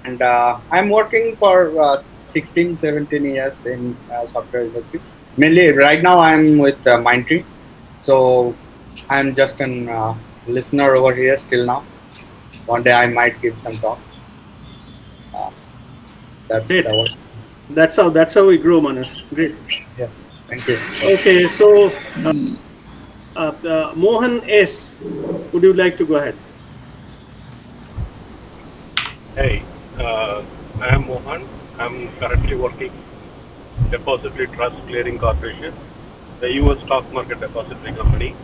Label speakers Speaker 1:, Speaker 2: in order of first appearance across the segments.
Speaker 1: and I'm working for 16, 17 years in software industry. Mainly right now I'm with Mindtree, so I'm just an listener over here still now. One day I might give some talks. Uh, that's
Speaker 2: Great.
Speaker 1: that was.
Speaker 2: That's how we grow, Manas. Great.
Speaker 1: Yeah, thank you.
Speaker 2: Okay, so Mohan S, would you like to go ahead?
Speaker 3: Hey, I am Mohan. I'm currently working Depository Trust Clearing Corporation, the US stock market depository company.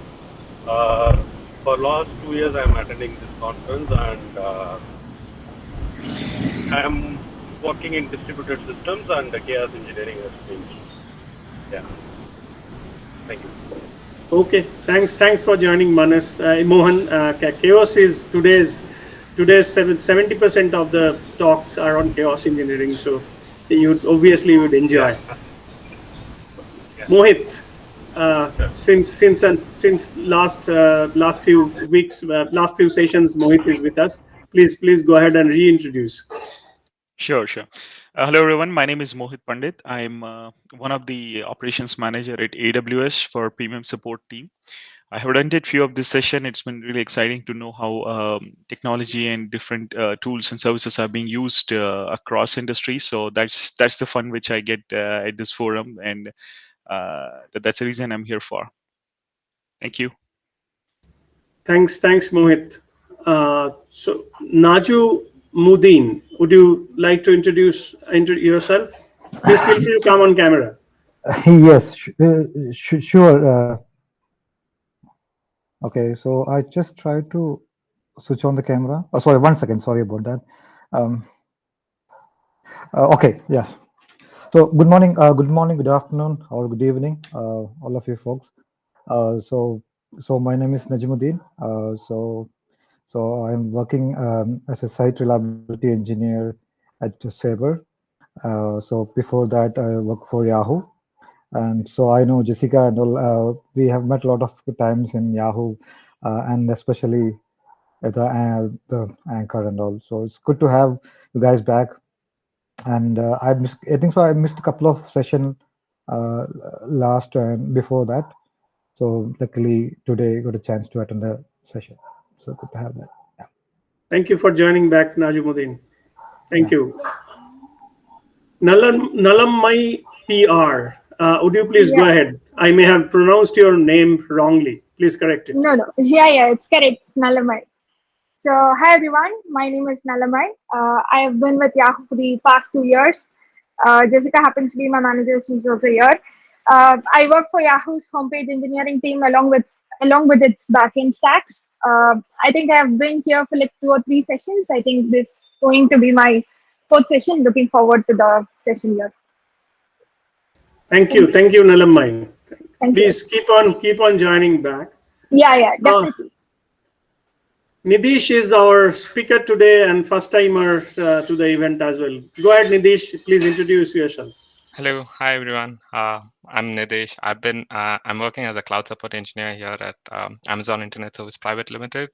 Speaker 3: For last 2 years, I'm attending this conference, and I'm working in distributed systems and the chaos engineering streams. Yeah, thank you.
Speaker 2: Okay, thanks for joining, Manas. Mohan, Chaos is today's 70% of the talks are on chaos engineering, so you obviously would enjoy.
Speaker 3: Yeah, yeah,
Speaker 2: Mohit,
Speaker 3: sure.
Speaker 2: since last few weeks, last few sessions, Mohit is with us. Please go ahead and reintroduce.
Speaker 4: Sure, sure. Hello, everyone. My name is Mohit Pandit. I'm one of the operations manager at AWS for premium support team. I have attended few of this session. It's been really exciting to know how technology and different tools and services are being used across industries. So that's the fun which I get at this forum, and that's the reason I'm here for. Thank you.
Speaker 2: Thanks, Mohit. So Naju Mudin, would you like to introduce yourself? Please feel free to come on camera.
Speaker 5: Yes, sure. Okay, so I just tried to switch on the camera. Oh, sorry, 1 second. Sorry about that. Um, okay, yes. So good morning, good afternoon, or good evening, all of you folks. So my name is Najmuddin. So I'm working as a site reliability engineer at Sabre. So before that, I worked for Yahoo. And so I know Jessica and all. We have met a lot of times in Yahoo, and especially at the anchor and all. So it's good to have you guys back. And I think so. I missed a couple of sessions last and before that. So luckily today got a chance to attend the session. So good to have that. Yeah.
Speaker 2: Thank you for joining back, Najmuddin. Thank
Speaker 5: Yeah.
Speaker 2: you. Nalammai PR, would you please go
Speaker 6: Yeah.
Speaker 2: ahead? I may have pronounced your name wrongly. Please correct it.
Speaker 6: No. Yeah, it's correct. It's Nalamai. So, hi everyone. My name is Nalamai. I have been with Yahoo for the past 2 years. Jessica happens to be my manager. She's also here. I work for Yahoo's homepage engineering team along with its backend stacks. I think I have been here for like 2 or 3 sessions. I think this is going to be my 4th session. Looking forward to the session here.
Speaker 2: Thank you, Nalammai.
Speaker 6: Thank
Speaker 2: Please keep on joining back.
Speaker 6: you. Yeah, definitely.
Speaker 2: Nidish is our speaker today and first timer to the event as well. Go ahead, Nidish. Please introduce yourself.
Speaker 7: Hello, hi everyone. I'm Nidesh. I'm working as a cloud support engineer here at Amazon Internet Service Private Limited.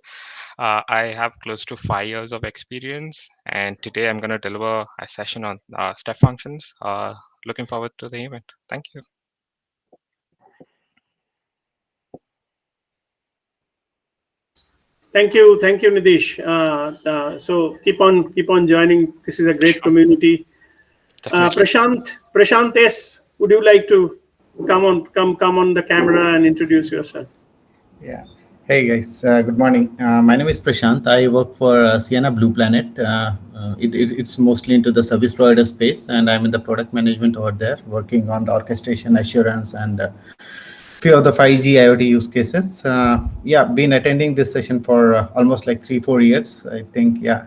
Speaker 7: I have close to 5 years of experience, and today I'm going to deliver a session on step functions. Looking forward to the event. Thank you.
Speaker 2: Thank you, Nidish. So keep on joining. This is a great community. Prashant S, would you like to come on the camera and introduce yourself?
Speaker 8: Yeah. Hey guys, good morning. My name is Prashant. I work for Sienna Blue Planet. It's mostly into the service provider space, and I'm in the product management over there, working on the orchestration, assurance, and few of the 5G IoT use cases. Yeah, been attending this session for almost like 3-4 years. I think, yeah,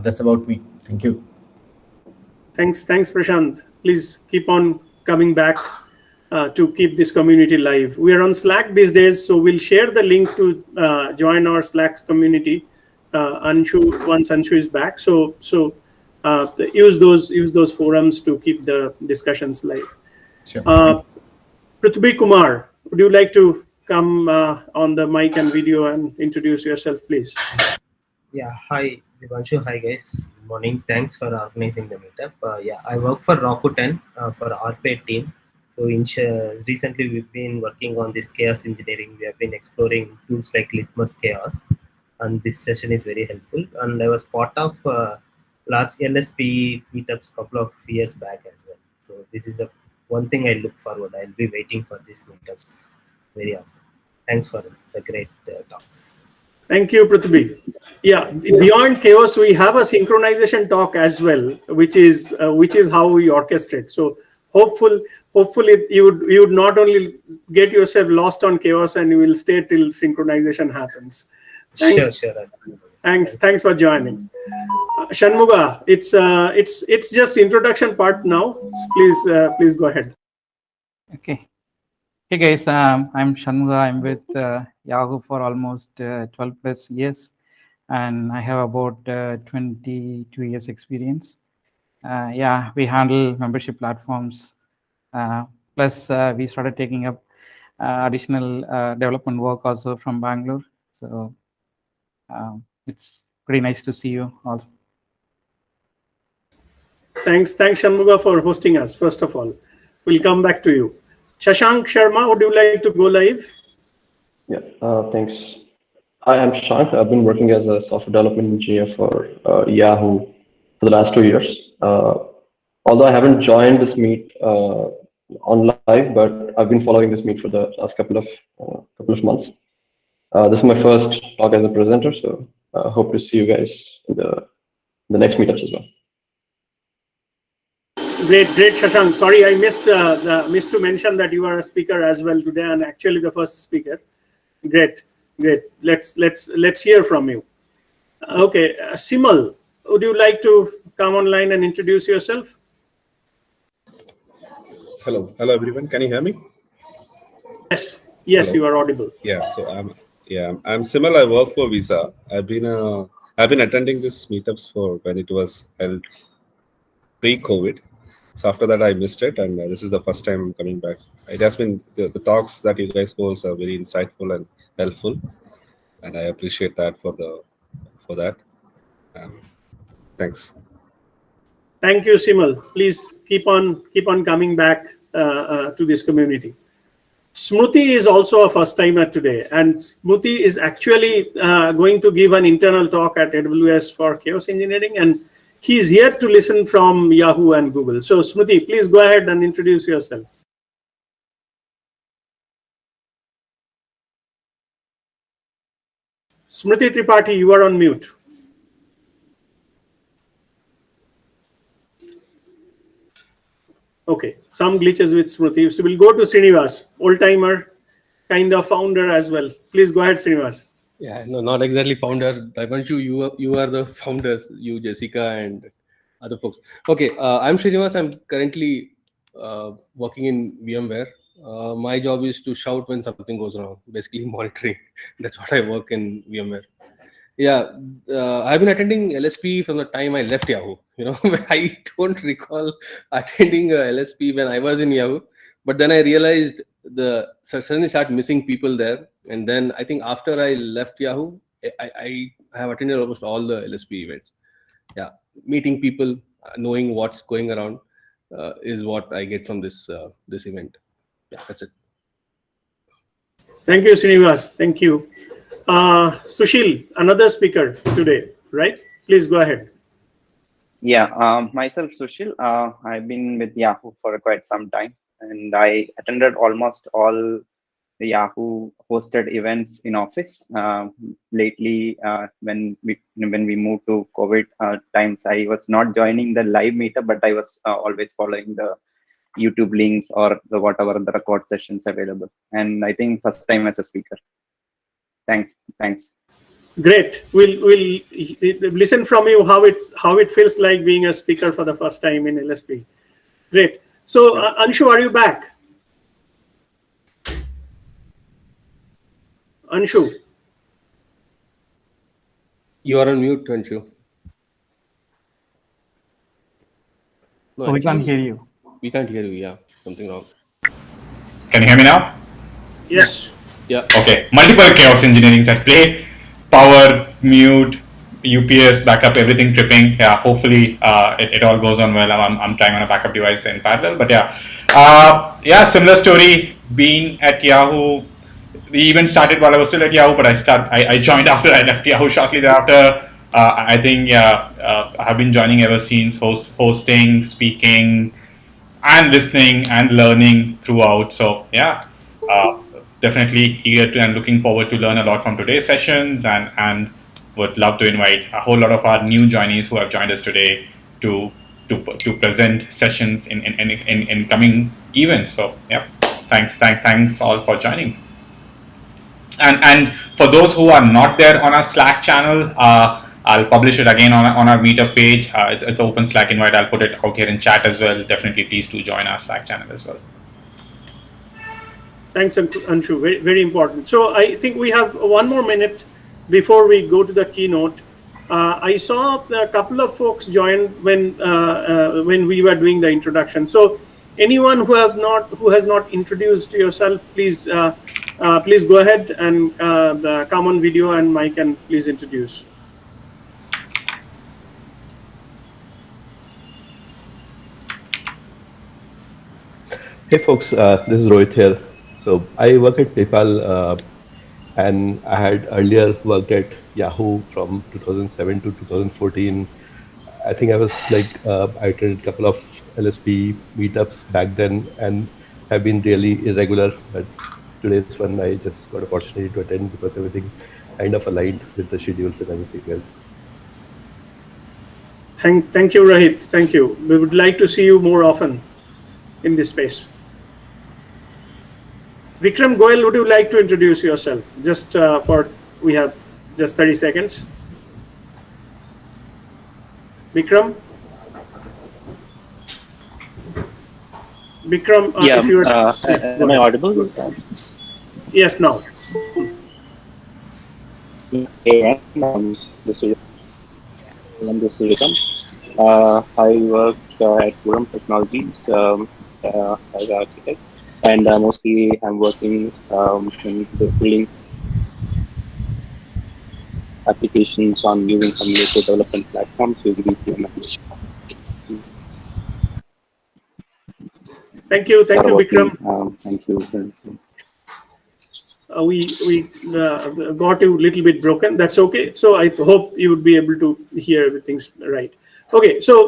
Speaker 8: that's about me. Thank you.
Speaker 2: Thanks, Prashant. Please keep on coming back to keep this community live. We are on Slack these days, so we'll share the link to join our Slack community. Once Anshu is back, so use those forums to keep the discussions live.
Speaker 8: Sure.
Speaker 2: Prithvi Kumar, would you like to come on the mic and video and introduce yourself, please?
Speaker 9: Yeah, hi Divanshu, hi guys. morning. Thanks for organizing the meetup. Yeah, I work for Rakuten for RPA team. So recently we've been working on this chaos engineering. We have been exploring tools like Litmus Chaos, and this session is very helpful. And I was part of large LSPE meetups couple of years back as well. So this is the one thing I look forward. I'll be waiting for these meetups very often. Thanks for the great talks.
Speaker 2: Thank you, Prithvi. Yeah, beyond chaos, we have a synchronization talk as well, which is how we orchestrate. So hopefully you would not only get yourself lost on chaos, and you will stay till synchronization happens. Thanks.
Speaker 9: Sure.
Speaker 2: Thanks for joining. Shanmuga, it's just introduction part now. Please go ahead.
Speaker 10: Okay. Hey guys, I'm Shanmuga. I'm with Yahoo for almost 12 plus years, and I have about 22 years experience. Yeah, we handle membership platforms. Plus, we started taking up additional development work also from Bangalore. So it's pretty nice to see you all.
Speaker 2: Thanks, Shanmuga, for hosting us. First of all, we'll come back to you. Shashank Sharma, would you like to go live?
Speaker 11: Yeah, thanks. Hi, I'm Shashank. I've been working as a software development engineer for Yahoo for the last 2 years. Although I haven't joined this meet on live, but I've been following this meet for the last couple of months. This is my first talk as a presenter, so I hope to see you guys in the next meetups as well.
Speaker 2: Great, Shashank. Sorry, I missed to mention that you are a speaker as well today, and actually the first speaker. Great. Let's hear from you. Okay, Simal, would you like to come online and introduce yourself?
Speaker 12: Hello, everyone. Can you hear me?
Speaker 2: Yes,
Speaker 12: Hello.
Speaker 2: You are audible.
Speaker 12: Yeah. So I'm Simal. I work for Visa. I've been attending this meetups for when it was held pre-COVID. So after that, I missed it, and this is the first time I'm coming back. It has been the talks that you guys host are very insightful and helpful, and I appreciate that for that. Thanks.
Speaker 2: Thank you, Simal. Please keep on coming back to this community. Smruti is also a first timer today, and Smruti is actually going to give an internal talk at AWS for chaos engineering, and he's here to listen from Yahoo and Google. So Smruti, please go ahead and introduce yourself. Smruti Tripathi, you are on mute. Okay, some glitches with Smruti. So we'll go to Srinivas, old timer, kind of founder as well. Please go ahead, Srinivas.
Speaker 13: Yeah, no, not exactly founder. Dipanshu, you are the founder. You, Jessica, and other folks. Okay, I'm Srinivas. I'm currently working in VMware. My job is to shout when something goes wrong, basically monitoring. That's what I work in VMware. Yeah, I've been attending LSP from the time I left Yahoo. I don't recall attending a LSP when I was in Yahoo, but then I realized suddenly start missing people there. And then I think after I left Yahoo, I have attended almost all the LSP events. Yeah, meeting people, knowing what's going around is what I get from this event. Yeah, that's it.
Speaker 2: Thank you, Srinivas. Thank you. Sushil, another speaker today, right? Please go ahead.
Speaker 14: Yeah, myself, Sushil. I've been with Yahoo for quite some time, and I attended almost all the Yahoo hosted events in office. Lately, when we moved to COVID times, I was not joining the live meetup, but I was always following the YouTube links or the whatever the record sessions available. And I think first time as a speaker. Thanks.
Speaker 2: Great. We'll listen from you how it feels like being a speaker for the first time in LSP. Great. So Anshu, are you back? Anshu.
Speaker 13: You are on mute, Anshu.
Speaker 10: No, we can't hear you.
Speaker 13: We can't hear you. Yeah, something wrong.
Speaker 15: Can you hear me now?
Speaker 2: Yes.
Speaker 13: Yeah.
Speaker 15: Okay. Multiple chaos engineerings at play. Power, mute, UPS, backup, everything tripping. Yeah, hopefully it all goes on well. I'm trying on a backup device in parallel, but yeah. Yeah, similar story. Being at Yahoo, we even started while I was still at Yahoo, but I joined after I left Yahoo shortly thereafter. I think yeah, I've been joining ever since, hosting, speaking, and listening and learning throughout. So yeah, definitely eager to and looking forward to learn a lot from today's sessions, and would love to invite a whole lot of our new joinees who have joined us today to to present sessions in coming events. So yeah, thanks all for joining. And for those who are not there on our Slack channel, I'll publish it again on our meetup page. It's open Slack invite. I'll put it out here in chat as well. Definitely please do join our Slack channel as well.
Speaker 2: Thanks, Anshu. Very, very important. So I think we have 1 more minute before we go to the keynote. I saw a couple of folks join when we were doing the introduction. So anyone who has not introduced yourself, please please go ahead and come on video and mic and please introduce.
Speaker 16: Hey folks, this is Rohit here. So I work at PayPal and I had earlier worked at Yahoo from 2007 to 2014. I think I was like, I attended a couple of LSP meetups back then and have been really irregular. But today's one I just got opportunity to attend because everything kind of aligned with the schedules and everything else.
Speaker 2: Thank you, Rohit. Thank you. We would like to see you more often in this space. Vikram Goyal, would you like to introduce yourself? Just we have just 30 seconds. Vikram? Vikram,
Speaker 17: yeah,
Speaker 2: if you're...
Speaker 17: am I audible?
Speaker 2: Yes, now.
Speaker 17: Okay, this is Vikram. I work at Puram Technologies as an architect, and mostly I'm working in building applications on using some native development platforms using VPN.
Speaker 2: Thank you, Vikram.
Speaker 17: Thank you.
Speaker 2: We got you a little bit broken. That's okay. So I hope you would be able to hear everything right. Okay, so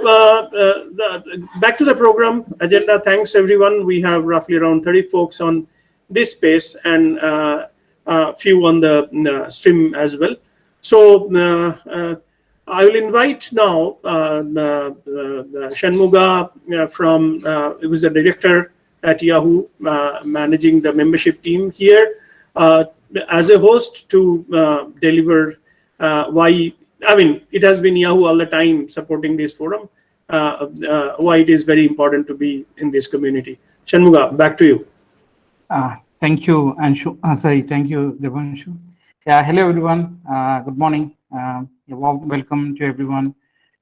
Speaker 2: back to the program agenda. Thanks everyone. We have roughly around 30 folks on this space and a few on the stream as well. So I will invite now Shanmuga from who is the director at Yahoo, managing the membership team here, as a host to deliver why. I mean, it has been Yahoo all the time supporting this forum. Why it is very important to be in this community. Shanmuga, back to you.
Speaker 10: Thank you, Anshu. Thank you, Devanshu. Yeah, hello everyone. Good morning. A warm welcome to everyone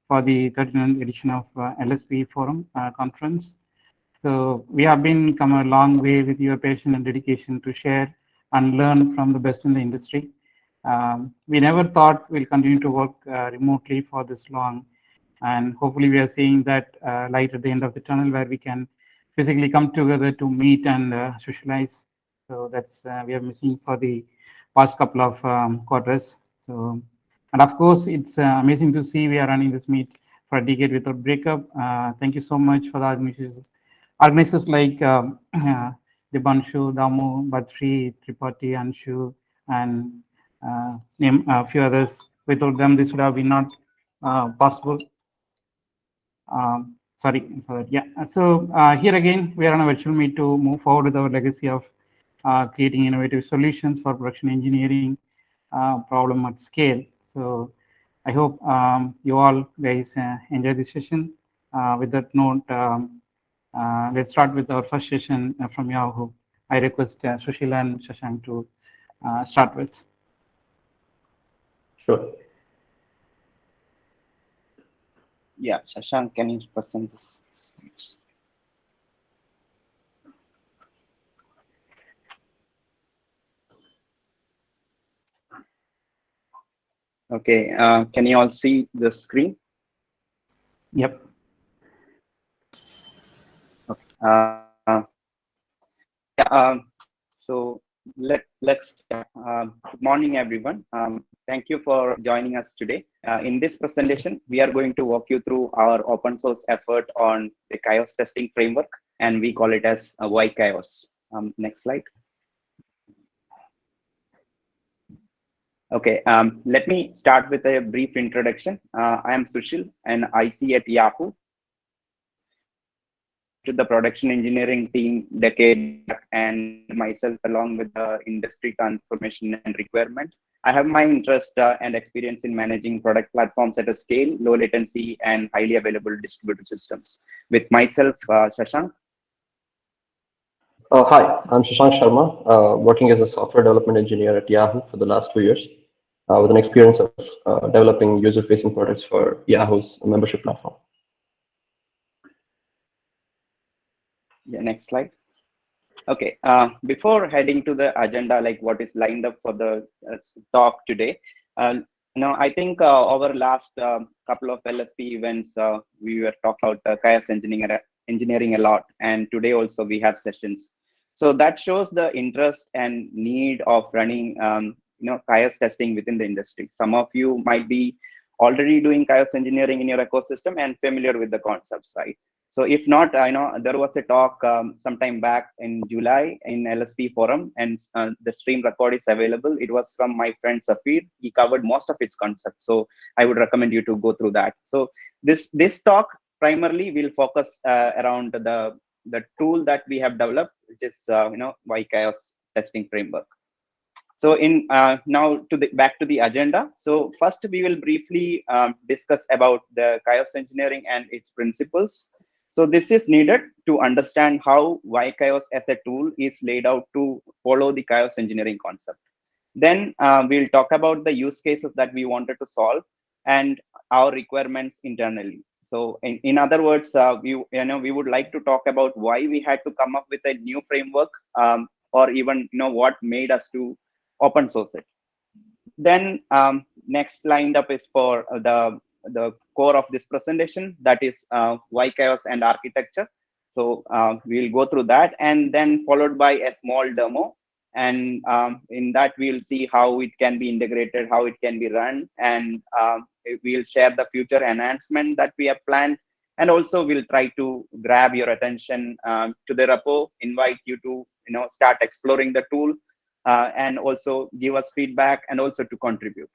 Speaker 10: for the 39th edition of LSPE Forum conference. So we have come a long way with your passion and dedication to share and learn from the best in the industry. We never thought we'll continue to work remotely for this long, and hopefully we are seeing that light at the end of the tunnel where we can physically come together to meet and socialize. So that's we are missing for the past couple of quarters. So, and of course, it's amazing to see we are running this meet for a decade without breakup. Thank you so much for the organizers like Debanshu, Damu, Badri, Tripathi, Anshu, and name a few others. Without them, this would have been not possible. Sorry for that. Yeah. So here again, we are on a virtual meet to move forward with our legacy of creating innovative solutions for production engineering problem at scale. So I hope you all guys enjoy this session. With that note, let's start with our first session from Yahoo. I request Sushil and Shashank to start with.
Speaker 16: Sure.
Speaker 14: Yeah, Shashank, can you present this? Okay, can you all see the screen?
Speaker 10: Yep.
Speaker 14: Okay. Yeah, so let's good morning, everyone. Thank you for joining us today. In this presentation, we are going to walk you through our open source effort on the Kaios testing framework, and we call it as Kaios. Next slide. Okay, let me start with a brief introduction. I am Sushil, an IC at Yahoo. To the production engineering team decade back, and myself along with the industry transformation and requirement. I have my interest and experience in managing product platforms at a scale, low latency, and highly available distributed systems. With myself, Shashank.
Speaker 11: Hi, I'm Shashank Sharma, working as a software development engineer at Yahoo for the last 2 years, with an experience of developing user-facing products for Yahoo's membership platform.
Speaker 14: Yeah, next slide. Okay, before heading to the agenda, like what is lined up for the talk today, now I think over last couple of LSP events, we were talking about Kaios engineering a lot, and today also we have sessions. So that shows the interest and need of running, Kaios testing within the industry. Some of you might be already doing Kaios engineering in your ecosystem and familiar with the concepts, right? So if not, I know there was a talk sometime back in July in LSP forum, and the stream record is available. It was from my friend Safir. He covered most of its concepts. So I would recommend you to go through that. So this talk primarily will focus around the tool that we have developed, which is Kaios testing framework. So in now back to the agenda. So first we will briefly discuss about the Kaios engineering and its principles. So this is needed to understand how Kaios as a tool is laid out to follow the Kaios engineering concept. Then we'll talk about the use cases that we wanted to solve and our requirements internally. So in other words, we would like to talk about why we had to come up with a new framework, or even what made us to open source it. Then next lined up is for the core of this presentation, that is Kaios and architecture. So we'll go through that, and then followed by a small demo. And in that, we'll see how it can be integrated, how it can be run, and we'll share the future enhancement that we have planned. And also, we'll try to grab your attention to the repo, invite you to start exploring the tool, and also give us feedback and also to contribute.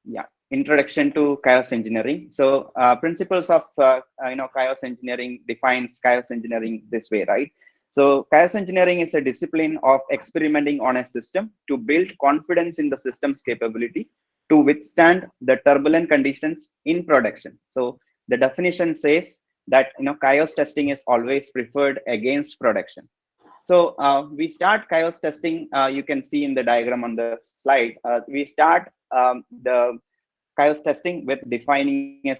Speaker 14: Yeah, introduction to Kaios engineering. So principles of Kaios engineering defines Kaios engineering this way, right? So Kaios engineering is a discipline of experimenting on a system to build confidence in the system's capability to withstand the turbulent conditions in production. So the definition says that Kaios testing is always preferred against production. So we start Kaios testing. You can see in the diagram on the slide. We start the Kaios testing with defining a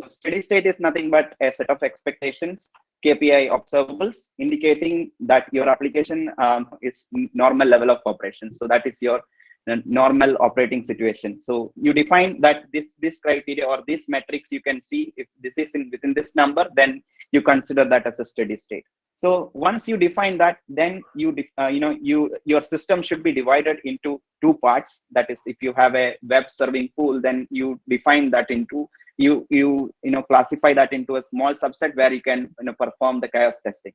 Speaker 14: steady state is nothing but a set of expectations, KPI observables, indicating that your application is normal level of operation. So that is your normal operating situation. So you define that this criteria or these metrics, you can see if this is within this number, then you consider that as a steady state. So once you define that, then your system should be divided into two parts. That is, if you have a web serving pool, then you define that into you classify that into a small subset where you can perform the Kaios testing.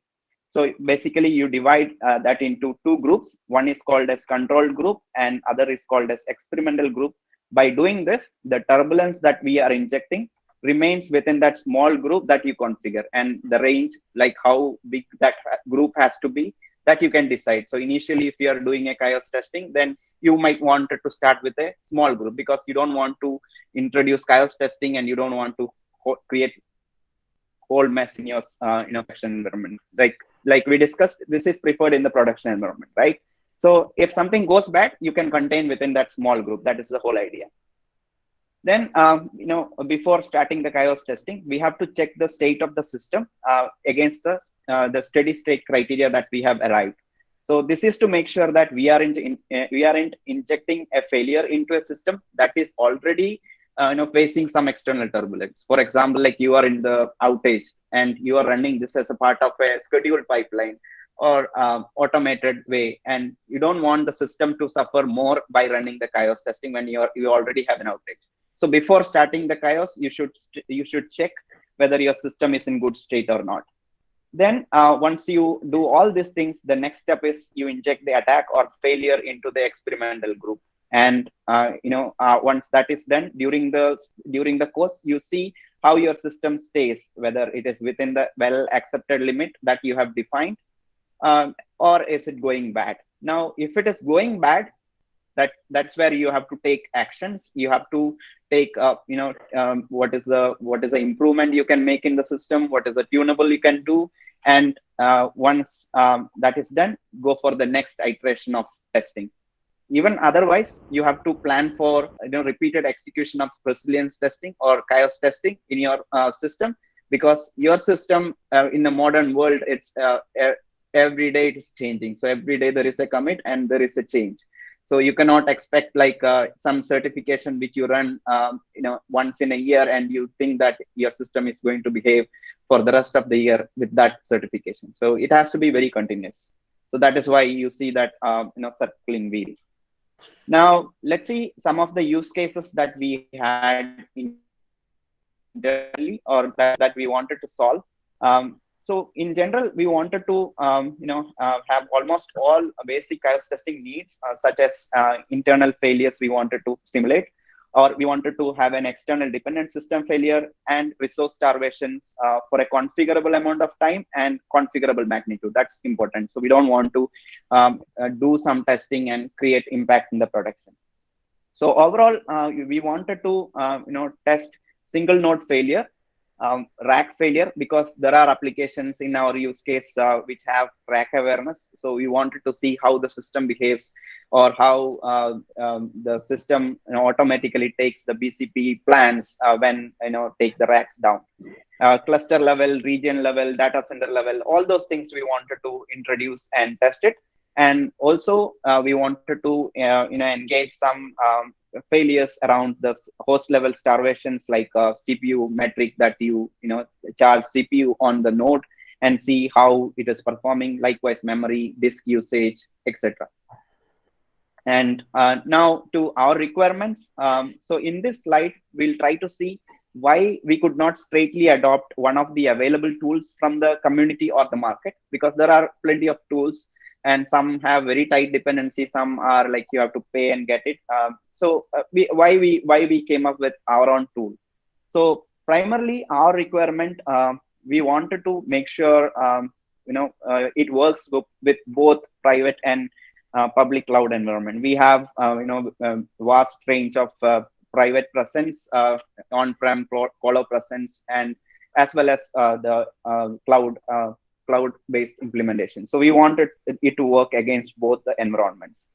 Speaker 14: So basically, you divide that into two groups. One is called as control group, and other is called as experimental group. By doing this, the turbulence that we are injecting remains within that small group that you configure, and the range, like how big that group has to be, that you can decide. So initially, if you are doing a Kaios testing, then you might want to start with a small group because you don't want to introduce Kaios testing and you don't want to create whole mess in your production environment. Like we discussed, this is preferred in the production environment, right? So if something goes bad, you can contain within that small group. That is the whole idea. Then, before starting the Kaios testing, we have to check the state of the system against the steady state criteria that we have arrived. So this is to make sure that we aren't injecting a failure into a system that is already facing some external turbulence. For example, like you are in the outage and you are running this as a part of a scheduled pipeline or automated way, and you don't want the system to suffer more by running the Kaios testing when you already have an outage. So before starting the Kaios, you should check whether your system is in good state or not. Then once you do all these things, the next step is you inject the attack or failure into the experimental group. And once that is done, during the course, you see how your system stays, whether it is within the well accepted limit that you have defined, or is it going bad. Now, if it is going bad, that's where you have to take actions. You have to take what is the improvement you can make in the system, what is the tunable you can do, and once that is done, go for the next iteration of testing. Even otherwise, you have to plan for repeated execution of resilience testing or Kaios testing in your system, because your system in the modern world, it's every day it is changing. So every day there is a commit and there is a change. So you cannot expect like some certification which you run once in a year and you think that your system is going to behave for the rest of the year with that certification. So it has to be very continuous. So that is why you see that circling wheel. Now let's see some of the use cases that we had internally or that we wanted to solve. So in general, we wanted to have almost all basic Kaios testing needs, such as internal failures we wanted to simulate, or we wanted to have an external dependent system failure and resource starvations for a configurable amount of time and configurable magnitude. That's important. So we don't want to do some testing and create impact in the production. So overall, we wanted to test single node failure, rack failure, because there are applications in our use case which have rack awareness. So we wanted to see how the system behaves, or how the system automatically takes the BCP plans when take the racks down. Cluster level, region level, data center level, all those things we wanted to introduce and test it. And also we wanted to engage some failures around the host level starvations, like CPU metric that you charge CPU on the node and see how it is performing. Likewise, memory, disk usage, etc. And now to our requirements. So in this slide, we'll try to see why we could not straightly adopt one of the available tools from the community or the market, because there are plenty of tools and some have very tight dependency. Some are like you have to pay and get it. Why we came up with our own tool. So primarily our requirement, we wanted to make sure it works with both private and public cloud environment. We have vast range of private presence, on-prem colo presence, and as well as the cloud-based implementation. So we wanted it to work against both the environments,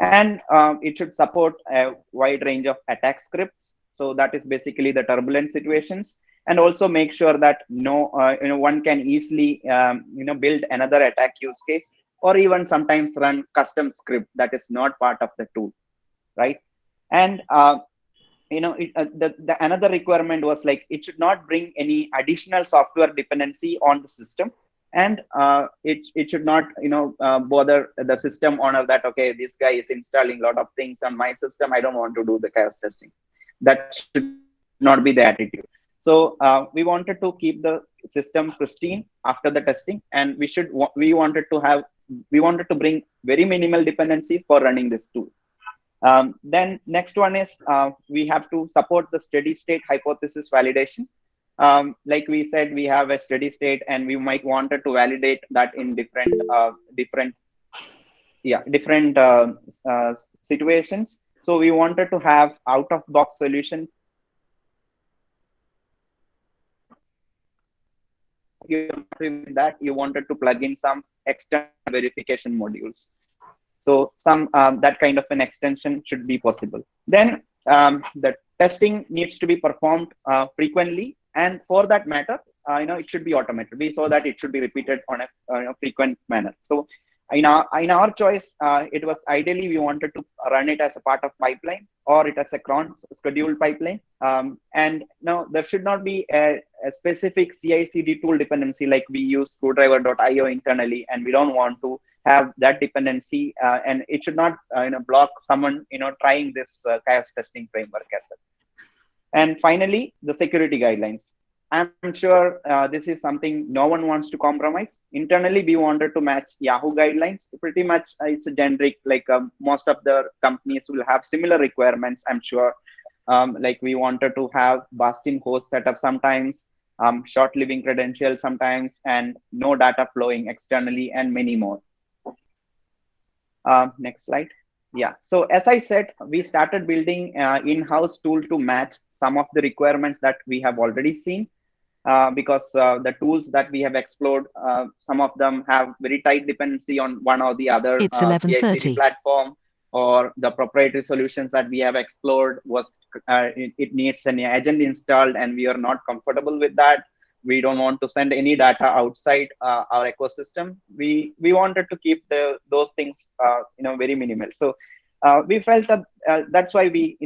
Speaker 14: and it should support a wide range of attack scripts. So that is basically the turbulent situations, and also make sure that one can easily build another attack use case, or even sometimes run custom script that is not part of the tool, right? And another requirement was like it should not bring any additional software dependency on the system, and it should not bother the system owner that, okay, this guy is installing a lot of things on my system, I don't want to do the Kaios testing. That should not be the attitude. So we wanted to keep the system pristine after the testing, and we wanted to bring very minimal dependency for running this tool. Then next one is we have to support the steady state hypothesis validation. Like we said, we have a steady state, and we might wanted to validate that in different situations. So we wanted to have out-of-box solution. That you wanted to plug in some external verification modules. So some that kind of an extension should be possible. Then the testing needs to be performed frequently, and for that matter, it should be automated. We saw that it should be repeated on a frequent manner. So In our choice, it was ideally we wanted to run it as a part of pipeline or it as a cron scheduled pipeline. And now there should not be a specific CI/CD tool dependency like we use screwdriver.io internally, and we don't want to have that dependency, and it should not block someone trying this Kaios testing framework as well. And finally, the security guidelines. I'm sure this is something no one wants to compromise. Internally, we wanted to match Yahoo guidelines. Pretty much, it's a generic, like most of the companies will have similar requirements, I'm sure. Like we wanted to have Bastion host setup sometimes, short living credentials sometimes, and no data flowing externally, and many more. Next slide. Yeah, so as I said, we started building in-house tool to match some of the requirements that we have already seen. Because the tools that we have explored, some of them have very tight dependency on one or the other CI/CD platform, or the proprietary solutions that we have explored was it needs an agent installed, and we are not comfortable with that. We don't want to send any data outside our ecosystem. We wanted to keep those things very minimal. So we felt that that's why we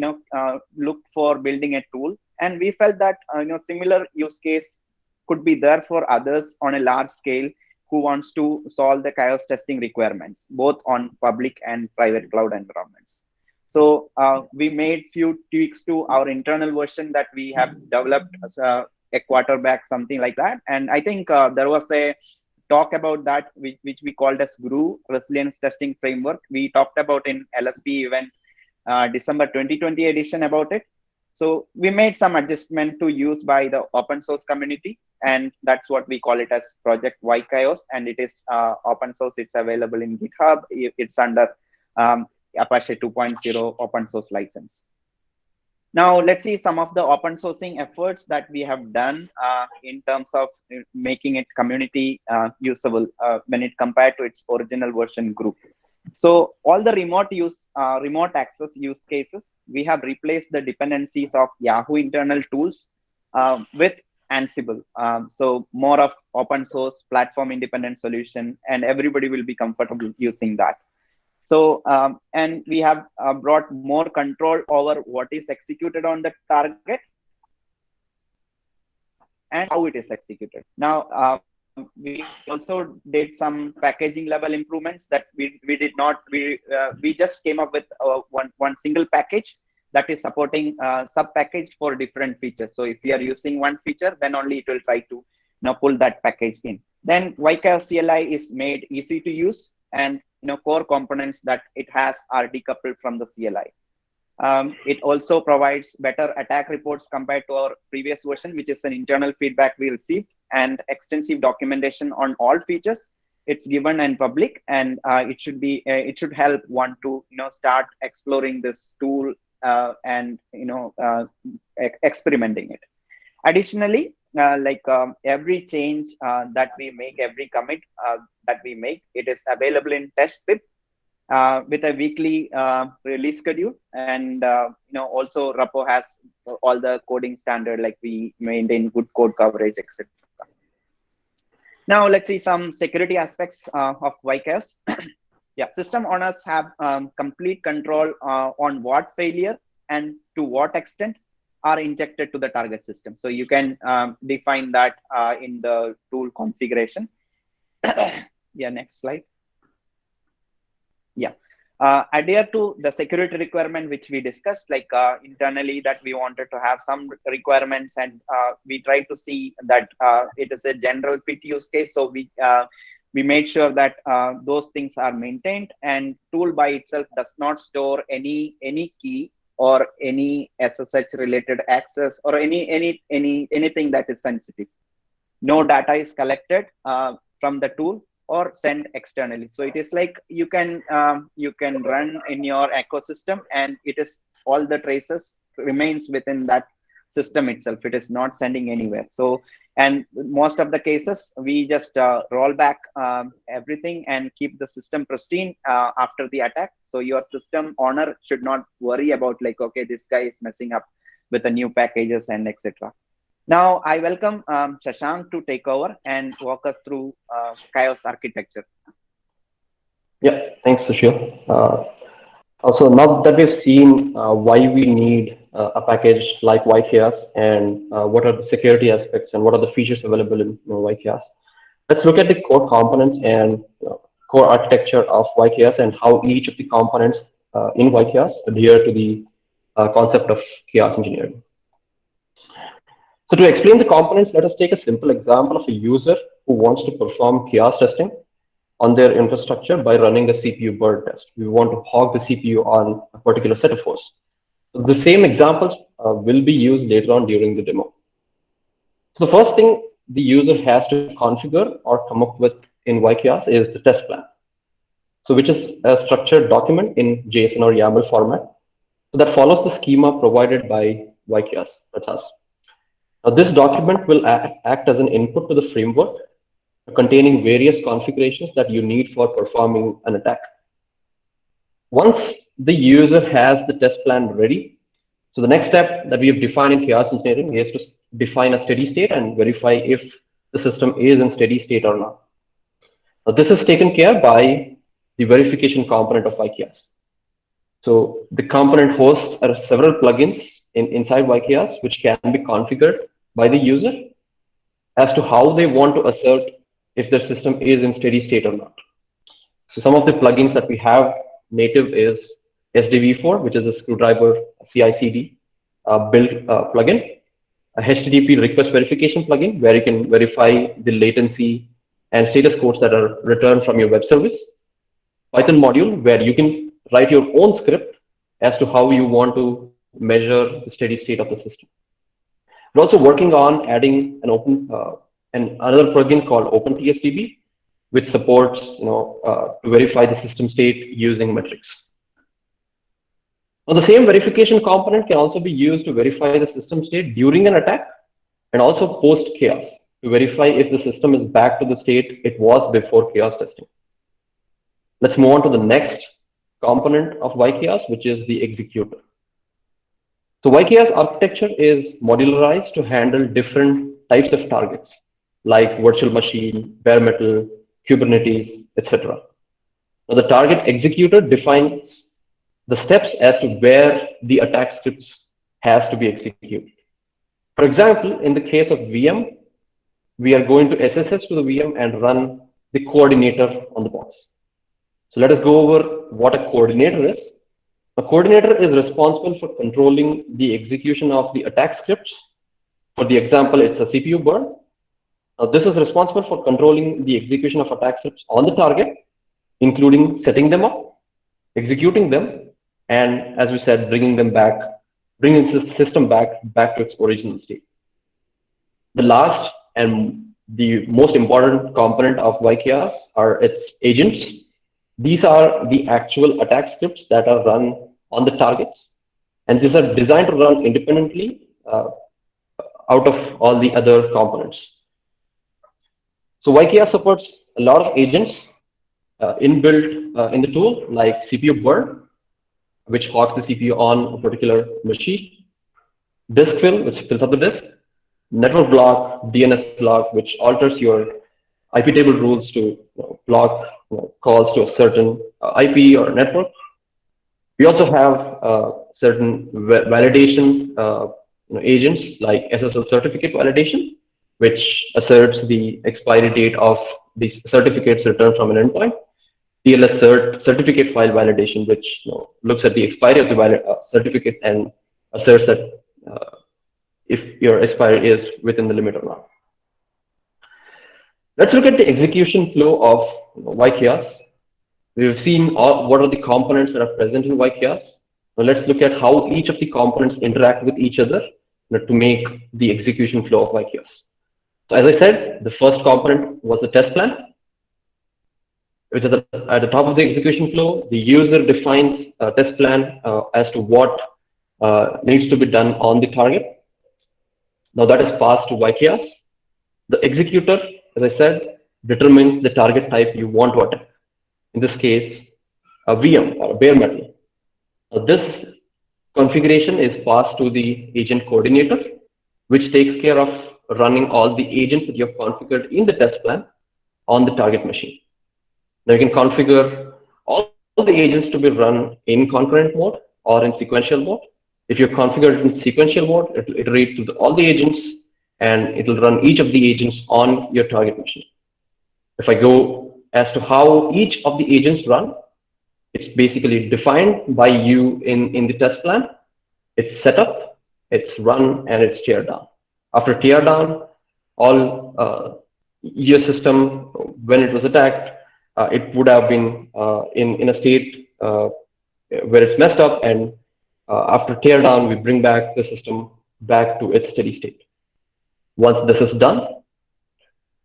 Speaker 14: looked for building a tool. And we felt that similar use case could be there for others on a large scale who wants to solve the Kaios testing requirements, both on public and private cloud environments. So we made few tweaks to our internal version that we have developed as a quarter back, something like that. And I think there was a talk about that, which we called as GRU, Resilience Testing Framework. We talked about in LSPE event, December 2020 edition about it. So we made some adjustment to use by the open source community, and that's what we call it as Project Kaios, and it is open source. It's available in GitHub. It's under Apache 2.0 open source license. Now let's see some of the open sourcing efforts that we have done in terms of making it community usable when it compared to its original version group. So all the remote access use cases, we have replaced the dependencies of Yahoo internal tools with Ansible. So more of open source platform independent solution, and everybody will be comfortable using that. So, and we have brought more control over what is executed on the target and how it is executed. Now, we also did some packaging level improvements that we just came up with one single package that is supporting sub package for different features. So if we are using one feature, then only it will try to pull that package in. Then Kaios CLI is made easy to use, and core components that it has are decoupled from the CLI. It also provides better attack reports compared to our previous version, which is an internal feedback we received, and extensive documentation on all features. It's given and public, and it should help one to start exploring this tool and experimenting it. Additionally, every change that we make, every commit that we make, it is available in test pip with a weekly release schedule, and also Repo has all the coding standard, like we maintain good code coverage, etc. Now let's see some security aspects of Kaios. Yeah, system owners have complete control on what failure and to what extent are injected to the target system. So you can define that in the tool configuration. Yeah, next slide. Yeah. Adhere to the security requirement which we discussed, like internally that we wanted to have some requirements, and we try to see that it is a general fit use case. So we made sure that those things are maintained, and tool by itself does not store any key or any SSH related access or anything that is sensitive. No data is collected from the tool or send externally. So it is like you can run in your ecosystem, and it is all the traces remains within that system itself. It is not sending anywhere. So, and most of the cases we just roll back everything and keep the system pristine after the attack. So your system owner should not worry about like, okay, this guy is messing up with the new packages and etc. Now I welcome Shashank to take over and walk us through Kaios architecture.
Speaker 11: Yeah, thanks, Sushil. Also, now that we've seen why we need a package like YKS and what are the security aspects and what are the features available in YKS, let's look at the core components and core architecture of YKS and how each of the components in YKS adhere to the concept of chaos engineering. So to explain the components, let us take a simple example of a user who wants to perform chaos testing on their infrastructure by running a CPU burn test. We want to hog the CPU on a particular set of hosts. So the same examples will be used later on during the demo. So the first thing the user has to configure or come up with in YKS is the test plan. So which is a structured document in JSON or YAML format. So that follows the schema provided by YKS. That's us. Now this document will act as an input to the framework containing various configurations that you need for performing an attack. Once the user has the test plan ready, so the next step that we have defined in chaos engineering is to define a steady state and verify if the system is in steady state or not. Now this is taken care by the verification component of YKS. So the component hosts are several plugins inside YKS which can be configured by the user as to how they want to assert if their system is in steady state or not. So some of the plugins that we have native is SDV4, which is a screwdriver CI/CD build plugin, a HTTP request verification plugin where you can verify the latency and status codes that are returned from your web service, Python module where you can write your own script as to how you want to measure the steady state of the system. We're also working on adding another plugin called OpenTSDB, which supports to verify the system state using metrics. Now the same verification component can also be used to verify the system state during an attack and also post chaos to verify if the system is back to the state it was before chaos testing. Let's move on to the next component of YKS, which is the executor. So YKS architecture is modularized to handle different types of targets like virtual machine, bare metal, Kubernetes, etc. Now the target executor defines the steps as to where the attack scripts has to be executed. For example, in the case of VM, we are going to SSH to the VM and run the coordinator on the box. So let us go over what a coordinator is. A coordinator is responsible for controlling the execution of the attack scripts. For the example, it's a CPU burn. Now, this is responsible for controlling the execution of attack scripts on the target, including setting them up, executing them, and as we said, bringing the system back to its original state. The last and the most important component of YKS are its agents. These are the actual attack scripts that are run on the targets, and these are designed to run independently out of all the other components. So YKS supports a lot of agents inbuilt in the tool, like CPU burn, which hogs the CPU on a particular machine, disk fill, which fills up the disk, network block, DNS block, which alters your IP table rules to block calls to a certain IP or network. We also have certain validation agents like SSL certificate validation, which asserts the expiry date of the certificates returned from an endpoint. TLS certificate file validation, which looks at the expiry of the certificate and asserts that if your expiry is within the limit or not. Let's look at the execution flow of YKS. We've seen what are the components that are present in YKS. Now let's look at how each of the components interact with each other to make the execution flow of YKS. So as I said, the first component was the test plan, which is at the top of the execution flow. The user defines a test plan as to what needs to be done on the target. Now that is passed to YKS. The executor, as I said, determines the target type you want to attack. In this case, a VM or a bare metal. Now this configuration is passed to the agent coordinator, which takes care of running all the agents that you have configured in the test plan on the target machine. Now you can configure the agents to be run in concurrent mode or in sequential mode. If you configure it in sequential mode, it'll iterate through all the agents and it'll run each of the agents on your target machine. If I go as to how each of the agents run, it's basically defined by you in the test plan. It's set up, it's run, and it's tear down. After tear down, all your system, when it was attacked, it would have been in a state where it's messed up, and after tear down, we bring back the system back to its steady state. Once this is done,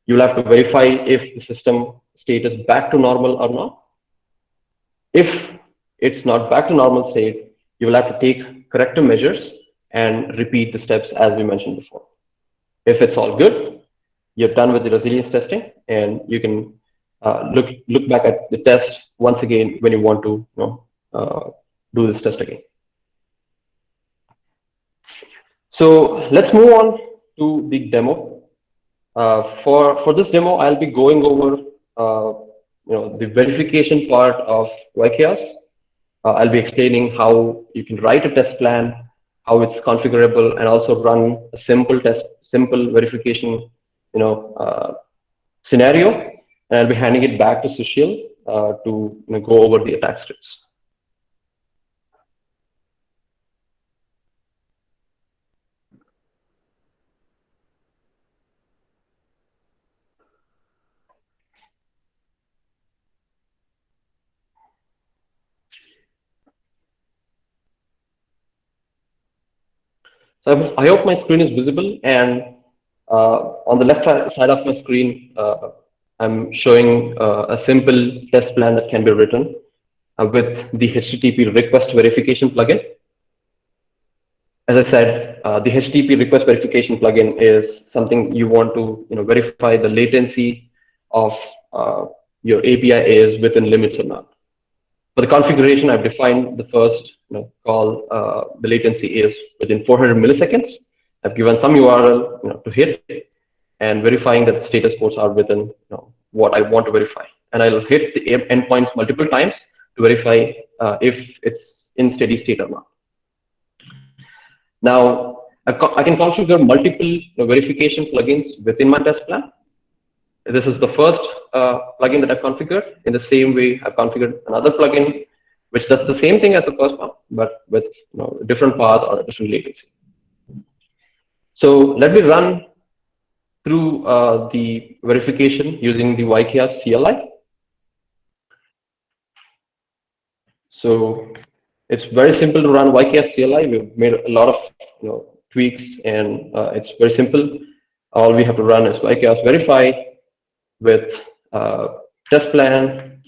Speaker 11: you'll have to verify if the system state is back to normal or not. If it's not back to normal state, you will have to take corrective measures and repeat the steps as we mentioned before. If it's all good, you're done with the resilience testing, and you can look back at the test once again when you want to do this test again. So let's move on to the demo. For this demo, I'll be going over the verification part of YKS. I'll be explaining how you can write a test plan, how it's configurable, and also run a simple verification scenario. And I'll be handing it back to Sushil to go over the attack scripts. So I hope my screen is visible, and on the left side of my screen, I'm showing a simple test plan that can be written with the HTTP request verification plugin. As I said, the HTTP request verification plugin is something you want to verify the latency of your API is within limits or not. For the configuration, I've defined the first call, the latency is within 400 milliseconds. I've given some URL to hit and verifying that the status ports are within what I want to verify. And I'll hit the endpoints multiple times to verify if it's in steady state or not. Now, I can configure multiple verification plugins within my test plan. This is the first plugin that I've configured. In the same way, I've configured another plugin which does the same thing as the first one, but with a different path or a different latency. So let me run through the verification using the YKS CLI. So it's very simple to run YKS CLI. We've made a lot of tweaks, and it's very simple. All we have to run is YKS verify with test plan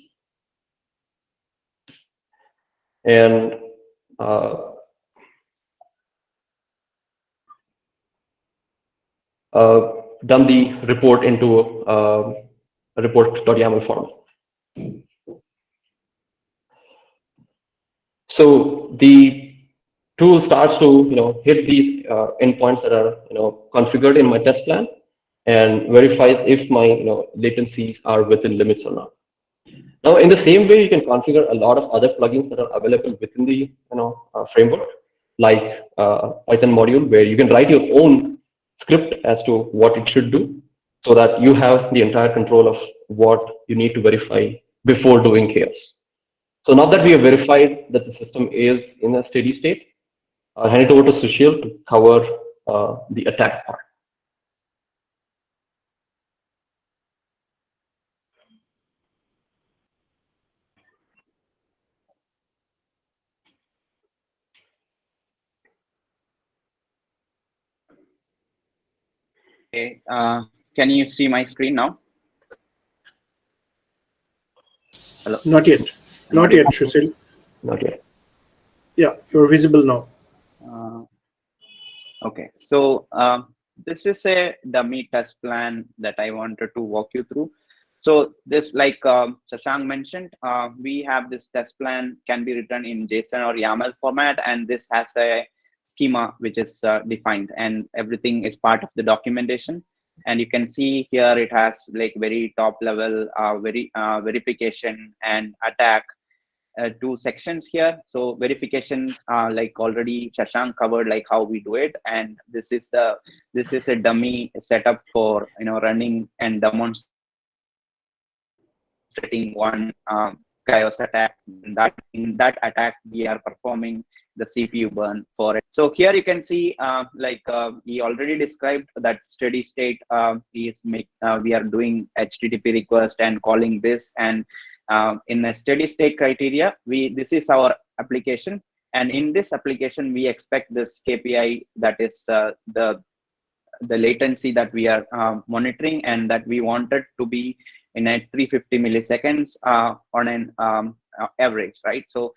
Speaker 11: and done the report into a report.yaml format. So the tool starts to hit these endpoints that are configured in my test plan and verifies if my latencies are within limits or not. Now, in the same way, you can configure a lot of other plugins that are available within the framework, like Python module, where you can write your own script as to what it should do, so that you have the entire control of what you need to verify before doing chaos. So now that we have verified that the system is in a steady state, I'll hand it over to Sushil to cover the attack part.
Speaker 14: Okay, can you see my screen now? Hello?
Speaker 2: Not yet. Not yet, Sushil.
Speaker 11: Not yet.
Speaker 2: Yeah, you're visible now.
Speaker 14: Okay, so this is a dummy test plan that I wanted to walk you through. So this, like Shashank mentioned, we have this test plan can be written in JSON or YAML format, and this has a schema which is defined, and everything is part of the documentation. And you can see here it has like very top level verification and attack, two sections here. So verifications, like already Shashank covered, like how we do it, and this is a dummy setup for running and demonstrating one Kaios attack. In that attack, we are performing the CPU burn for it. So here you can see, we already described that steady state we are doing HTTP request and calling this, and in a steady state criteria, this is our application, and in this application we expect this KPI, that is the latency that we are monitoring, and that we wanted to be in a 350 milliseconds on an average, right? So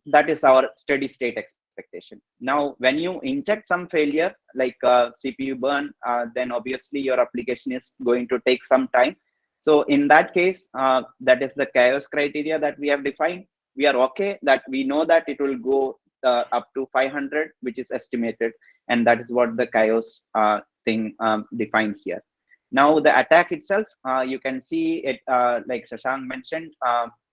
Speaker 14: that is our steady state expectation. Now, when you inject some failure like CPU burn, then obviously your application is going to take some time. So in that case, that is the chaos criteria that we have defined. We are okay that we know that it will go up to 500, which is estimated, and that is what the chaos thing defined here. Now the attack itself, you can see it, like Shashank mentioned,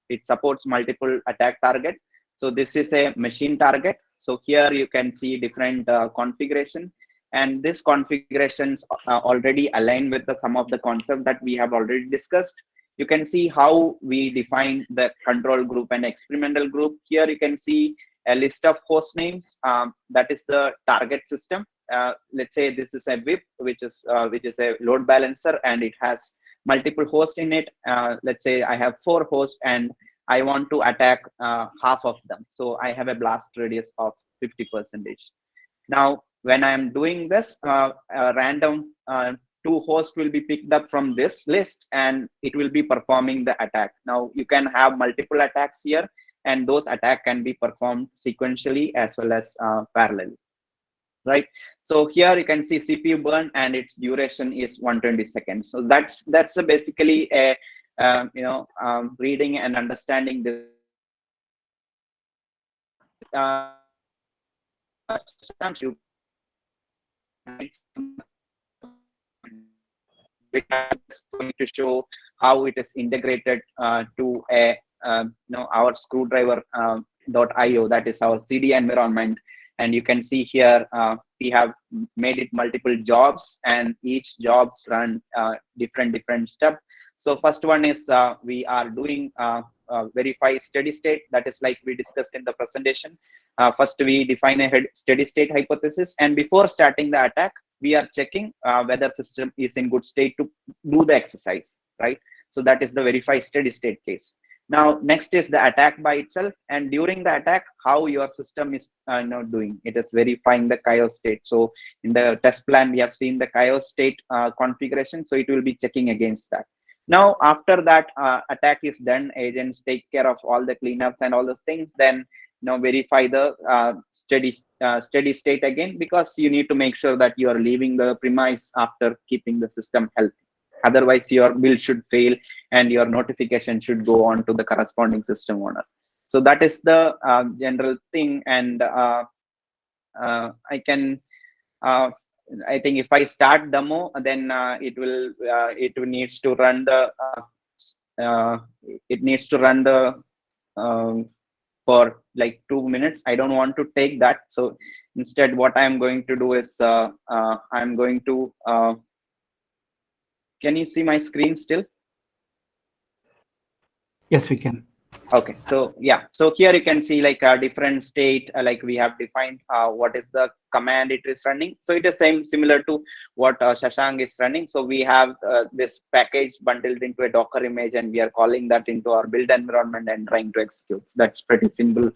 Speaker 14: it supports multiple attack targets. So this is a machine target. So here you can see different configuration, and this configurations already align with some of the concept that we have already discussed. You can see how we define the control group and experimental group. Here you can see a list of host names. That is the target system. Let's say this is a VIP, which is a load balancer, and it has multiple hosts in it. Let's say I have 4 hosts and I want to attack half of them. So I have a blast radius of 50%. Now, when I am doing this, a random 2 hosts will be picked up from this list, and it will be performing the attack. Now, you can have multiple attacks here, and those attacks can be performed sequentially as well as parallelly, right? So here you can see CPU burn, and its duration is 120 seconds. So that's basically a reading and understanding this. You going to show how it is integrated to a our screwdriver .io, that is our CD environment. And you can see here we have made it multiple jobs, and each jobs run different steps. So first one is we are doing verify steady state. That is like we discussed in the presentation. First we define a steady state hypothesis, and before starting the attack, we are checking whether system is in good state to do the exercise, right? So that is the verify steady state case. Now, next is the attack by itself, and during the attack, how your system is doing. It is verifying the Kaios state. So in the test plan, we have seen the Kaios state configuration, so it will be checking against that. Now, after that attack is done, agents take care of all the cleanups and all those things, then verify the steady state again, because you need to make sure that you are leaving the premise after keeping the system healthy. Otherwise, your build should fail and your notification should go on to the corresponding system owner. So that is the general thing. And I think if I start demo, then it needs to run the for like 2 minutes. I don't want to take that. So instead, what I'm going to do is I'm going to can you see my screen still?
Speaker 10: Yes, we can.
Speaker 14: Okay, so yeah, so here you can see like a different state, like we have defined what is the command it is running. So it is similar to what Shashank is running. So we have this package bundled into a Docker image, and we are calling that into our build environment and trying to execute. That's pretty simple.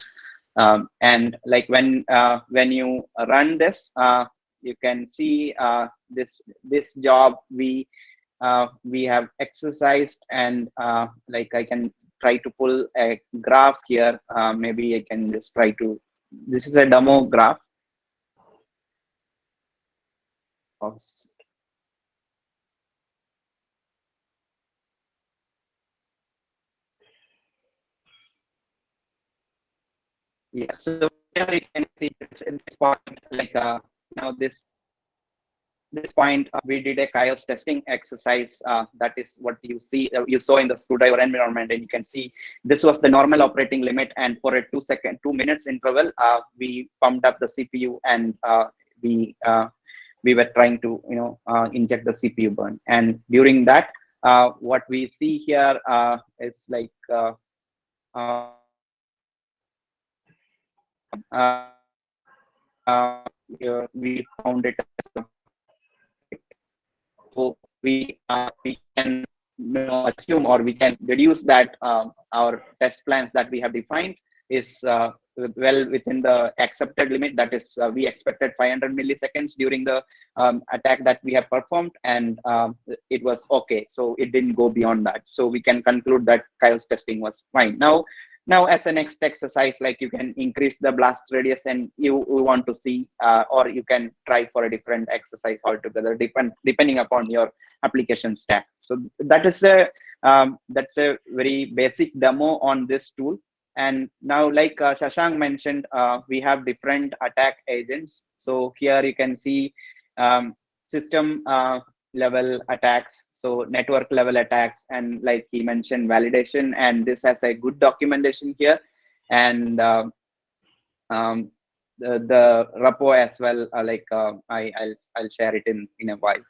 Speaker 14: And like when you run this, you can see this job we have exercised, and like I can try to pull a graph here. Maybe I can just try to, this is a demo graph. Yeah, so here you can see this point, like now this this point, we did a Kaios testing exercise. That is what you see, you saw in the screwdriver environment, and you can see this was the normal operating limit. And for a 2 minutes interval, we pumped up the CPU, and we were trying to inject the CPU burn. And during that, what we see here is like we found it as so we can assume, or we can deduce that our test plans that we have defined is well within the accepted limit. That is, we expected 500 milliseconds during the attack that we have performed, and it was okay. So it didn't go beyond that. So we can conclude that Kaios testing was fine. Now, as a next exercise, like you can increase the blast radius, and you want to see, or you can try for a different exercise altogether, depending upon your application stack. So that is that's a very basic demo on this tool. And now, like Shashank mentioned, we have different attack agents. So here you can see system level attacks, so network level attacks, and like he mentioned, validation. And this has a good documentation here, and the repo as well. I'll share it in a while.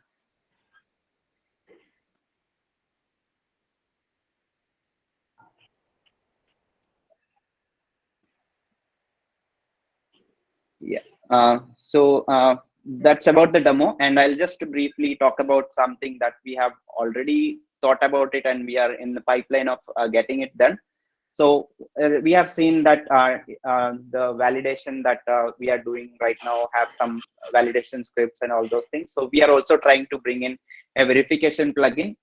Speaker 14: Yeah. So that's about the demo, and I'll just briefly talk about something that we have already thought about it, and we are in the pipeline of getting it done. So we have seen that the validation that we are doing right now have some validation scripts and all those things. So we are also trying to bring in a verification plugin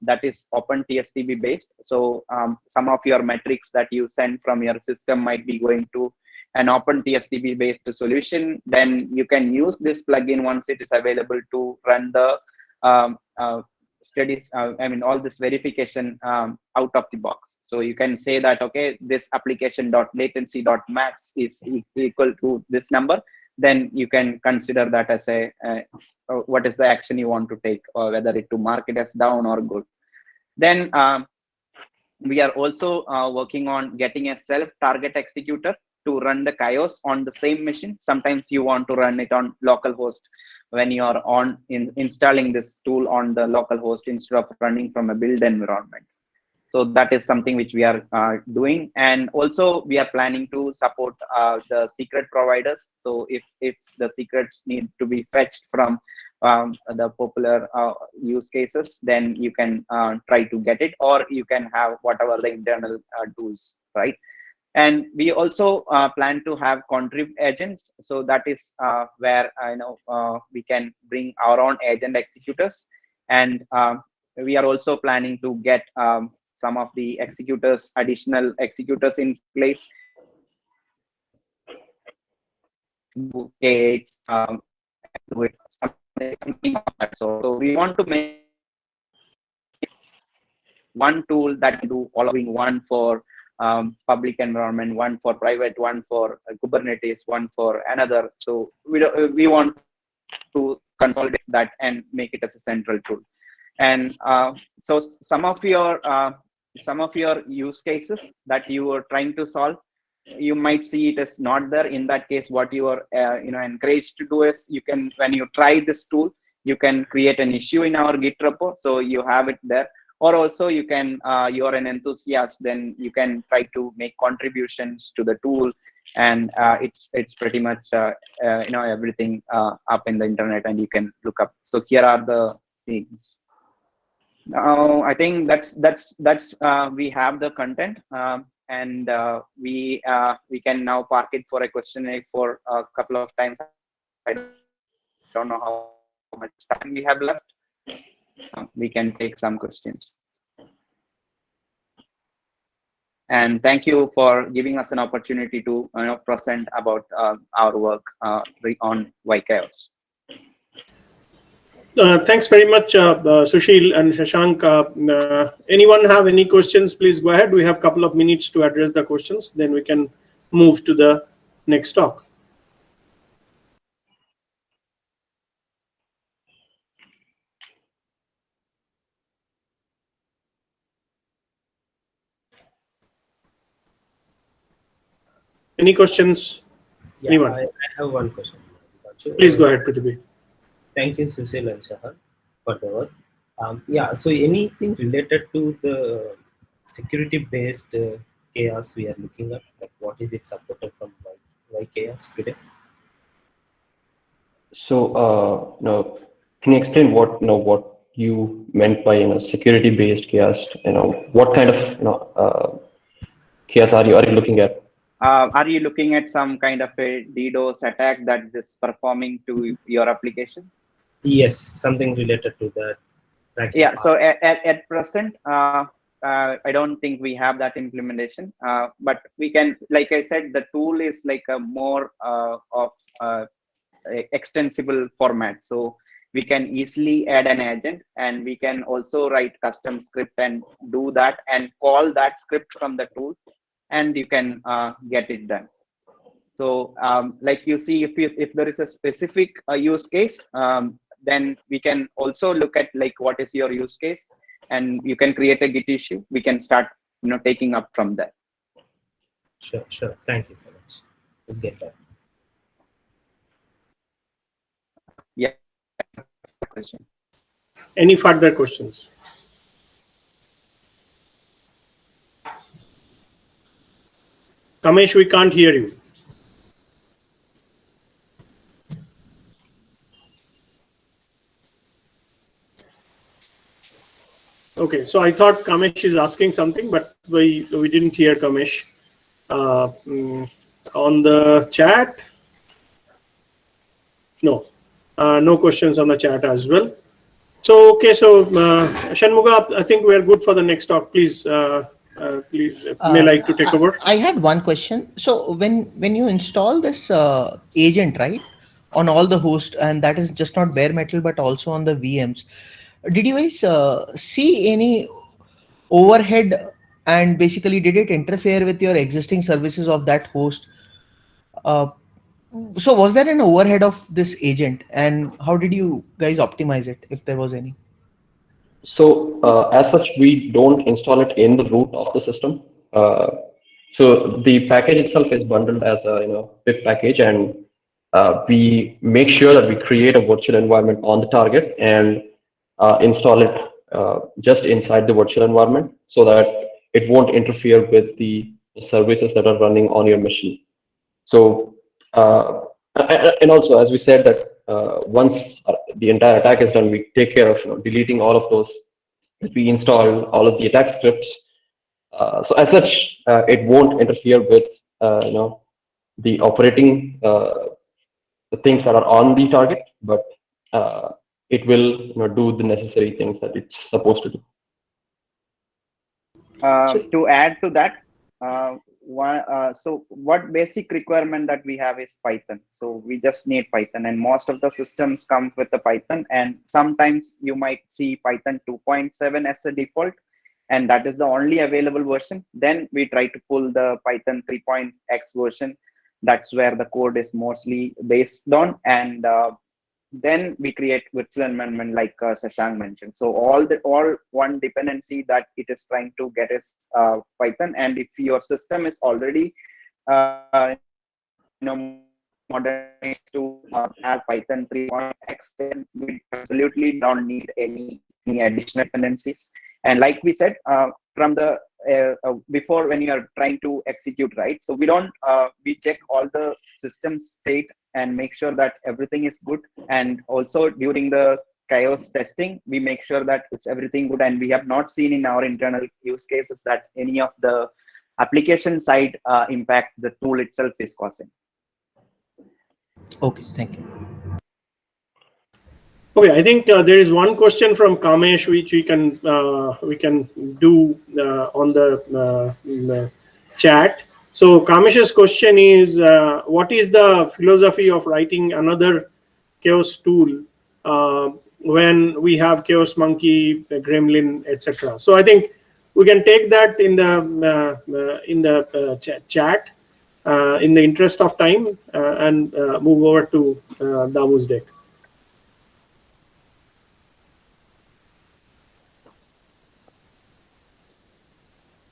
Speaker 14: that is OpenTSDB based. So some of your metrics that you send from your system might be going to an OpenTSDB based solution. Then you can use this plugin once it is available to run the studies, all this verification out of the box. So you can say that, okay, this application.latency.max is equal to this number. Then you can consider that as a what is the action you want to take, or whether it to mark it as down or good. Then we are also working on getting a self-target executor to run the Kaios on the same machine. Sometimes you want to run it on localhost when you are installing this tool on the localhost instead of running from a build environment. So that is something which we are doing. And also we are planning to support the secret providers. So if the secrets need to be fetched from the popular use cases, then you can try to get it, or you can have whatever the internal tools, right? And we also plan to have contrib agents. So that is where we can bring our own agent executors. And we are also planning to get some of the executors, additional executors in place. So we want to make one tool that can do all of it, one for public environment, one for private, one for Kubernetes, one for another. So we want to consolidate that and make it as a central tool. And so some of your use cases that you are trying to solve, you might see it as not there. In that case, what you are encouraged to do is, you can, when you try this tool, you can create an issue in our Git repo, so you have it there. Or also you can, you're an enthusiast, then you can try to make contributions to the tool, and it's pretty much everything up in the internet, and you can look up. So here are the things. Now I think that's we have the content, and we can now park it for a questionnaire for a couple of times. I don't know how much time we have left. We can take some questions. And thank you for giving us an opportunity to present about our work on Kaios.
Speaker 2: Thanks very much, Sushil and Shashank. Anyone have any questions? Please go ahead. We have a couple of minutes to address the questions. Then we can move to the next talk. Any questions?
Speaker 9: Yeah,
Speaker 2: Anyone?
Speaker 9: I have one question.
Speaker 2: Please go ahead, Prithvi.
Speaker 9: Thank you, Sushil and Shahar, for the work. Yeah, so anything related to the security-based chaos we are looking at, like what is it supported from why chaos today?
Speaker 11: So, can you explain what you meant by security-based chaos? What kind of chaos are you looking at?
Speaker 14: Are you looking at some kind of a DDoS attack that is performing to your application?
Speaker 9: Yes, something related to that.
Speaker 14: Yeah, so at present, I don't think we have that implementation, but we can, like I said, the tool is like a more of extensible format. So we can easily add an agent, and we can also write custom script and do that and call that script from the tool, and you can get it done. So like you see, if there is a specific use case, then we can also look at like what is your use case, and you can create a Git issue. We can start taking up from there.
Speaker 9: Sure. Thank you so much. We'll get that.
Speaker 14: Yeah. Question.
Speaker 2: Any further questions? Kamesh, we can't hear you. Okay, so I thought Kamesh is asking something, but we didn't hear Kamesh. On the chat, no questions on the chat as well. So okay, so Shanmuga, I think we are good for the next talk. Please, may like to take over.
Speaker 18: I had one question. So when you install this agent, right, on all the hosts, and that is just not bare metal but also on the VMs, did you guys see any overhead, and basically did it interfere with your existing services of that host? So was there an overhead of this agent, and how did you guys optimize it, if there was any?
Speaker 11: So as such, we don't install it in the root of the system. So the package itself is bundled as a pip package, and we make sure that we create a virtual environment on the target and install it just inside the virtual environment, so that it won't interfere with the services that are running on your machine. So and also, as we said, that once the entire attack is done, we take care of deleting all of those that we install, all of the attack scripts. So as such, it won't interfere with the operating the things that are on the target, but it will do the necessary things that it's supposed to do.
Speaker 14: To add to that, so what basic requirement that we have is Python. So we just need Python, and most of the systems come with the Python, and sometimes you might see Python 2.7 as a default, and that is the only available version. Then we try to pull the Python 3.x version. That's where the code is mostly based on, and then we create virtual environment like Shashank mentioned. So all one dependency that it is trying to get is Python, and if your system is already modernized to have Python 3.x, then we absolutely don't need any additional dependencies. And like we said, from the before, when you are trying to execute, right? So we don't we check all the system state and make sure that everything is good. And also during the Kaios testing, we make sure that it's everything good. And we have not seen in our internal use cases that any of the application side impact the tool itself is causing.
Speaker 18: Okay, thank you.
Speaker 2: Okay, I think there is one question from Kamesh which we can do on the chat. So Kamesh's question is, what is the philosophy of writing another Chaos tool when we have Chaos Monkey, Gremlin, etc.? So I think we can take that in the chat in the interest of time and move over to Damu's deck.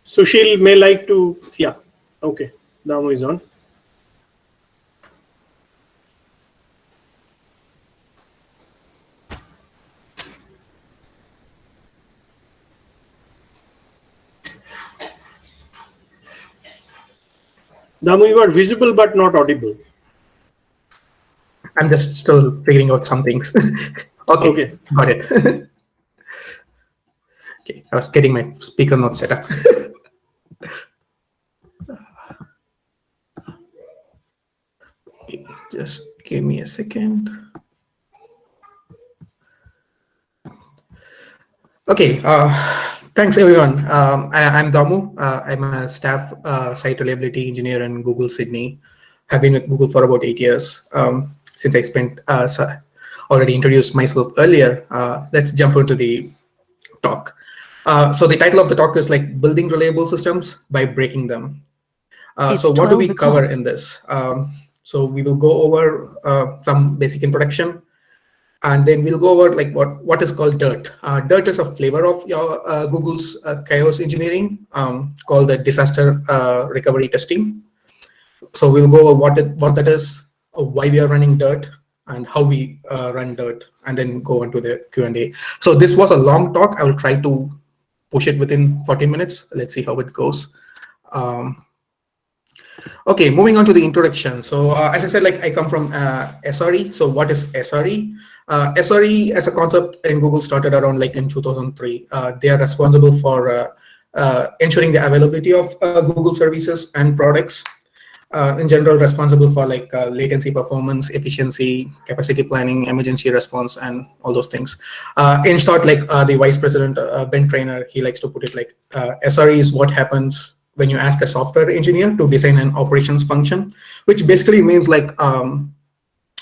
Speaker 2: Sushil may like to, yeah, okay, Damu is on. Damu, you are visible but not audible.
Speaker 19: I'm just still figuring out some things. Okay, got it. Okay, I was getting my speaker note set up. Just give me a second. Okay, thanks everyone. I'm Damu. I'm a staff site reliability engineer in Google Sydney. Have been with Google for about 8 years. Since I spent already introduced myself earlier, let's jump into the talk. So the title of the talk is like building reliable systems by breaking them. So what do we cover in this? So we will go over some basic introduction, and then we'll go over like what is called DIRT. DIRT is a flavor of your Google's Kaios engineering called the disaster recovery testing. So we'll go over what that is, why we are running DIRT, and how we run DIRT, and then go into the Q&A. So this was a long talk. I will try to push it within 40 minutes. Let's see how it goes. Okay, moving on to the introduction. So as I said, like I come from SRE. So what is SRE? SRE as a concept in Google started around like in 2003. They are responsible for ensuring the availability of Google services and products. In general, responsible for like latency, performance, efficiency, capacity planning, emergency response, and all those things. In short, like the vice president, Ben Traynor, he likes to put it like SRE is what happens when you ask a software engineer to design an operations function, which basically means like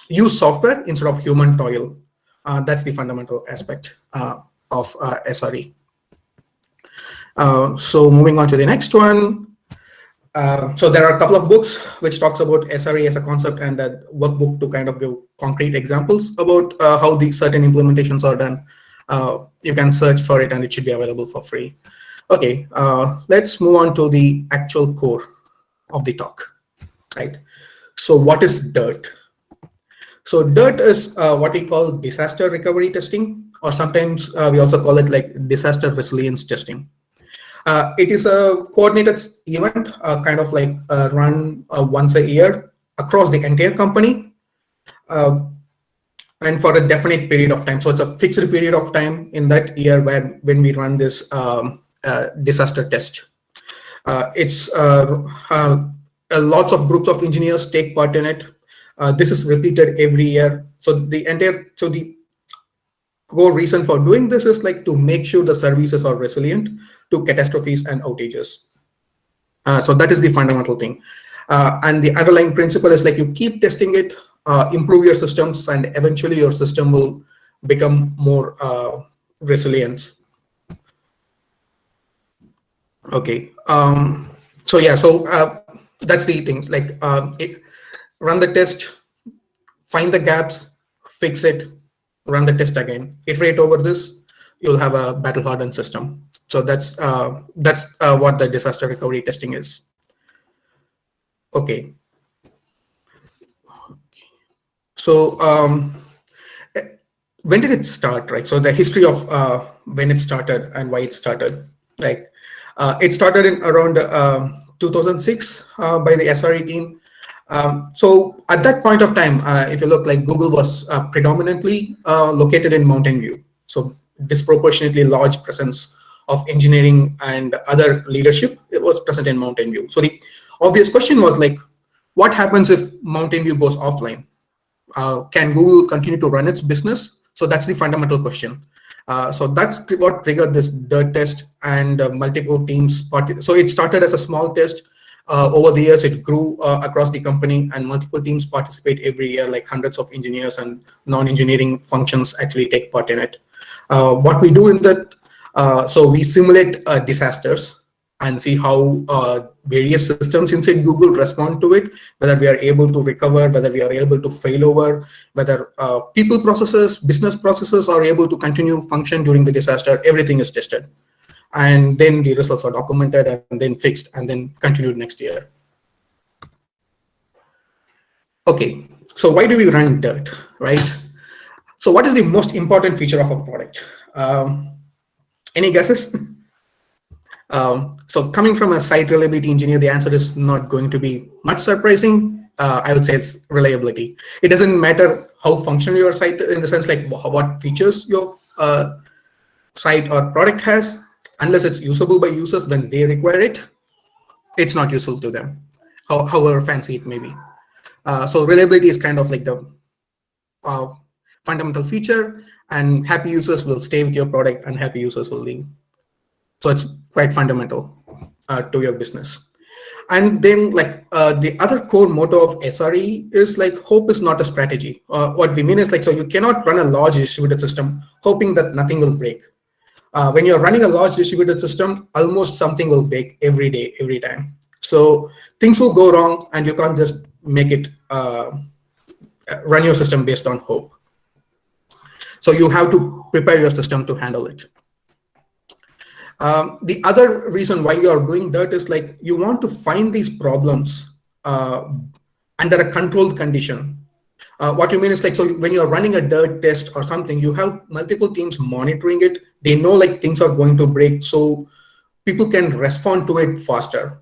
Speaker 19: use software instead of human toil. That's the fundamental aspect of SRE. So moving on to the next one. So there are a couple of books which talks about SRE as a concept, and a workbook to kind of give concrete examples about how the certain implementations are done. You can search for it and it should be available for free. Okay, let's move on to the actual core of the talk, right? So what is DIRT? So DIRT is what we call disaster recovery testing, or sometimes we also call it like disaster resilience testing. It is a coordinated event, kind of like run once a year across the entire company, and for a definite period of time. So it's a fixed period of time in that year when we run this disaster test. It's lots of groups of engineers take part in it. This is repeated every year. So the core reason for doing this is like to make sure the services are resilient to catastrophes and outages. So that is the fundamental thing. And the underlying principle is like you keep testing it, improve your systems, and eventually your system will become more resilient. Okay. So yeah, so that's the things like run the test, find the gaps, fix it, run the test again, iterate over this, you'll have a battle hardened system. So that's what the disaster recovery testing is. Okay. So when did it start, right? So the history of when it started and why it started. Like it started in around 2006 by the SRE team. So at that point of time, if you look, like Google was predominantly located in Mountain View. So disproportionately large presence of engineering and other leadership, it was present in Mountain View. So the obvious question was like, what happens if Mountain View goes offline? Can Google continue to run its business? So that's the fundamental question. So that's what triggered this DIRT test, and multiple teams. So it started as a small test. Over the years, it grew across the company, and multiple teams participate every year, like hundreds of engineers and non-engineering functions actually take part in it. What we do in that, so we simulate disasters and see how various systems inside Google respond to it, whether we are able to recover, whether we are able to fail over, whether people processes, business processes are able to continue function during the disaster. Everything is tested. And then the results are documented and then fixed and then continued next year. Okay, so why do we run DIRT, right? So what is the most important feature of a product? Any guesses? So coming from a site reliability engineer, the answer is not going to be much surprising. I would say it's reliability. It doesn't matter how functional your site, in the sense like what features your site or product has, unless it's usable by users when they require it, it's not useful to them, however fancy it may be. So reliability is kind of like the fundamental feature, and happy users will stay with your product and happy users will leave. So it's quite fundamental to your business. And then like the other core motto of SRE is like hope is not a strategy. What we mean is like, so you cannot run a large distributed system hoping that nothing will break. When you're running a large distributed system, almost something will break every day, every time. So things will go wrong and you can't just make it run your system based on hope. So you have to prepare your system to handle it. The other reason why you are doing dirt is like you want to find these problems under a controlled condition. What you mean is like, so when you're running a dirt test or something, you have multiple teams monitoring it. They know like things are going to break, so people can respond to it faster.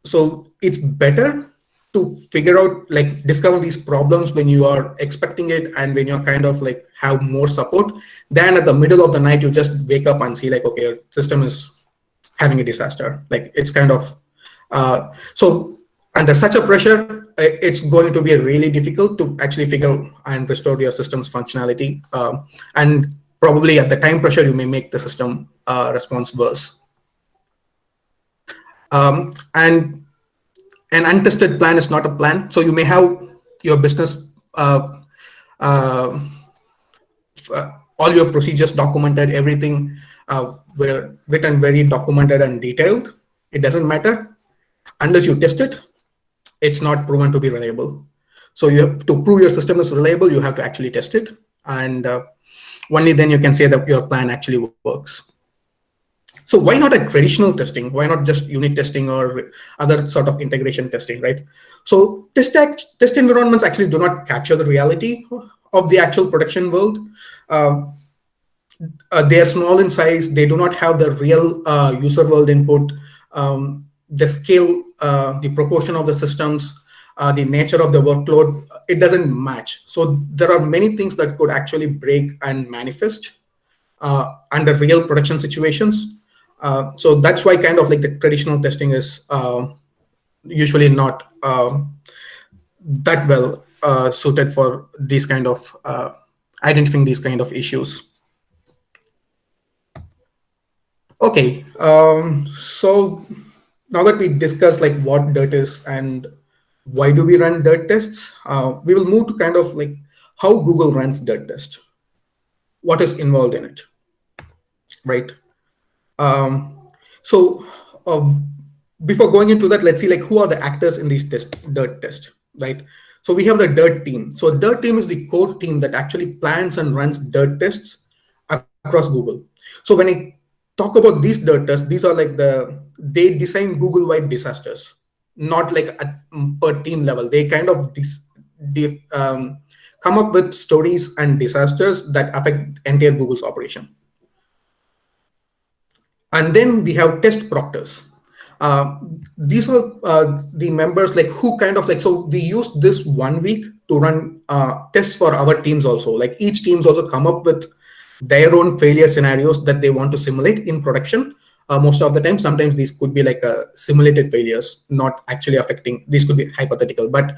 Speaker 19: So it's better to figure out, like discover these problems when you are expecting it and when you're kind of like have more support, than at the middle of the night you just wake up and see like, okay, your system is having a disaster. Like it's kind of, so under such a pressure, it's going to be really difficult to actually figure and restore your system's functionality. And probably at the time pressure, you may make the system response worse. And an untested plan is not a plan. So you may have your business, all your procedures documented, everything were written very documented and detailed. It doesn't matter unless you test it. It's not proven to be reliable. So you have to prove your system is reliable, you have to actually test it. And only then you can say that your plan actually works. So why not a traditional testing? Why not just unit testing or other sort of integration testing, right? So test environments actually do not capture the reality of the actual production world. They are small in size. They do not have the real user world input, the scale, the proportion of the systems, the nature of the workload. It doesn't match. So there are many things that could actually break and manifest under real production situations. So that's why kind of like the traditional testing is usually not that well suited for these kind of identifying these kind of issues. Okay, so now that we discussed like what dirt is and why do we run dirt tests, we will move to kind of like how Google runs dirt test. What is involved in it, right? So before going into that, let's see like who are the actors in these dirt test, right? So we have the dirt team. So dirt team is the core team that actually plans and runs dirt tests across Google. So when I talk about these dirt tests, these are like they design Google-wide disasters, not like at per team level. They kind of come up with stories and disasters that affect entire Google's operation. And then we have test proctors. These are the members like who kind of like, so we use this 1 week to run tests for our teams also. Like each teams also come up with their own failure scenarios that they want to simulate in production. Most of the time, sometimes these could be like simulated failures, not actually affecting, these could be hypothetical, but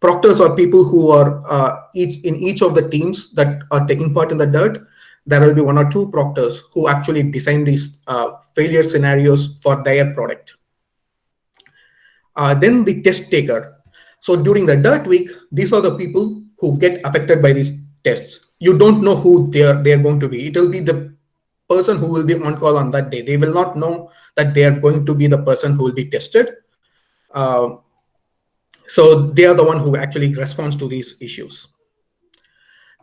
Speaker 19: proctors are people who are in each of the teams that are taking part in the dirt. There will be 1 or 2 proctors who actually design these failure scenarios for their product. Then the test taker. So during the dirt week, these are the people who get affected by these tests. You don't know who they're going to be. It will be the person who will be on call on that day. They will not know that they are going to be the person who will be tested. So they are the one who actually responds to these issues.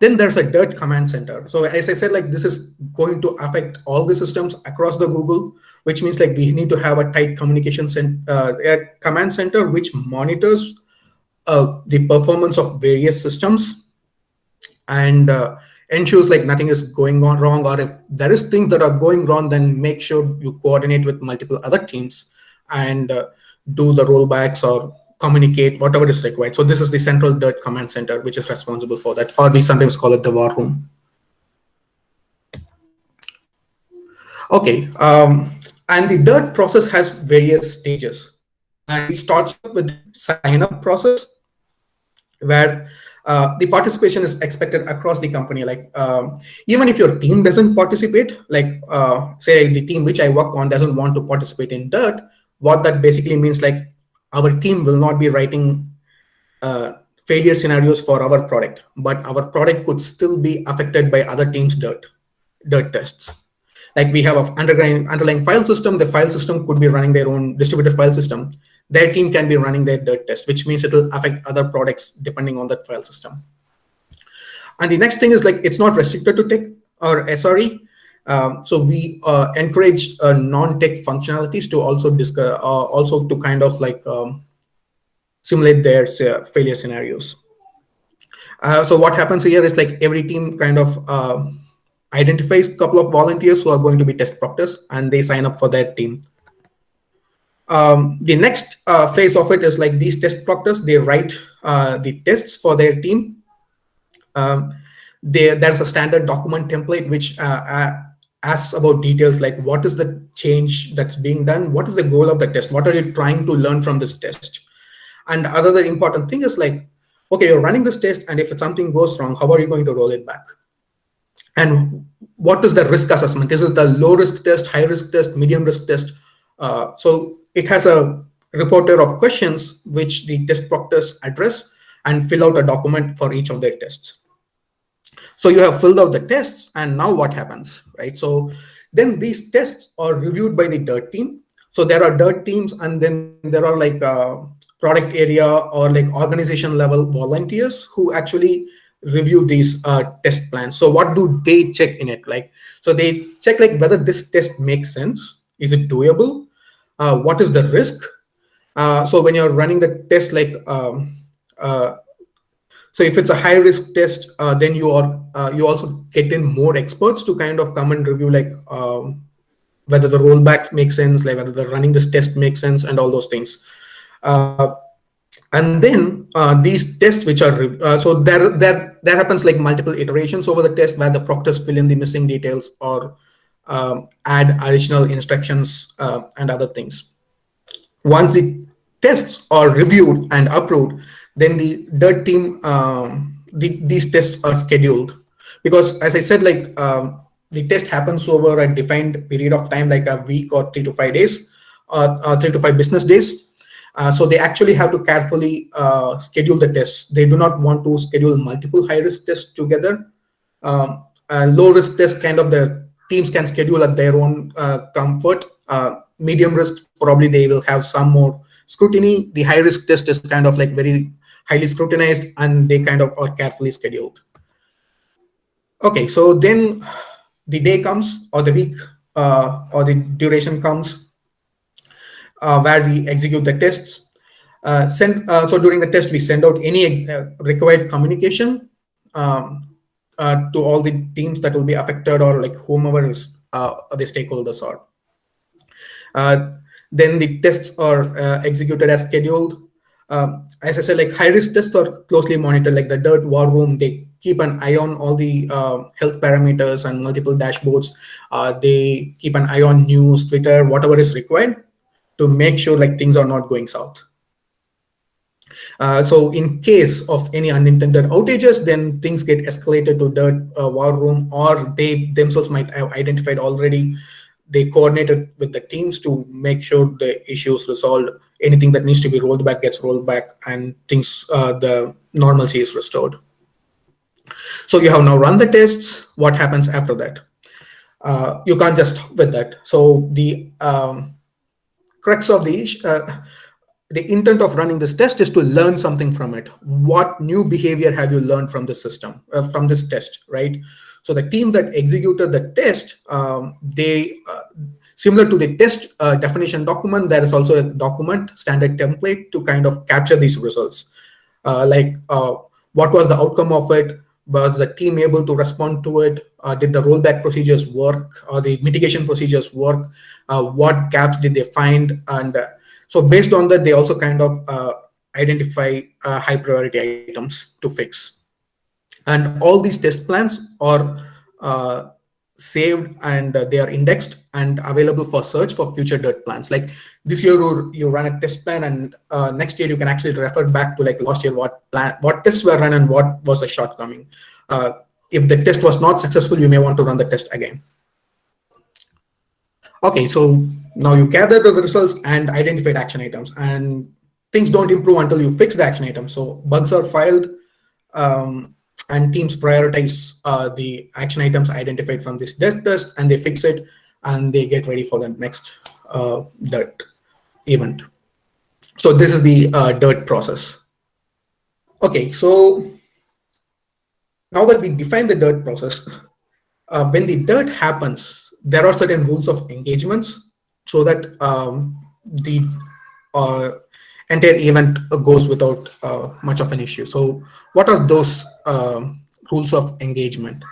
Speaker 19: Then there's a dirt command center. So as I said, like this is going to affect all the systems across the Google, which means like we need to have a tight communication command center which monitors the performance of various systems, and ensures like nothing is going on wrong, or if there is things that are going wrong, then make sure you coordinate with multiple other teams and do the rollbacks or communicate whatever is required. So this is the central DIRT command center, which is responsible for that, or we sometimes call it the war room. Okay, and the DIRT process has various stages, and it starts with the sign-up process, where the participation is expected across the company. Like even if your team doesn't participate, like say the team which I work on doesn't want to participate in DIRT, what that basically means, like our team will not be writing failure scenarios for our product, but our product could still be affected by other teams' DIRT tests. Like we have an underlying file system, the file system could be running their own distributed file system. Their team can be running their DIRT test, which means it will affect other products depending on that file system. And the next thing is like it's not restricted to tech or SRE. So we encourage non-tech functionalities to also discuss, also to kind of like simulate their failure scenarios. So what happens here is like every team kind of identifies a couple of volunteers who are going to be test proctors, and they sign up for their team. The next phase of it is like these test proctors, they write the tests for their team. There's a standard document template which asks about details like what is the change that's being done, what is the goal of the test, what are you trying to learn from this test. And another important thing is like, okay, you're running this test, and if something goes wrong, how are you going to roll it back? And what is the risk assessment? Is it the low risk test, high risk test, medium risk test? So it has a reporter of questions which the test proctors address and fill out a document for each of their tests. So you have filled out the tests, and now what happens, right? So then these tests are reviewed by the DIRT team. So there are DIRT teams, and then there are like product area or like organization level volunteers who actually review these test plans. So what do they check in it? Like, so they check like whether this test makes sense. Is it doable? What is the risk? So when you're running the test, like, so if it's a high risk test, then you also get in more experts to kind of come and review like whether the rollback makes sense, like whether the running this test makes sense, and all those things. And then these tests, which are so there happens like multiple iterations over the test where the proctors fill in the missing details or add additional instructions and other things. Once the tests are reviewed and approved, then the DIRT team, these tests are scheduled, because as I said, like the test happens over a defined period of time, like a week or 3 to 5 days, 3 to 5 business days. So they actually have to carefully schedule the tests. They do not want to schedule multiple high-risk tests together. Low-risk tests, kind of the teams can schedule at their own comfort. Medium risk, probably they will have some more scrutiny. The high-risk test is kind of like very highly scrutinized, and they kind of are carefully scheduled. Okay, so then the day comes, or the week, or the duration comes, where we execute the tests. So during the test, we send out any required communication to all the teams that will be affected, or like whomever is the stakeholders are. Then the tests are executed as scheduled. As I said, like high-risk tests are closely monitored, like the DIRT war room. They keep an eye on all the health parameters and multiple dashboards. They keep an eye on news, Twitter, whatever is required to make sure like things are not going south. So in case of any unintended outages, then things get escalated to DIRT war room, or they themselves might have identified already. They coordinated with the teams to make sure the issues resolved. Anything that needs to be rolled back gets rolled back, and things, the normalcy is restored. So you have now run the tests. What happens after that? You can't just stop with that. So the crux of the intent of running this test is to learn something from it. What new behavior have you learned from this system, from this test, right? So the team that executed the test, they similar to the test definition document, there is also a document standard template to kind of capture these results. Like what was the outcome of it? Was the team able to respond to it? Did the rollback procedures work, or the mitigation procedures work? What gaps did they find? And so based on that, they also kind of identify high priority items to fix. And all these test plans are saved, and they are indexed and available for search for future dirt plans. Like this year you run a test plan, and next year you can actually refer back to like last year what tests were run and what was the shortcoming. If the test was not successful, you may want to run the test again. Okay, so now you gather the results and identified action items, and things don't improve until you fix the action items. So bugs are filed, and teams prioritize the action items identified from this dirt test, and they fix it, and they get ready for the next dirt event. So this is the dirt process. Okay, so now that we define the dirt process, when the dirt happens, there are certain rules of engagements so that the entire event goes without much of an issue. So what are those rules of engagement?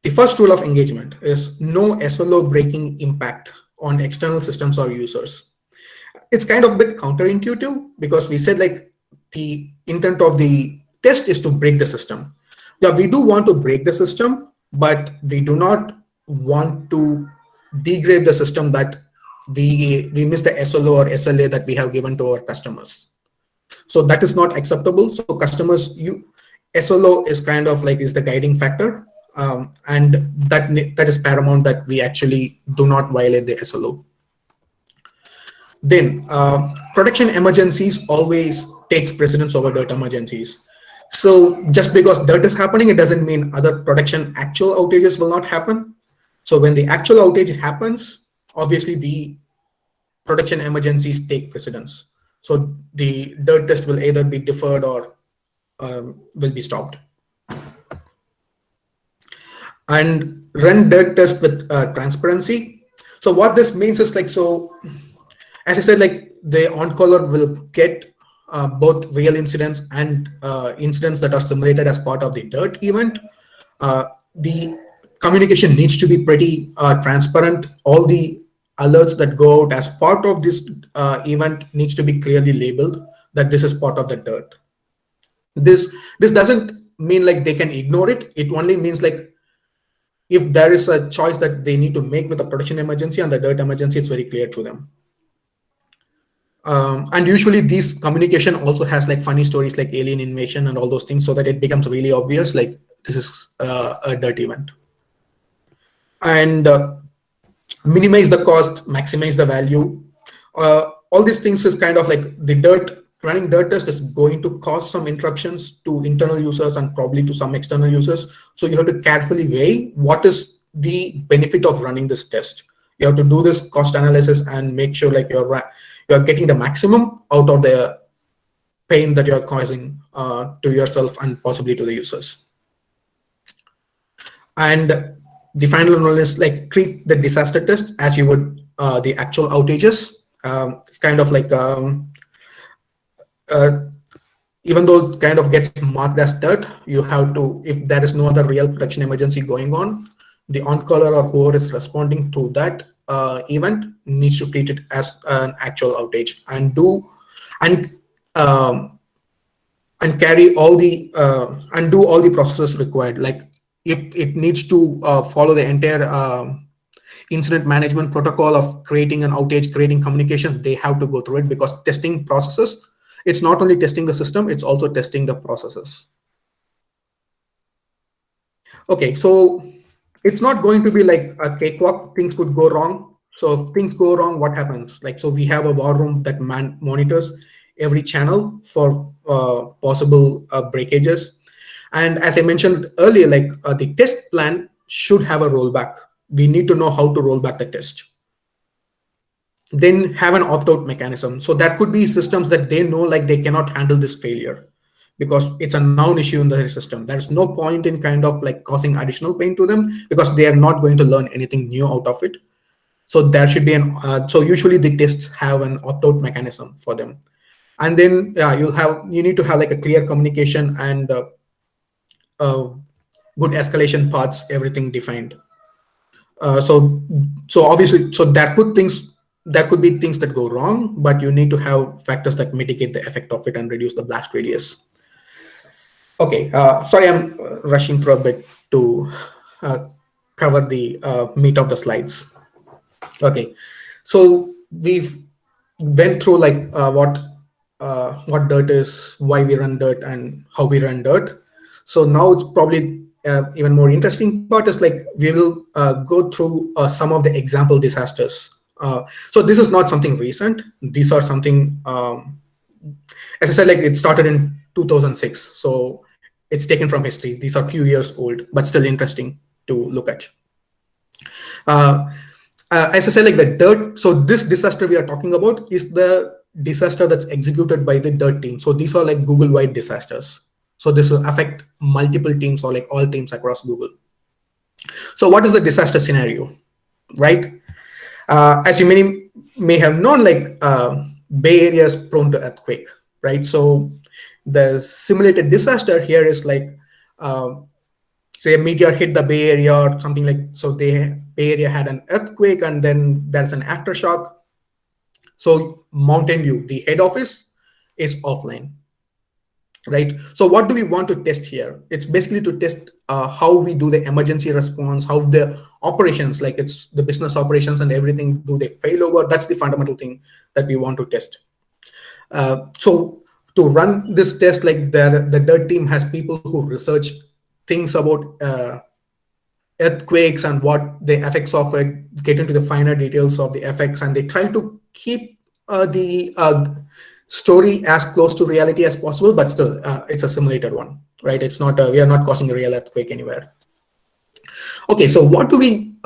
Speaker 19: The first rule of engagement is no SLO breaking impact on external systems or users. It's kind of a bit counterintuitive because we said like the intent of the test is to break the system. Yeah, we do want to break the system, but we do not want to degrade the system that we miss the SLO or SLA that we have given to our customers. So that is not acceptable. So customers, SLO is kind of like is the guiding factor, and that is paramount that we actually do not violate the SLO. Then production emergencies always takes precedence over dirt emergencies. So just because dirt is happening, it doesn't mean other production actual outages will not happen. So when the actual outage happens, obviously the production emergencies take precedence. So the dirt test will either be deferred or will be stopped. And run dirt test with transparency. So what this means is like, so as I said, like the on-caller will get both real incidents and incidents that are simulated as part of the dirt event. The communication needs to be pretty transparent. All the alerts that go out as part of this event needs to be clearly labeled that this is part of the dirt. This doesn't mean like they can ignore it. It only means like if there is a choice that they need to make with a production emergency and the dirt emergency, it's very clear to them. And usually these communication also has like funny stories like alien invasion and all those things, so that it becomes really obvious like this is a dirt event. And minimize the cost, maximize the value. All these things is kind of like the running dirt test is going to cause some interruptions to internal users and probably to some external users. So you have to carefully weigh what is the benefit of running this test. You have to do this cost analysis and make sure like you're getting the maximum out of the pain that you're causing to yourself and possibly to the users. And the final rule is like treat the disaster test as you would the actual outages. It's kind of like even though it kind of gets marked as dirt, you have to, if there is no other real production emergency going on, the on-caller or whoever is responding to that event needs to treat it as an actual outage and carry all the and do all the processes required. Like if it needs to follow the entire incident management protocol of creating an outage, creating communications, they have to go through it, because testing processes, it's not only testing the system, it's also testing the processes. Okay, so it's not going to be like a cakewalk. Things could go wrong. So if things go wrong, what happens? Like, so we have a war room that monitors every channel for possible breakages. And as I mentioned earlier, like the test plan should have a rollback. We need to know how to roll back the test. Then have an opt-out mechanism. So that could be systems that they know like they cannot handle this failure because it's a known issue in the system. There's no point in kind of like causing additional pain to them because they are not going to learn anything new out of it. So there should be so usually the tests have an opt-out mechanism for them. And then you need to have like a clear communication and good escalation paths, everything defined. So obviously, so there could be things that go wrong, but you need to have factors that mitigate the effect of it and reduce the blast radius. Okay, sorry, I'm rushing through a bit to cover the meat of the slides. Okay, so we've went through like what dirt is, why we run dirt, and how we run dirt. So now it's probably even more interesting part is like we will go through some of the example disasters. So this is not something recent. These are something, as I said, like it started in 2006. So it's taken from history. These are few years old, but still interesting to look at. As I said, like the dirt, so this disaster we are talking about is the disaster that's executed by the dirt team. So these are like Google-wide disasters. So this will affect multiple teams or like all teams across Google. So what is the disaster scenario, right? As you may have known, like Bay Area is prone to earthquake, right? So the simulated disaster here is like, say a meteor hit the Bay Area or something like, so the Bay Area had an earthquake and then there's an aftershock. So Mountain View, the head office, is offline, right? So what do we want to test here? It's basically to test how we do the emergency response, how the operations, like it's the business operations and everything, do they fail over? That's the fundamental thing that we want to test. So to run this test, like the dirt team has people who research things about earthquakes and what the effects of it, get into the finer details of the effects, and they try to keep the story as close to reality as possible, but still it's a simulated one, right? It's not we are not causing a real earthquake anywhere. Okay, so what do we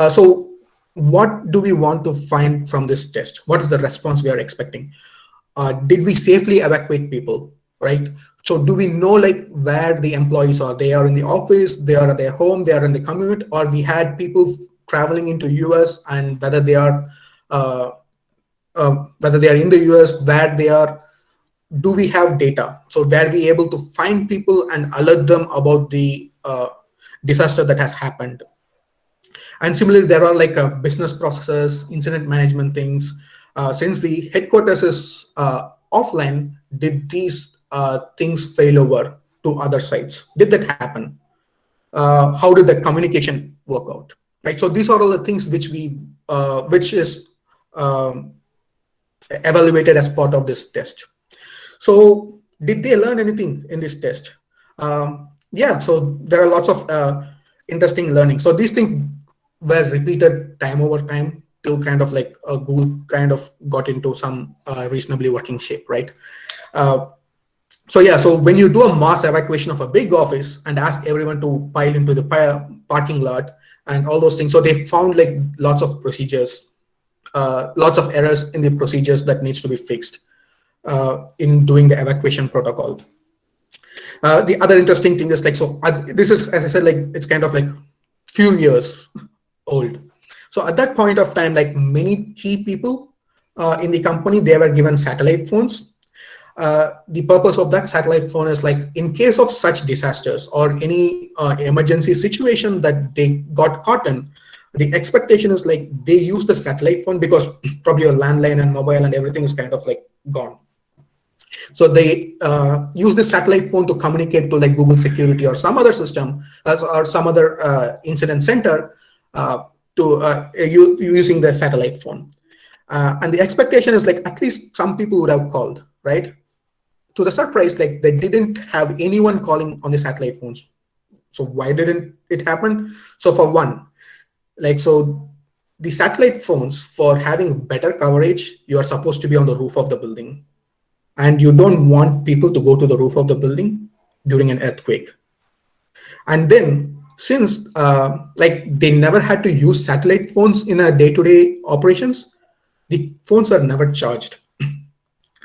Speaker 19: want to find from this test? What is the response we are expecting? Did we safely evacuate people, right? So do we know like where the employees are? They are in the office, they are at their home, they are in the commute, or we had people traveling into US, and whether they are in the US, where they are, do we have data? So were we able to find people and alert them about the disaster that has happened? And similarly, there are like business processes, incident management things. Since the headquarters is offline, did these things fail over to other sites? Did that happen? How did the communication work out? Right. So these are all the things which is evaluated as part of this test. So did they learn anything in this test? Yeah. So there are lots of interesting learning. So these things were repeated time over time till kind of like Google kind of got into some reasonably working shape, right? So yeah, so when you do a mass evacuation of a big office and ask everyone to pile into the parking lot and all those things, so they found like lots of procedures, lots of errors in the procedures that needs to be fixed in doing the evacuation protocol. The other interesting thing is like, so this is, as I said, like it's kind of like few years old. So at that point of time, like many key people in the company, they were given satellite phones. The purpose of that satellite phone is like in case of such disasters or any emergency situation that they got caught in, the expectation is like they use the satellite phone because probably your landline and mobile and everything is kind of like gone. So they use the satellite phone to communicate to like Google Security or some other system or some other incident center using the satellite phone. And the expectation is like at least some people would have called, right? To the surprise, like they didn't have anyone calling on the satellite phones. So why didn't it happen? So for one, like, so the satellite phones, for having better coverage, you are supposed to be on the roof of the building. And you don't want people to go to the roof of the building during an earthquake. And then since like they never had to use satellite phones in a day-to-day operations, the phones were never charged.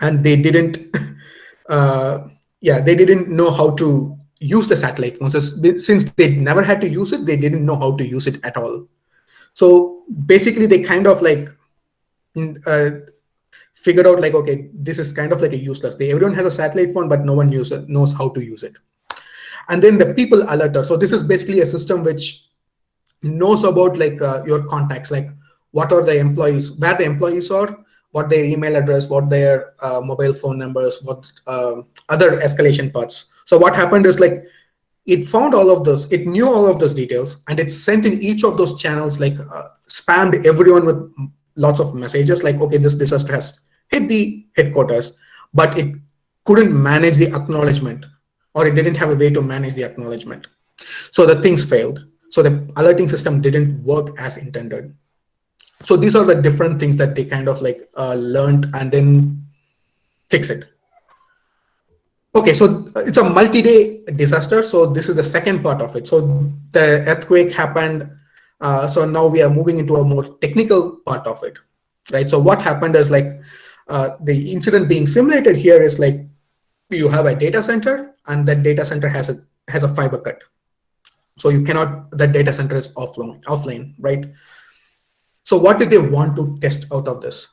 Speaker 19: And they didn't, they didn't know how to use the satellite phones. Since they never had to use it, they didn't know how to use it at all. So basically they kind of like figured out like, okay, this is kind of like a useless. Everyone has a satellite phone, but no one knows how to use it. And then the people alerter. So this is basically a system which knows about like your contacts, like what are the employees, where the employees are, what their email address, what their mobile phone numbers, what other escalation paths. So what happened is like it found all of those, it knew all of those details, and it sent in each of those channels, like spammed everyone with lots of messages like, okay, this disaster has hit the headquarters, but it couldn't manage the acknowledgement, or it didn't have a way to manage the acknowledgement. So the things failed. So the alerting system didn't work as intended. So these are the different things that they kind of like learned and then fix it. Okay, so it's a multi-day disaster. So this is the second part of it. So the earthquake happened. So now we are moving into a more technical part of it, right? So what happened is like the incident being simulated here is like you have a data center, and that data center has a fiber cut. So you cannot, that data center is offline, right? So what do they want to test out of this?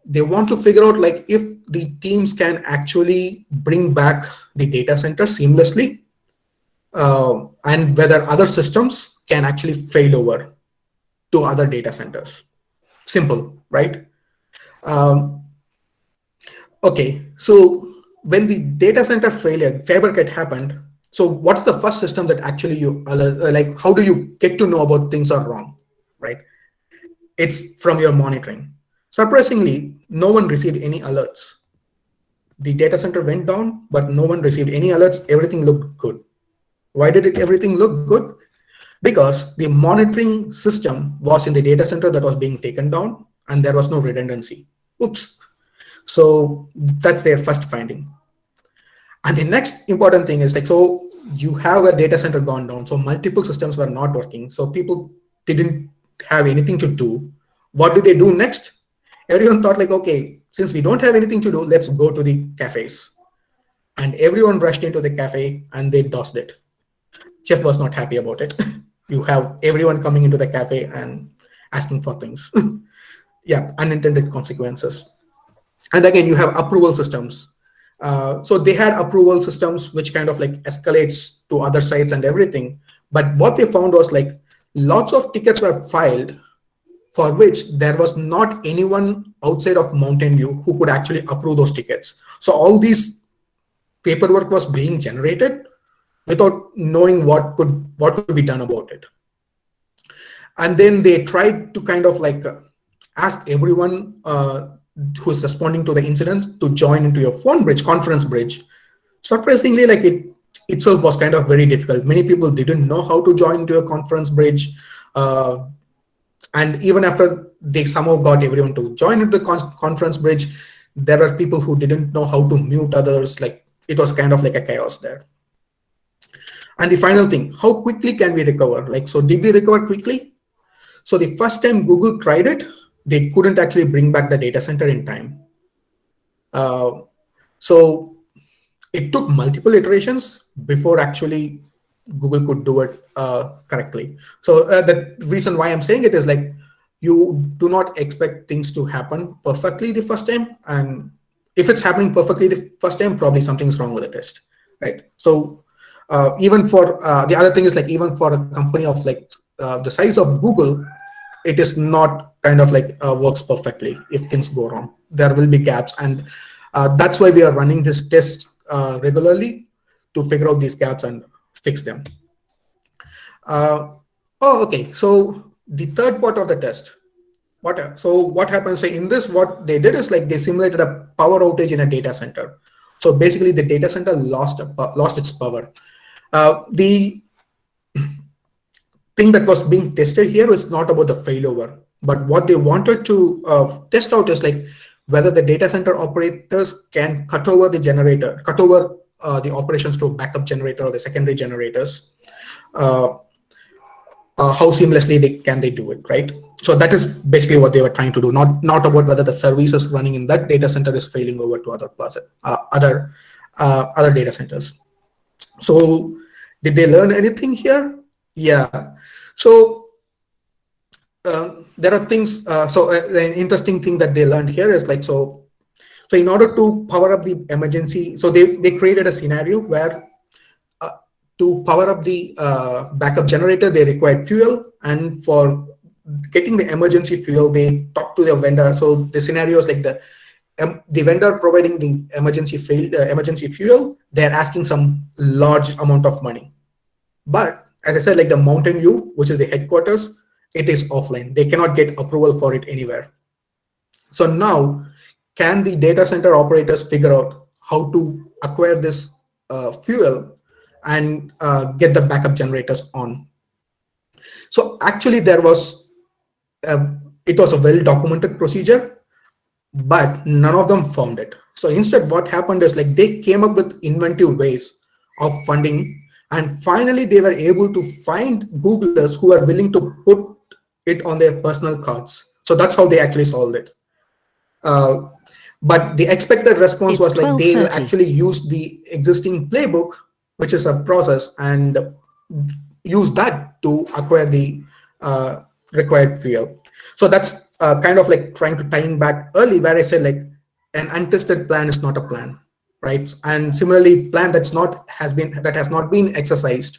Speaker 19: They want to figure out like if the teams can actually bring back the data center seamlessly, and whether other systems can actually fail over to other data centers. Simple, right? Okay, so when the data center failure, fiber cut happened, so what's the first system that actually you like? How do you get to know about things are wrong, right? It's from your monitoring. Surprisingly, no one received any alerts. The data center went down, but no one received any alerts. Everything looked good. Why did everything look good? Because the monitoring system was in the data center that was being taken down, and there was no redundancy. Oops. So that's their first finding. And the next important thing is like, so you have a data center gone down, so multiple systems were not working, so people didn't have anything to do. What do they do next? Everyone thought like, okay, since we don't have anything to do, let's go to the cafes. And everyone rushed into the cafe and they DOSed it. Jeff was not happy about it. You have everyone coming into the cafe and asking for things. Yeah, unintended consequences. And again, you have approval systems. So they had approval systems which kind of like escalates to other sites and everything. But what they found was like lots of tickets were filed for which there was not anyone outside of Mountain View who could actually approve those tickets. So all these paperwork was being generated without knowing what could be done about it. And then they tried to kind of like ask everyone who's responding to the incident to join into your phone bridge, conference bridge. Surprisingly, like it itself was kind of very difficult. Many people didn't know how to join into a conference bridge. And even after they somehow got everyone to join into the conference bridge, there were people who didn't know how to mute others. Like it was kind of like a chaos there. And the final thing, how quickly can we recover? Like, so did we recover quickly? So the first time Google tried it, they couldn't actually bring back the data center in time. So it took multiple iterations before actually Google could do it correctly. So the reason why I'm saying it is like, you do not expect things to happen perfectly the first time. And if it's happening perfectly the first time, probably something's wrong with the test, right? So even for, the other thing is like, even for a company of like the size of Google, it is not kind of like works perfectly. If things go wrong, there will be gaps. And that's why we are running this test regularly to figure out these gaps and fix them. Okay, so the third part of the test. So what happens, say in this, what they did is like they simulated a power outage in a data center. So basically the data center lost its power. The thing that was being tested here was not about the failover, but what they wanted to test out is like whether the data center operators can cut over the generator, cut over the operations to a backup generator or the secondary generators. How seamlessly can they do it, right? So that is basically what they were trying to do, not about whether the services running in that data center is failing over to other data centers. So did they learn anything here? Yeah. So there are things. So the interesting thing that they learned here is like, so in order to power up the emergency, so they created a scenario where to power up the backup generator, they required fuel, and for getting the emergency fuel, they talk to the vendor. So the scenario is like the vendor providing the emergency fuel, they're asking some large amount of money. But as I said, like the Mountain View, which is the headquarters, it is offline. They cannot get approval for it anywhere. So now, can the data center operators figure out how to acquire this fuel and get the backup generators on? So actually, it was a well-documented procedure, but none of them found it. So instead, what happened is like they came up with inventive ways of funding, and finally they were able to find Googlers who are willing to put it on their personal cards. So that's how they actually solved it. But the expected response was like they will actually use the existing playbook, which is a process, and use that to acquire the required fuel. So that's kind of like trying to tying back early where I said like an untested plan is not a plan, right? And similarly, plan that has not been exercised,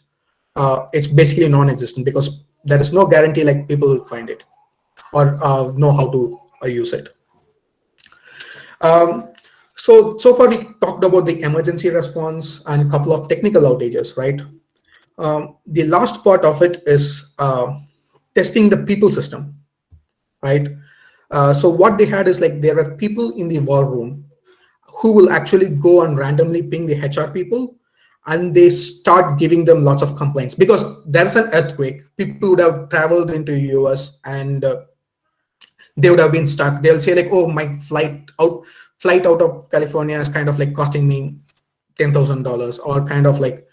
Speaker 19: it's basically non-existent because there is no guarantee like people will find it or know how to use it. So far we talked about the emergency response and a couple of technical outages, right? The last part of it is testing the people system, right? So what they had is like there are people in the war room who will actually go and randomly ping the HR people, and they start giving them lots of complaints because there's an earthquake. People would have traveled into US and they would have been stuck. They'll say like, oh, my flight out of California is kind of like costing me $10,000, or kind of like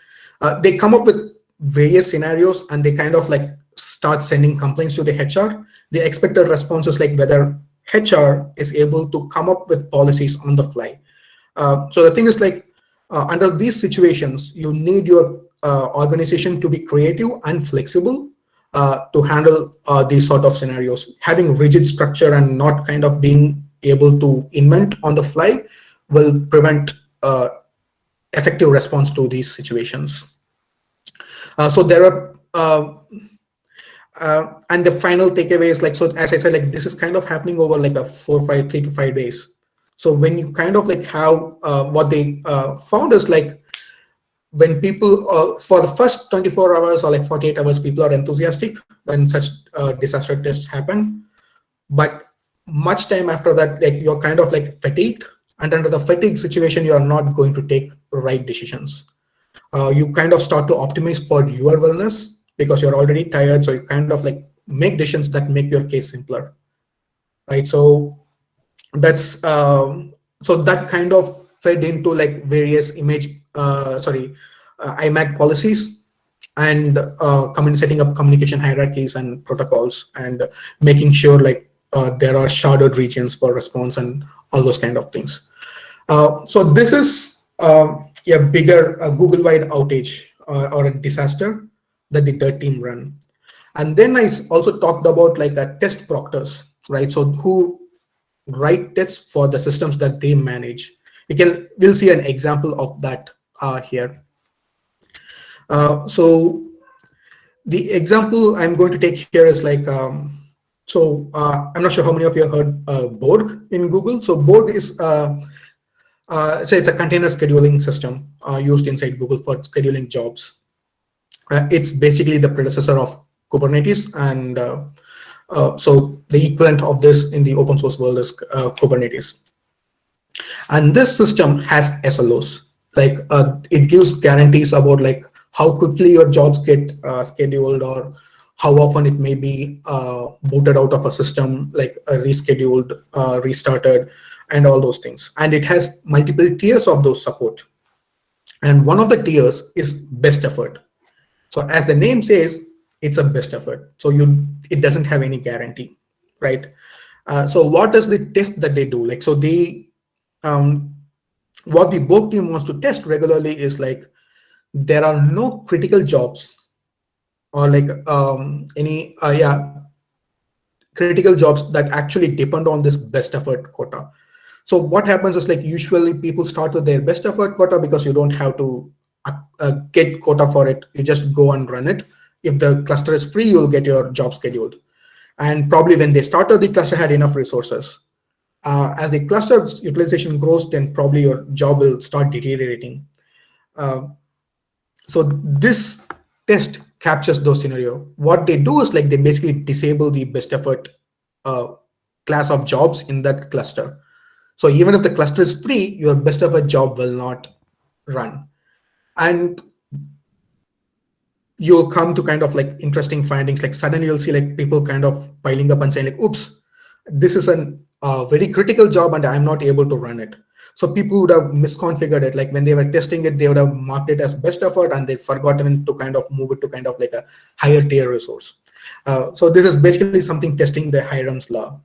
Speaker 19: they come up with various scenarios and they kind of like start sending complaints to the HR. The expected response is like whether HR is able to come up with policies on the fly. So the thing is like under these situations, you need your organization to be creative and flexible to handle these sort of scenarios. Having rigid structure and not kind of being able to invent on the fly will prevent effective response to these situations. So there are and the final takeaway is like, so as I said, like this is kind of happening over like a 3 to 5 days. So when you kind of like have what they found is like when people for the first 24 hours or like 48 hours, people are enthusiastic when such disaster tests happen. But much time after that, like you're kind of like fatigued, and under the fatigue situation, you are not going to take right decisions. You kind of start to optimize for your wellness because you're already tired. So you kind of like make decisions that make your case simpler, right? So that's so that kind of fed into like various IMAG policies and setting up communication hierarchies and protocols and making sure like there are sharded regions for response and all those kind of things. So this is a bigger Google-wide outage or a disaster that the DIRT team run. And then I also talked about like a test proctors, right? So who write tests for the systems that they manage. We'll see an example of that here. So the example I'm going to take here is like, I'm not sure how many of you have heard Borg in Google. So Borg is, so it's a container scheduling system used inside Google for scheduling jobs. It's basically the predecessor of Kubernetes, and so the equivalent of this in the open source world is Kubernetes. And this system has SLOs, like it gives guarantees about like how quickly your jobs get scheduled, or how often it may be booted out of a system, like rescheduled, restarted, and all those things. And it has multiple tiers of those support. And one of the tiers is best effort. So as the name says, it's a best effort. So it doesn't have any guarantee, right? So what is the test that they do? Like, so they, what the Borg team wants to test regularly is like, there are no critical jobs or like critical jobs that actually depend on this best effort quota. So what happens is like usually people start with their best effort quota because you don't have to get quota for it. You just go and run it. If the cluster is free, you'll get your job scheduled. And probably when they started, the cluster had enough resources. As the cluster utilization grows, then probably your job will start deteriorating. So this test captures those scenario. What they do is like they basically disable the best effort class of jobs in that cluster. So even if the cluster is free, your best effort job will not run. And you'll come to kind of like interesting findings. Like suddenly you'll see like people kind of piling up and saying like, oops, this is a very critical job and I'm not able to run it. So people would have misconfigured it. Like when they were testing it, they would have marked it as best effort and they've forgotten to kind of move it to kind of like a higher tier resource. So this is basically something testing the Hiram's law.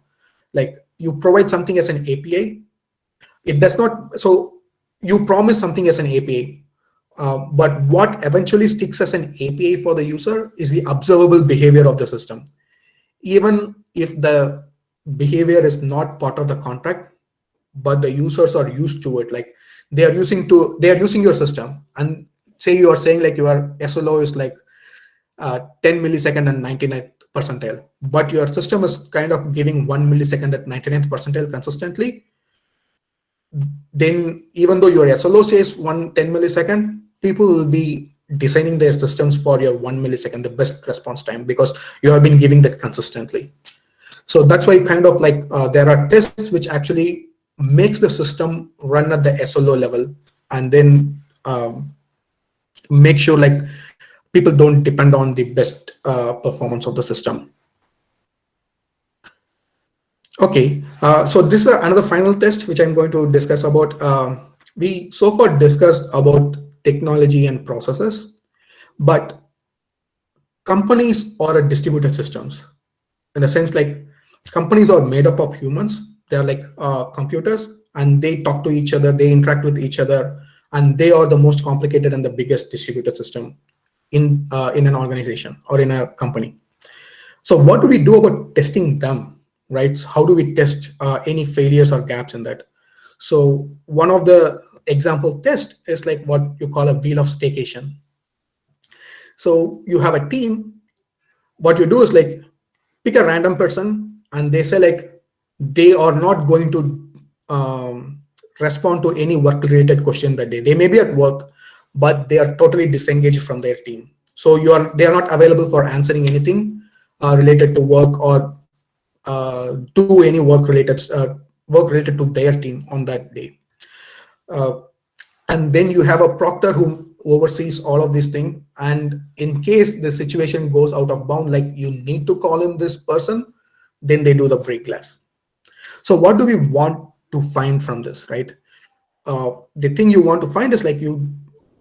Speaker 19: Like you provide something as an API, it does not, so you promise something as an API, but what eventually sticks as an API for the user is the observable behavior of the system. Even if the behavior is not part of the contract, but the users are used to it, like they are using your system, and say you are saying like your SLO is like 10 millisecond and 99th percentile, but your system is kind of giving 1 millisecond at 99th percentile consistently, then even though your SLO says 10 millisecond, people will be designing their systems for your 1 millisecond, the best response time, because you have been giving that consistently. So that's why kind of like there are tests which actually makes the system run at the SLO level, and then make sure like people don't depend on the best performance of the system. Okay, so this is another final test which I'm going to discuss about. We so far discussed about technology and processes, but companies are distributed systems in the sense like companies are made up of humans. They are like computers, and they talk to each other, they interact with each other, and they are the most complicated and the biggest distributed system in an organization or in a company. So what do we do about testing them, right? How do we test any failures or gaps in that? So one of the example test is like what you call a wheel of staycation. So you have a team. What you do is like pick a random person, and they say like they are not going to respond to any work-related question that day. They may be at work, but they are totally disengaged from their team. So they are not available for answering anything related to work or do any work related to their team on that day. And then you have a proctor who oversees all of these things. And in case the situation goes out of bound, like you need to call in this person, then they do the break glass. So what do we want to find from this, right? The thing you want to find is like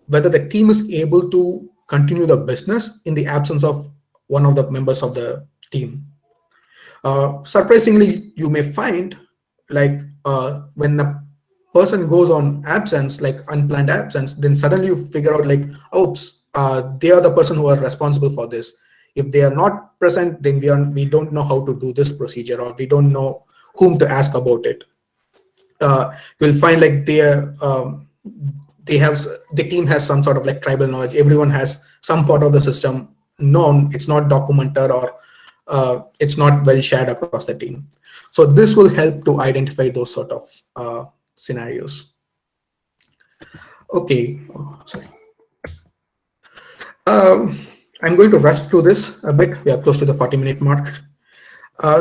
Speaker 19: whether the team is able to continue the business in the absence of one of the members of the team. Surprisingly, you may find like when the person goes on absence, like unplanned absence, then suddenly you figure out like, oops, they are the person who are responsible for this. If they are not present, then we don't know how to do this procedure, or we don't know whom to ask about it. You'll find like the team has some sort of like tribal knowledge. Everyone has some part of the system known. It's not documented, or it's not well shared across the team. So this will help to identify those sort of scenarios. Okay, sorry. I'm going to rush through this a bit. We are close to the 40-minute mark.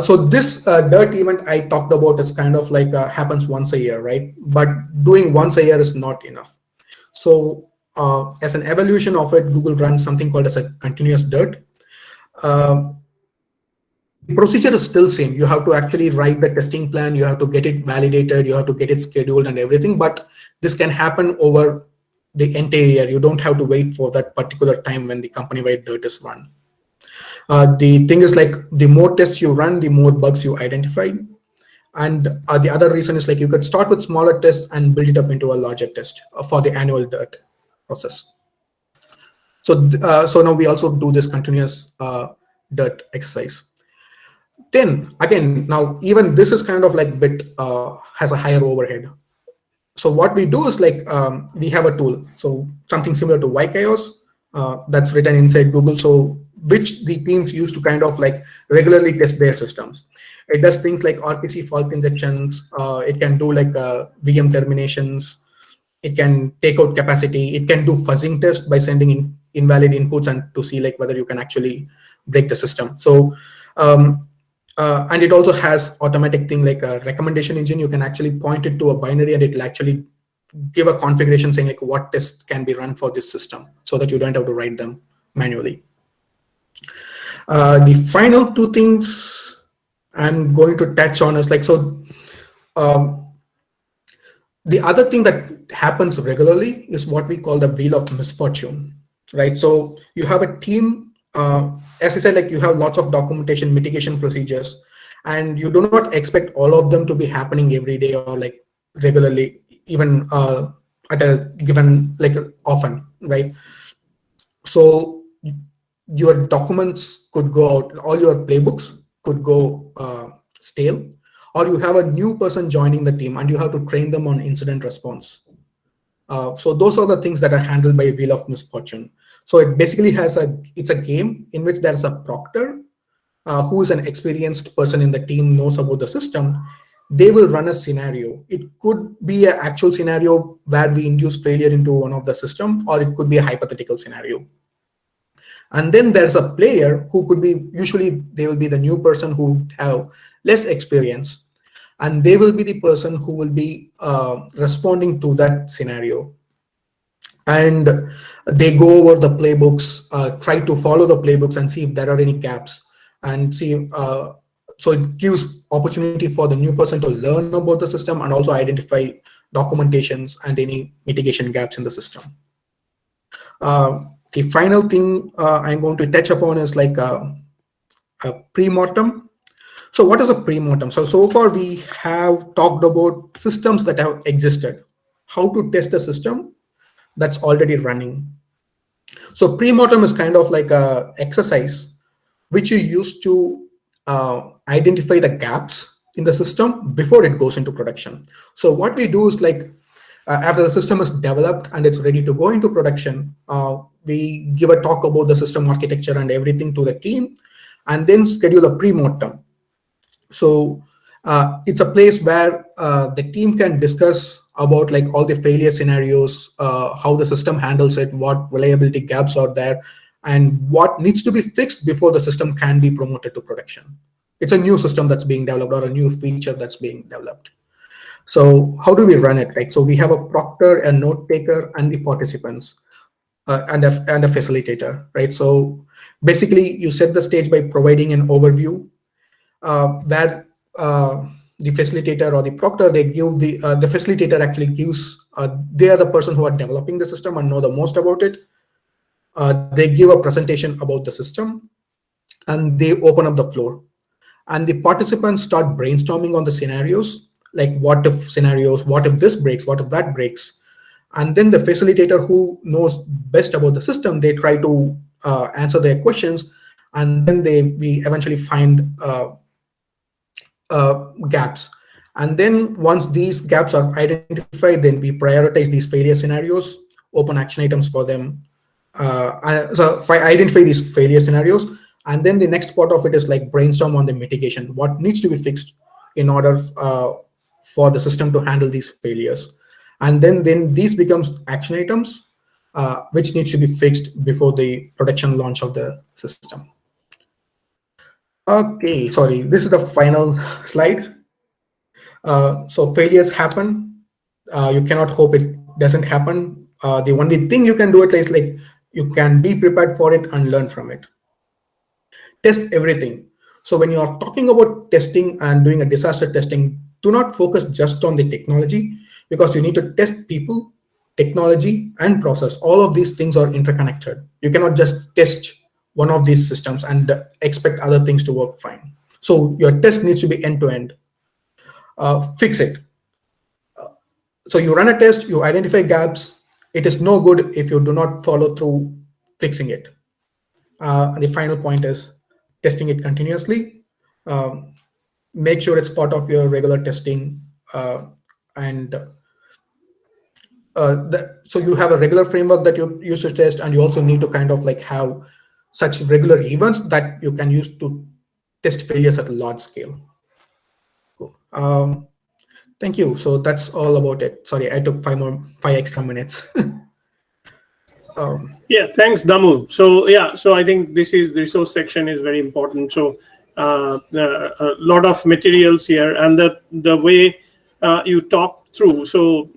Speaker 19: So this dirt event I talked about is kind of like happens once a year, right? But doing once a year is not enough. So as an evolution of it, Google runs something called as a continuous dirt. The procedure is still same. You have to actually write the testing plan, you have to get it validated, you have to get it scheduled and everything, but this can happen over the entire year. You don't have to wait for that particular time when the company-wide dirt is run. The thing is like the more tests you run, the more bugs you identify. And the other reason is like you could start with smaller tests and build it up into a larger test for the annual dirt process. So, so now we also do this continuous dirt exercise. Then again, now even this is kind of like bit has a higher overhead. So what we do is like we have a tool, so something similar to Kaios that's written inside Google, so which the teams use to kind of like regularly test their systems. It does things like RPC fault injections. It can do like VM terminations. It can take out capacity. It can do fuzzing test by sending in invalid inputs and to see like whether you can actually break the system. So and it also has automatic thing like a recommendation engine. You can actually point it to a binary and it will actually give a configuration saying like what test can be run for this system so that you don't have to write them manually. The final two things I'm going to touch on is like, so the other thing that happens regularly is what we call the Wheel of Misfortune, right? So you have a team, as I said, like you have lots of documentation, mitigation procedures, and you do not expect all of them to be happening every day or like regularly, even at a given, like often, right? So your documents could go out, all your playbooks could go stale, or you have a new person joining the team and you have to train them on incident response. So those are the things that are handled by Wheel of Misfortune. So it basically has it's a game in which there's a proctor who is an experienced person in the team, knows about the system. They will run a scenario. It could be an actual scenario where we induce failure into one of the system, or it could be a hypothetical scenario. And then there's a player who could be, usually they will be the new person who have less experience, and they will be the person who will be responding to that scenario. And they go over the playbooks, try to follow the playbooks and see if there are any gaps, and see. So it gives opportunity for the new person to learn about the system and also identify documentations and any mitigation gaps in the system. The final thing I'm going to touch upon is like a pre-mortem. So what is a pre-mortem? So far we have talked about systems that have existed, how to test a system that's already running. So pre-mortem is kind of like a exercise which you use to identify the gaps in the system before it goes into production. So what we do is like after the system is developed and it's ready to go into production, we give a talk about the system architecture and everything to the team, and then schedule a pre-mortem. So it's a place where the team can discuss about like all the failure scenarios, how the system handles it, what reliability gaps are there, and what needs to be fixed before the system can be promoted to production. It's a new system that's being developed or a new feature that's being developed. So how do we run it? Right? So we have a proctor, a note taker, and the participants, and a facilitator. Right? So basically, you set the stage by providing an overview where the facilitator or the proctor, they give the facilitator actually gives, they are the person who are developing the system and know the most about it. They give a presentation about the system and they open up the floor. And the participants start brainstorming on the scenarios, like what if scenarios, what if this breaks, what if that breaks. And then the facilitator who knows best about the system, they try to answer their questions. And then we eventually find gaps. And then once these gaps are identified, then we prioritize these failure scenarios, open action items for them. So if I identify these failure scenarios, and then the next part of it is like brainstorm on the mitigation, what needs to be fixed in order for the system to handle these failures. And then these becomes action items, which needs to be fixed before the production launch of the system. Okay, sorry, this is the final slide. So failures happen. You cannot hope it doesn't happen. The only thing you can do it is like you can be prepared for it and learn from it. Test everything. So when you are talking about testing and doing a disaster testing, do not focus just on the technology, because you need to test people, technology, and process. All of these things are interconnected. You cannot just test one of these systems and expect other things to work fine. So your test needs to be end-to-end. Fix it. So you run a test, you identify gaps. It is no good if you do not follow through fixing it. The final point is testing it continuously. Make sure it's part of your regular testing, and so you have a regular framework that you use to test, and you also need to kind of like have such regular events that you can use to test failures at a large scale. Cool. Thank you. So that's all about it. Sorry, I took five extra minutes.
Speaker 2: Yeah, thanks, Damu. So yeah, so I think the resource section is very important. So a lot of materials here, and the way you talk through. So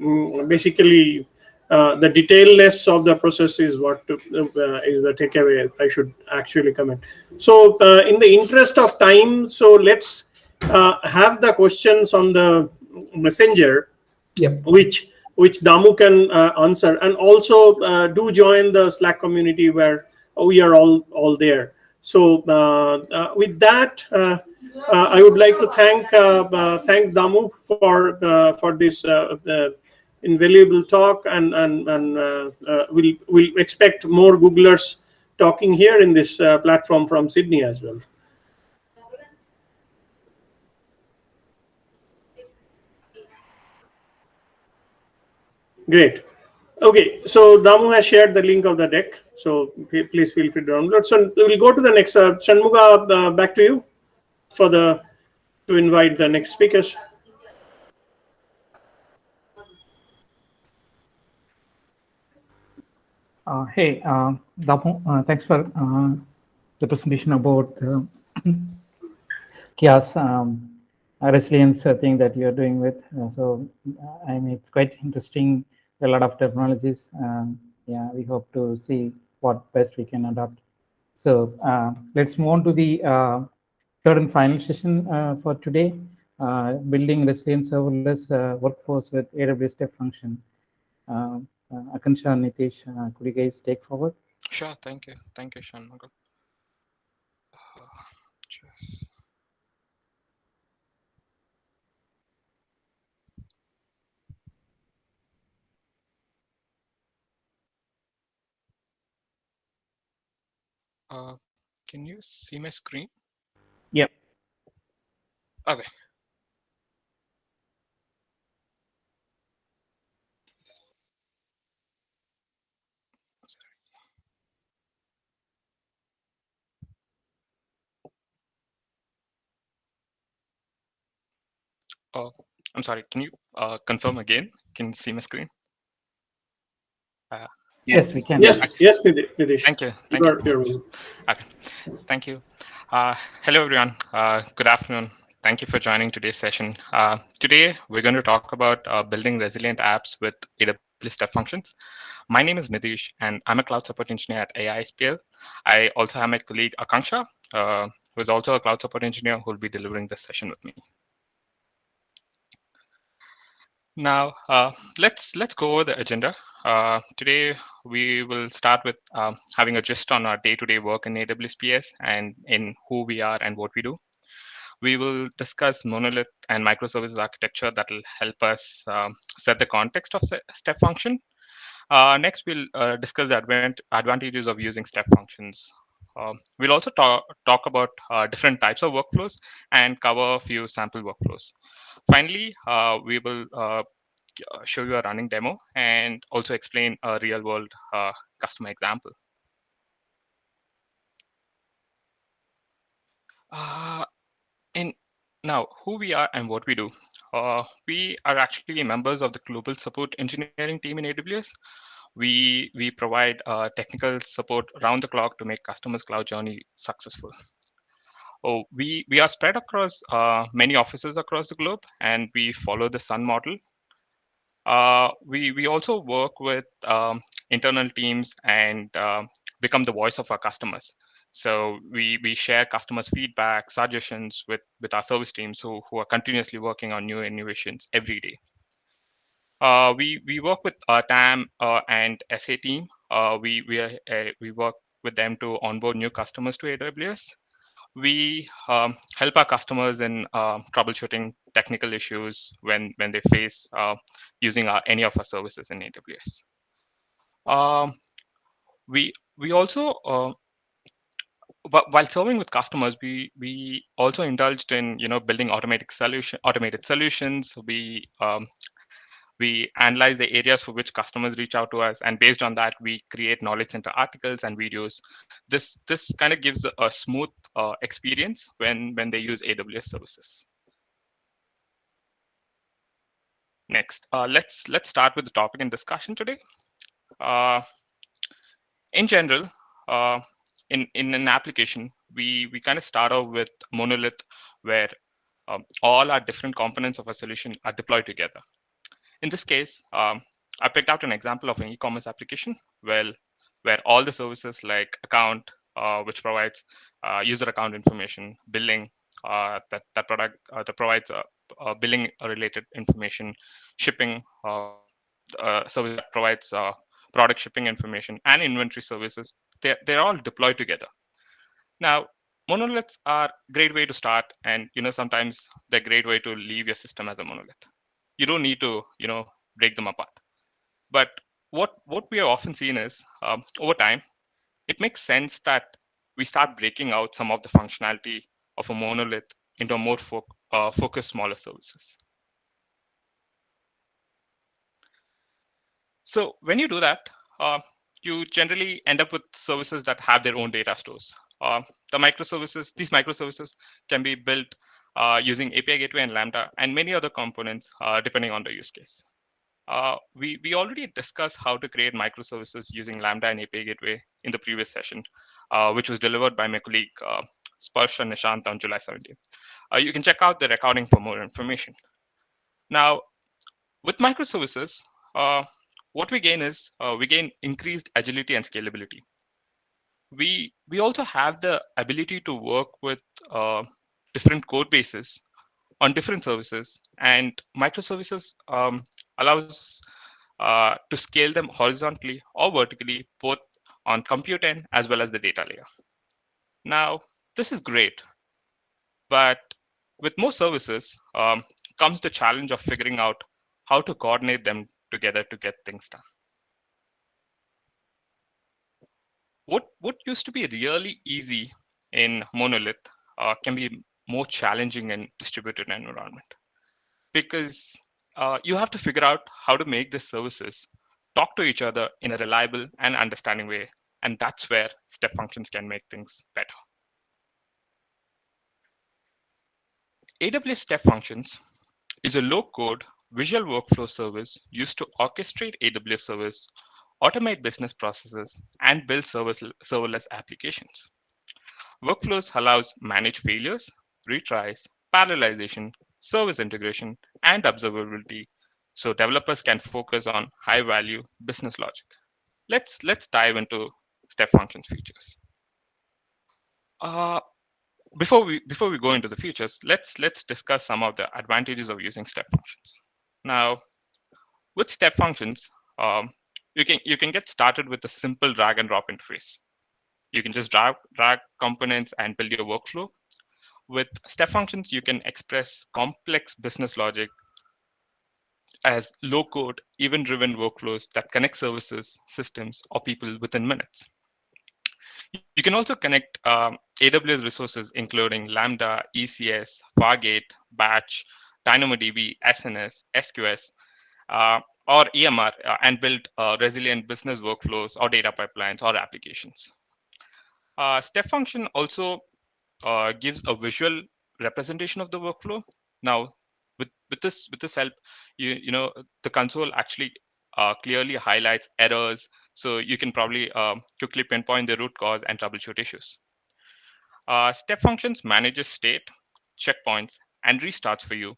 Speaker 2: basically, the detailedness of the process is what is the takeaway I should actually comment. So in the interest of time, so let's have the questions on the messenger,
Speaker 19: yep,
Speaker 2: which Damu can answer, and also do join the Slack community where we are all there. So with that, I would like to thank Damu for this invaluable talk, and we'll expect more Googlers talking here in this platform from Sydney as well. Great. Okay, so Damu has shared the link of the deck, so please feel free to download. So we'll go to the next. Shanmuga, back to you to invite the next speakers.
Speaker 10: Hey, Damu, thanks for the presentation about chaos resilience thing that you're doing with. So I mean, it's quite interesting. A lot of technologies. Yeah, we hope to see what best we can adopt. So let's move on to the third and final session for today, building resilient serverless workforce with AWS Step Function. Akansha, Nitish, could you guys take forward?
Speaker 7: Sure, thank you, Shanmuga. Just... can you see my screen?
Speaker 10: Yep.
Speaker 7: Okay. Oh, I'm sorry. Can you confirm again? Can you see my screen?
Speaker 10: Yes, we can.
Speaker 2: Yes, Nitish.
Speaker 7: Thank you. Thank you so much. Okay. Thank you. Hello, everyone. Good afternoon. Thank you for joining today's session. Today, we're going to talk about building resilient apps with AWS Step Functions. My name is Nitish, and I'm a cloud support engineer at AISPL. I also have my colleague Akansha, who is also a cloud support engineer who will be delivering this session with me. Now, let's go over the agenda. Today, we will start with having a gist on our day-to-day work in AWS and in who we are and what we do. We will discuss monolith and microservices architecture that will help us set the context of step function. Next, we'll discuss the advantages of using step functions. We'll also talk about different types of workflows and cover a few sample workflows. Finally, we will show you a running demo and also explain a real-world customer example. And now, who we are and what we do. We are actually members of the global support engineering team in AWS. We provide technical support around the clock to make customers' cloud journey successful. We are spread across many offices across the globe, and we follow the Sun model. We also work with internal teams and become the voice of our customers. So we share customers' feedback, suggestions with our service teams who are continuously working on new innovations every day. We work with our TAM and SA team. We work with them to onboard new customers to AWS. We help our customers in troubleshooting technical issues when they face using any of our services in AWS. We also while serving with customers, we also indulged in building automated solutions. We We analyze the areas for which customers reach out to us, and based on that, we create knowledge center articles and videos. This kind of gives a smooth experience when they use AWS services. Next, let's start with the topic in discussion today. In general, in an application, we kind of start off with monolith, where all our different components of a solution are deployed together. In this case, I picked out an example of an e-commerce application where all the services like account, which provides user account information, billing, that provides billing related information, shipping service that provides product shipping information, and inventory services. They're all deployed together. Now, monoliths are a great way to start, and sometimes they're a great way to leave your system as a monolith. You don't need to break them apart. But what we have often seen is over time, it makes sense that we start breaking out some of the functionality of a monolith into a more focused, smaller services. So when you do that, you generally end up with services that have their own data stores. These microservices can be built using API Gateway and Lambda and many other components depending on the use case. We already discussed how to create microservices using Lambda and API Gateway in the previous session, which was delivered by my colleague Sparsh and Nishant on July 17th. You can check out the recording for more information. Now, with microservices, what we gain is we gain increased agility and scalability. We also have the ability to work with different code bases on different services, and microservices allows to scale them horizontally or vertically, both on compute end as well as the data layer. Now, this is great, but with more services comes the challenge of figuring out how to coordinate them together to get things done. What used to be really easy in monolith can be more challenging in distributed environment, because you have to figure out how to make the services talk to each other in a reliable and understanding way, and that's where step functions can make things better. AWS Step Functions is a low-code visual workflow service used to orchestrate AWS service, automate business processes, and build serverless applications. Workflows allows manage failures, retries, parallelization, service integration, and observability, so developers can focus on high-value business logic. Let's dive into step functions features. Before we go into the features, let's discuss some of the advantages of using step functions. Now, with step functions, you can get started with a simple drag and drop interface. You can just drag components and build your workflow. With step functions, you can express complex business logic as low-code, event-driven workflows that connect services, systems, or people within minutes. You can also connect AWS resources, including Lambda, ECS, Fargate, Batch, DynamoDB, SNS, SQS, or EMR, and build resilient business workflows or data pipelines or applications. Step function also gives a visual representation of the workflow. Now, with this help, the console actually clearly highlights errors, so you can probably quickly pinpoint the root cause and troubleshoot issues. Step functions manages state, checkpoints, and restarts for you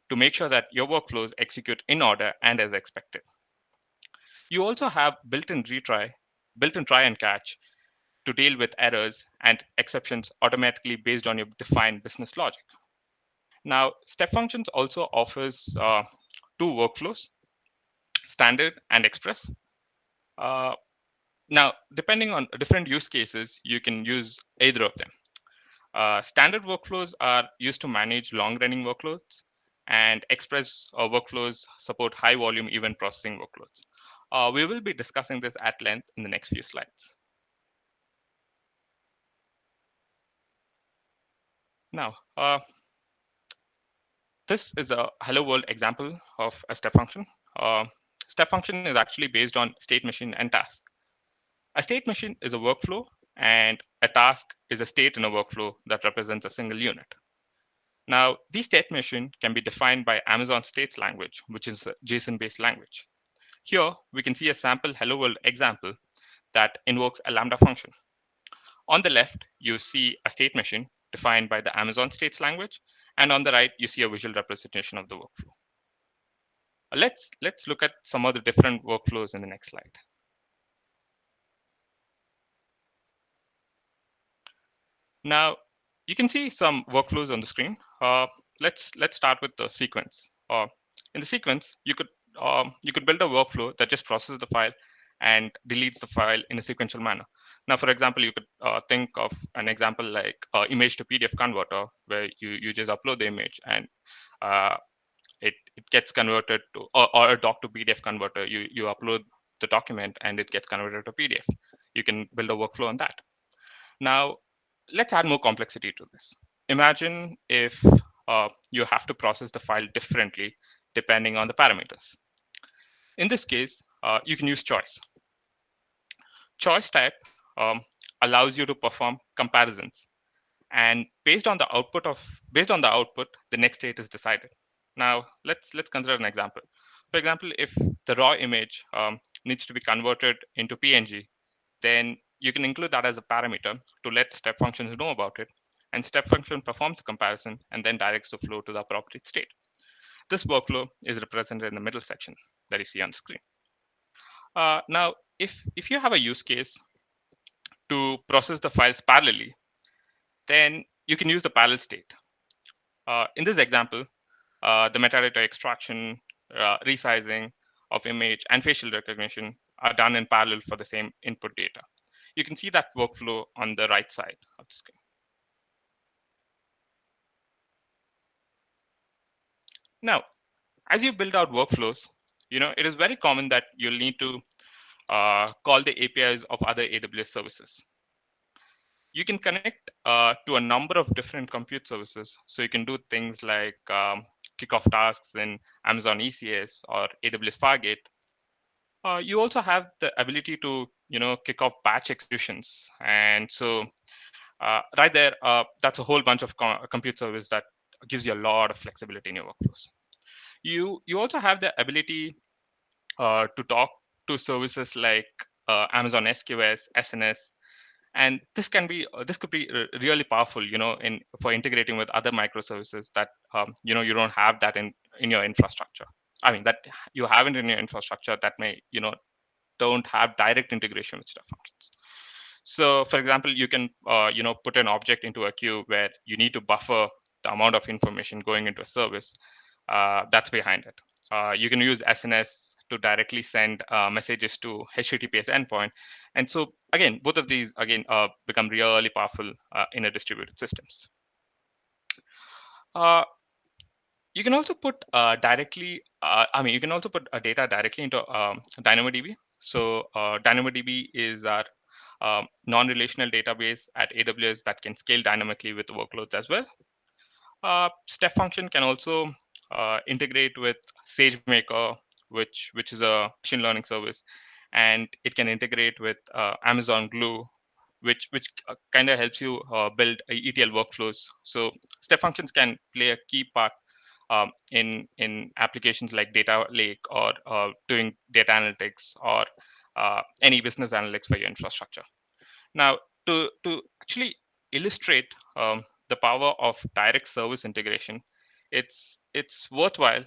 Speaker 7: to make sure that your workflows execute in order and as expected. You also have built-in try and catch to deal with errors and exceptions automatically based on your defined business logic. Now, step functions also offers two workflows, standard and express. Now, depending on different use cases, you can use either of them. Standard workflows are used to manage long-running workloads, and express workflows support high-volume event processing workloads. We will be discussing this at length in the next few slides. Now, this is a hello world example of a step function. step function is actually based on state machine and task. A state machine is a workflow, and a task is a state in a workflow that represents a single unit. Now, these state machine can be defined by Amazon States language, which is a JSON-based language. Here, we can see a sample Hello World example that invokes a Lambda function. On the left, you see a state machine defined by the Amazon States language, and on the right, you see a visual representation of the workflow. Let's look at some of the different workflows in the next slide. Now, you can see some workflows on the screen. Let's start with the sequence. In the sequence, you could build a workflow that just processes the file and deletes the file in a sequential manner. Now, for example, you could think of an example like image to PDF converter, where you just upload the image and it gets converted to, or a doc to PDF converter. You upload the document and it gets converted to PDF. You can build a workflow on that. Now, let's add more complexity to this. Imagine if you have to process the file differently depending on the parameters. In this case, you can use choice. Choice type allows you to perform comparisons, and based on the output, the next state is decided. Now, let's consider an example. For example, if the raw image needs to be converted into PNG, then you can include that as a parameter to let step functions know about it, and step function performs a comparison and then directs the flow to the appropriate state. This workflow is represented in the middle section that you see on the screen. Now, if you have a use case to process the files parallelly, then you can use the parallel state. In this example, the metadata extraction, resizing of image, and facial recognition are done in parallel for the same input data. You can see that workflow on the right side of the screen. Now, as you build out workflows, it is very common that you'll need to call the APIs of other AWS services. You can connect to a number of different compute services. So you can do things like kickoff tasks in Amazon ECS or AWS Fargate. You also have the ability to kick off batch executions. And so right there, that's a whole bunch of compute service that gives you a lot of flexibility in your workflows. You also have the ability to talk to services like Amazon SQS, SNS, and this could be really powerful, for integrating with other microservices that you don't have that in your infrastructure. I mean, that you have it in your infrastructure that may don't have direct integration with step functions. So, for example, you can put an object into a queue where you need to buffer the amount of information going into a service that's behind it. You can use SNS to directly send messages to HTTPS endpoint. And so, again, both of these, become really powerful in a distributed systems. You can also put you can also put data directly into DynamoDB. So DynamoDB is our non-relational database at AWS that can scale dynamically with workloads as well. Step function can also integrate with SageMaker, which is a machine learning service, and it can integrate with Amazon Glue, which kind of helps you build ETL workflows. So step functions can play a key part in applications like data lake or doing data analytics or any business analytics for your infrastructure. Now, to actually illustrate the power of direct service integration, it's worthwhile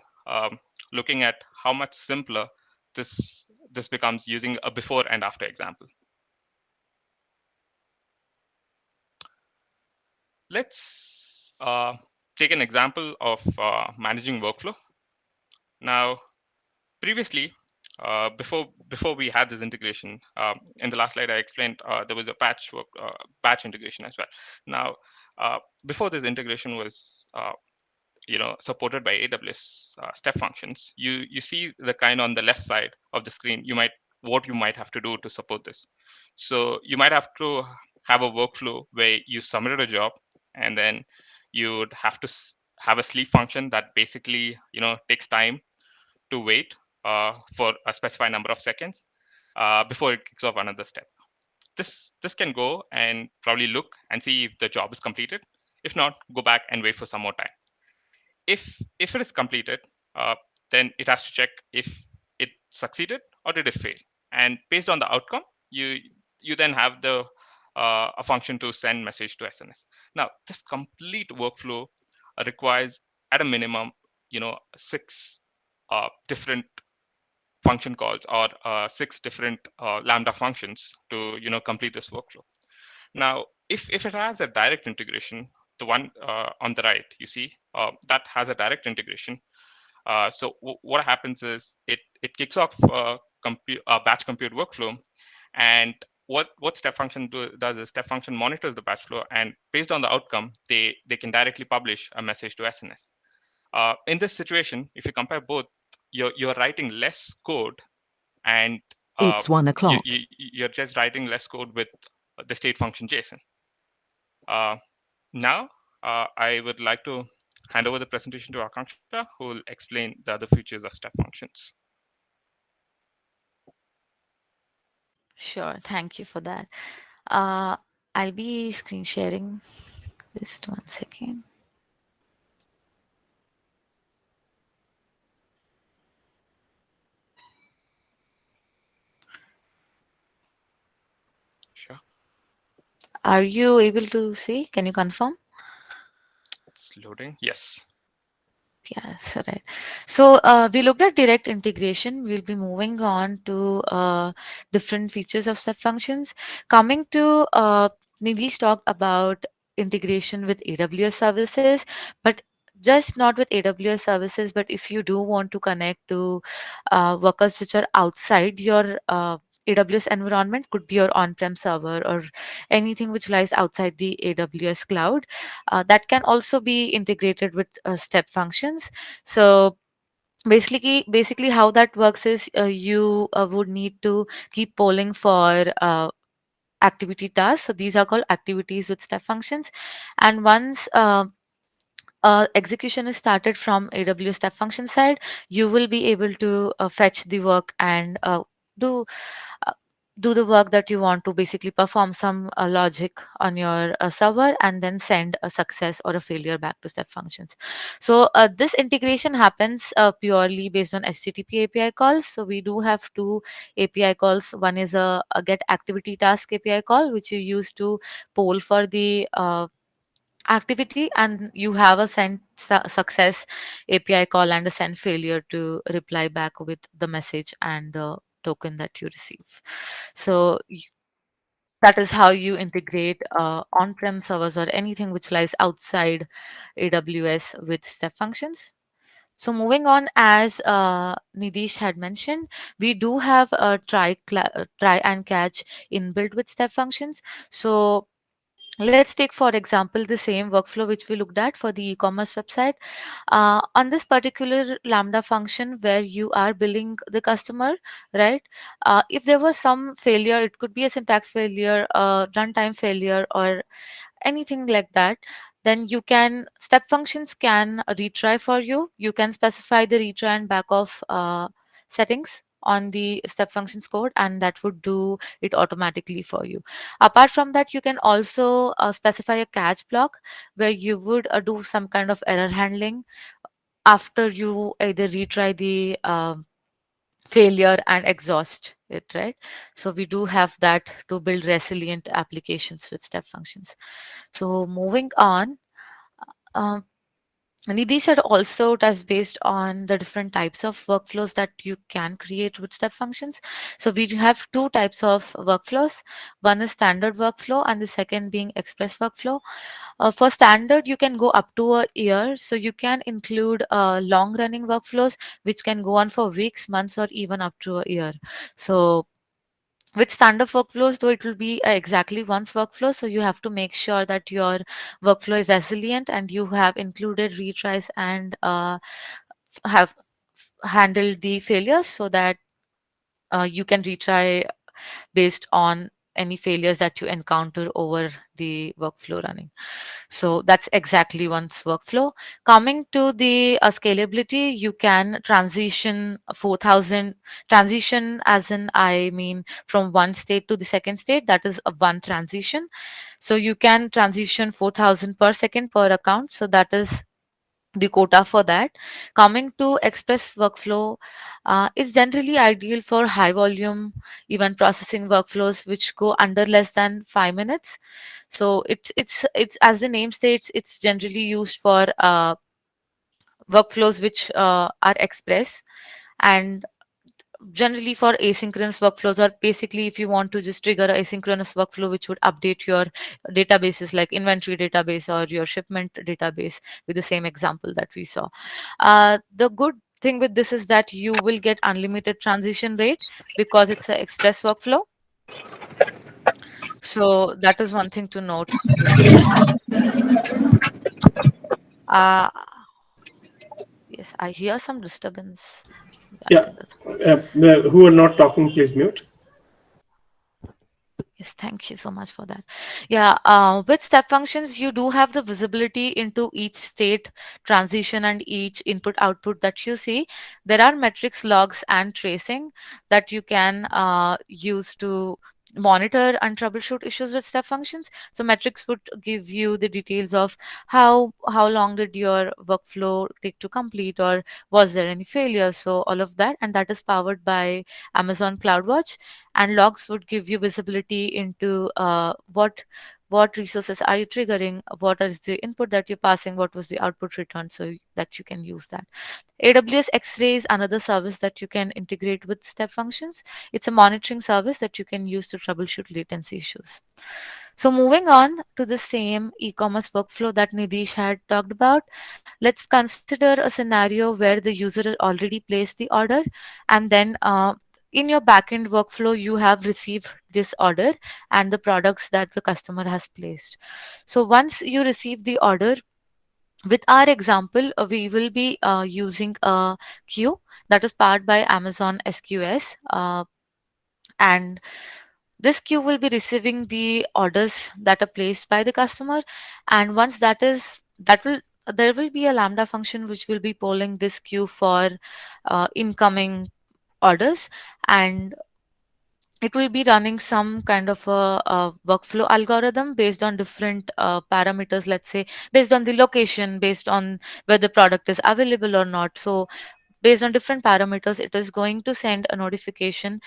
Speaker 7: looking at how much simpler this becomes using a before and after example. Let's take an example of managing workflow. Now, previously, before we had this integration, in the last slide I explained there was a batch integration as well. Now, before this integration was supported by AWS step functions, you see the kind on the left side of the screen. What you might have to do to support this. So you might have to have a workflow where you submitted a job, and then you'd have to have a sleep function that basically takes time to wait for a specified number of seconds before it kicks off another step. This can go and probably look and see if the job is completed. If not, go back and wait for some more time. If it is completed, then it has to check if it succeeded or did it fail. And based on the outcome, you then have the a function to send message to SNS. Now, this complete workflow requires at a minimum, 6 different function calls or 6 different Lambda functions to complete this workflow. Now, if it has a direct integration, the one on the right, you see, that has a direct integration. So what happens is it kicks off a batch compute workflow, and what step function does is step function monitors the batch flow, and based on the outcome, they can directly publish a message to SNS. In this situation, if you compare both, you're writing less code, and
Speaker 20: It's 1 o'clock.
Speaker 7: you're just writing less code with the state function JSON. Now, I would like to hand over the presentation to Akanksha, who will explain the other features of step functions.
Speaker 20: Sure, thank you for that. I'll be screen sharing. Just 1 second.
Speaker 7: Sure.
Speaker 20: Are you able to see? Can you confirm?
Speaker 7: It's loading. Yes.
Speaker 20: Yes, right. So we looked at direct integration. We'll be moving on to different features of step functions. Coming to Nidhish talked about integration with AWS services, but just not with AWS services, but if you do want to connect to workers which are outside your AWS environment, could be your on-prem server or anything which lies outside the AWS cloud, that can also be integrated with step functions. So basically how that works is you would need to keep polling for activity tasks. So these are called activities with step functions, and once execution is started from AWS step function side, you will be able to fetch the work and do uh, do the work that you want to, basically perform some logic on your server and then send a success or a failure back to step functions. So this integration happens purely based on HTTP API calls. So we do have two API calls. One is a get activity task API call, which you use to poll for the activity, and you have a send success API call and a send failure to reply back with the message and the token that you receive. So that is how you integrate on-prem servers or anything which lies outside AWS with step functions. So moving on, as Nidhish had mentioned, we do have a try and catch inbuilt with step functions. So let's take, for example, the same workflow which we looked at for the e-commerce website. On this particular Lambda function where you are billing the customer, right? If there was some failure, it could be a syntax failure, runtime failure, or anything like that, then you can, step functions can retry for you. You can specify the retry and back off settings on the step functions code, and that would do it automatically for you. Apart from that, you can also specify a catch block where you would do some kind of error handling after you either retry the failure and exhaust it, right? So we do have that to build resilient applications with step functions. So moving on, um, Nidhish had also touched based on the different types of workflows that you can create with step functions. So we have two types of workflows. One is standard workflow and the second being express workflow. For standard, you can go up to a year. So you can include long running workflows, which can go on for weeks, months, or even up to a year. So with standard workflows, though, it will be exactly once workflow. So you have to make sure that your workflow is resilient and you have included retries and have handled the failures so that you can retry based on any failures that you encounter over the workflow running. So that's exactly one's workflow. Coming to the scalability, you can transition 4000 transition, as in I mean from one state to the second state, that is a one transition. So you can transition 4000 per second per account. So that is the quota for that. Coming to express workflow, is generally ideal for high volume event processing workflows which go under less than 5 minutes. So it's as the name states, it's generally used for workflows which are express, and generally for asynchronous workflows, or basically if you want to just trigger a asynchronous workflow which would update your databases like inventory database or your shipment database, with the same example that we saw. The good thing with this is that you will get unlimited transition rate because it's an express workflow. So that is one thing to note with this. uh, yes, I hear some disturbance. I
Speaker 2: Yeah,
Speaker 20: think that's
Speaker 2: who are not talking, please mute.
Speaker 20: Yes, thank you so much for that. Yeah, with step functions, you do have the visibility into each state transition and each input output that you see. There are metrics, logs, and tracing that you can use to monitor and troubleshoot issues with step functions. So metrics would give you the details of how long did your workflow take to complete, or was there any failure. So all of that, and that is powered by Amazon CloudWatch. And logs would give you visibility into what resources are you triggering, what is the input that you're passing, what was the output return, so that you can use that. AWS X-Ray is another service that you can integrate with step functions. It's a monitoring service that you can use to troubleshoot latency issues. So moving on to the same e-commerce workflow that Nidish had talked about, let's consider a scenario where the user already placed the order, and then in your backend workflow, you have received this order and the products that the customer has placed. So once you receive the order, with our example, we will be using a queue that is powered by Amazon SQS. And this queue will be receiving the orders that are placed by the customer. And once there will be a Lambda function which will be polling this queue for incoming orders, and it will be running some kind of a workflow algorithm based on different parameters, let's say based on the location, based on whether the product is available or not. So based on different parameters, it is going to send a notification.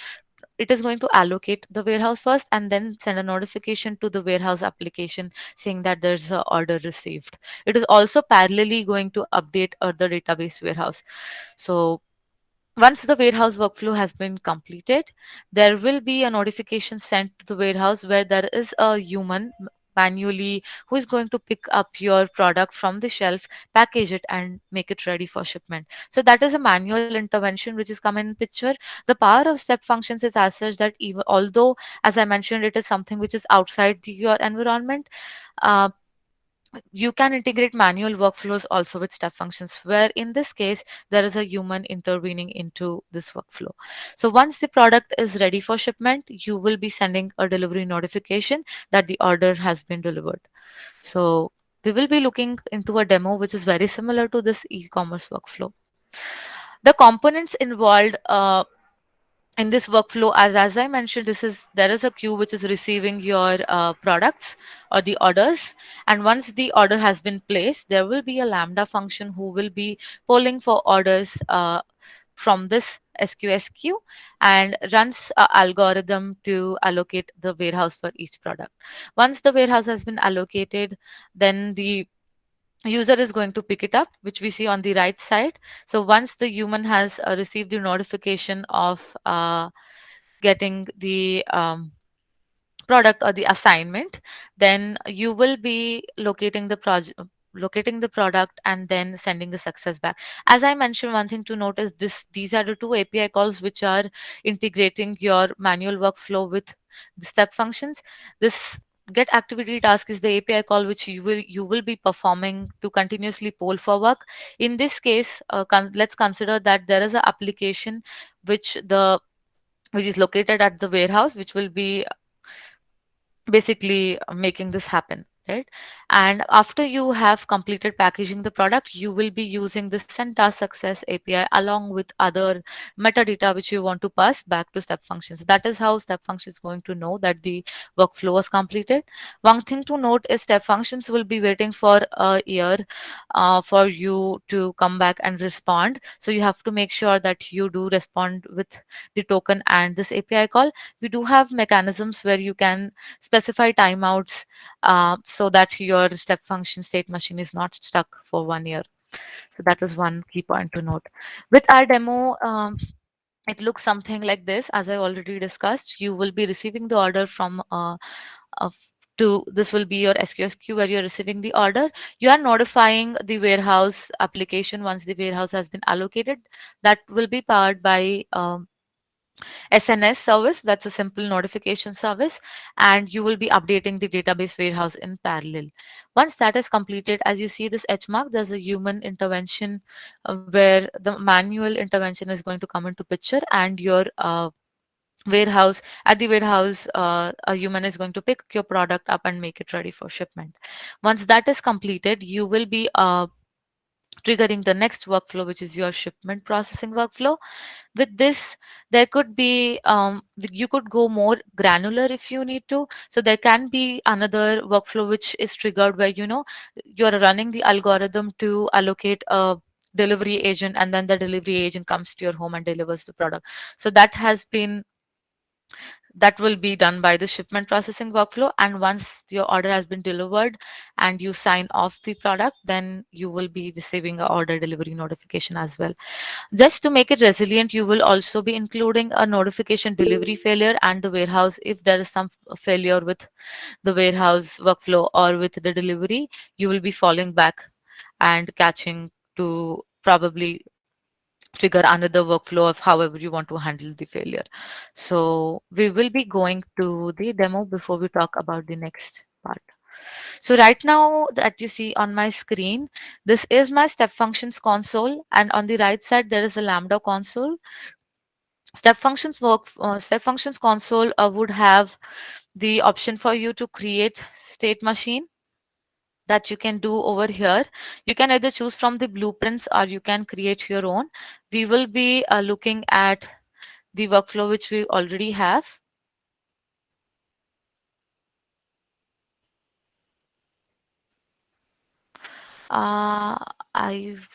Speaker 20: It is going to allocate the warehouse first and then send a notification to the warehouse application saying that there's an order received. It is also parallelly going to update the database warehouse. So once the warehouse workflow has been completed, there will be a notification sent to the warehouse where there is a human manually who is going to pick up your product from the shelf, package it, and make it ready for shipment. So that is a manual intervention which is come in picture. The power of step functions is as such that even although, as I mentioned, it is something which is outside your environment, uh, you can integrate manual workflows also with step functions, where in this case there is a human intervening into this workflow. So once the product is ready for shipment, you will be sending a delivery notification that the order has been delivered. So we will be looking into a demo which is very similar to this e-commerce workflow. The components involved in this workflow, as I mentioned, there is a queue which is receiving your products or the orders, and once the order has been placed, there will be a Lambda function who will be polling for orders from this SQS queue and runs an algorithm to allocate the warehouse for each product. Once the warehouse has been allocated, then the user is going to pick it up, which we see on the right side. So once the human has received the notification of getting the product or the assignment, then you will be locating the product and then sending the success back. As I mentioned, one thing to note is these are the two API calls which are integrating your manual workflow with the step functions. This get activity task is the API call which you will be performing to continuously poll for work. In this case, let's consider that there is an application which is located at the warehouse, which will be basically making this happen, right? And after you have completed packaging the product, you will be using the send task success API along with other metadata which you want to pass back to step functions. That is how step function is going to know that the workflow was completed. One thing to note is step functions will be waiting for a year for you to come back and respond. So you have to make sure that you do respond with the token and this API call. We do have mechanisms where you can specify timeouts so that your step function state machine is not stuck for 1 year. So that is one key point to note. With our demo, it looks something like this. As I already discussed, you will be receiving the order from to this will be your SQS queue where you're receiving the order. You are notifying the warehouse application once the warehouse has been allocated. That will be powered by SNS service. That's a simple notification service, and you will be updating the database warehouse in parallel. Once that is completed, as you see this H mark, there's a human intervention where the manual intervention is going to come into picture, and your warehouse at the warehouse a human is going to pick your product up and make it ready for shipment. Once that is completed, you will be triggering the next workflow, which is your shipment processing workflow. With this, there could be you could go more granular if you need to. So there can be another workflow which is triggered where you're running the algorithm to allocate a delivery agent, and then the delivery agent comes to your home and delivers the product. So that will be done by the shipment processing workflow. And once your order has been delivered and you sign off the product, then you will be receiving a order delivery notification as well. Just to make it resilient, you will also be including a notification delivery failure and the warehouse. If there is some failure with the warehouse workflow or with the delivery, you will be falling back and catching to probably trigger another workflow of however you want to handle the failure. So we will be going to the demo before we talk about the next part. So right now that you see on my screen, this is my step functions console, and on the right side there is a Lambda console. Step functions console would have the option for you to create state machine that you can do over here. You can either choose from the blueprints or you can create your own. We will be looking at the workflow which we already have. Uh,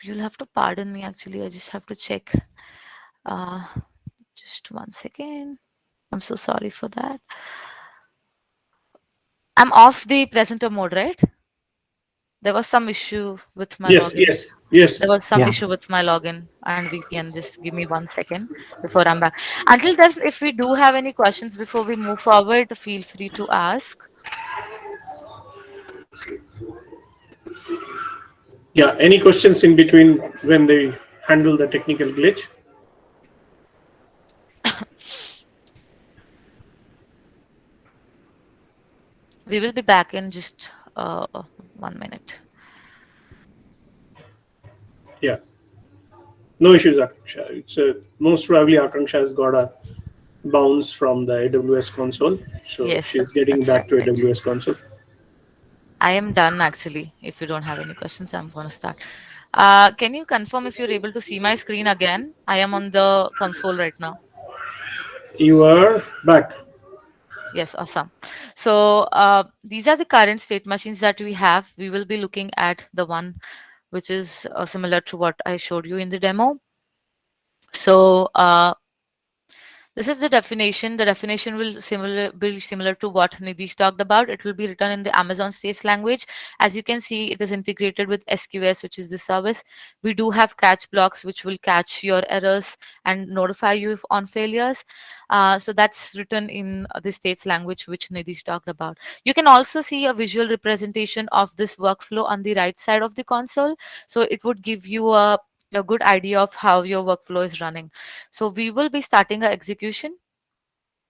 Speaker 20: you'll have to pardon me, actually. I just have to check. Uh, just 1 second. I'm so sorry for that. I'm off the presenter mode, right? There was some issue with my
Speaker 2: Yes,
Speaker 20: login.
Speaker 2: yes, yes.
Speaker 20: There was some issue with my login and VPN. Just give me 1 second before I'm back. Until then, if we do have any questions before we move forward, feel free to ask.
Speaker 2: Yeah, any questions in between when they handle the technical glitch?
Speaker 20: We will be back in just 1 minute.
Speaker 2: Yeah. No issues, Akanksha. It's most probably Akanksha has got a bounce from the AWS console. So
Speaker 20: Yes,
Speaker 2: she's getting
Speaker 20: that's
Speaker 2: back to
Speaker 20: right.
Speaker 2: AWS console.
Speaker 20: I am done actually. If you don't have any questions, I'm going to start. Can you confirm if you're able to see my screen again? I am on the console right now.
Speaker 2: You are back.
Speaker 20: Yes, awesome. So these are the current state machines that we have. We will be looking at the one which is similar to what I showed you in the demo. So this is the definition. The definition will be similar to what Nidhish talked about. It will be written in the Amazon States language. As you can see, it is integrated with SQS, which is the service. We do have catch blocks, which will catch your errors and notify you on failures. So that's written in the States language, which Nidhish talked about. You can also see a visual representation of this workflow on the right side of the console. So it would give you a good idea of how your workflow is running. So we will be starting our execution.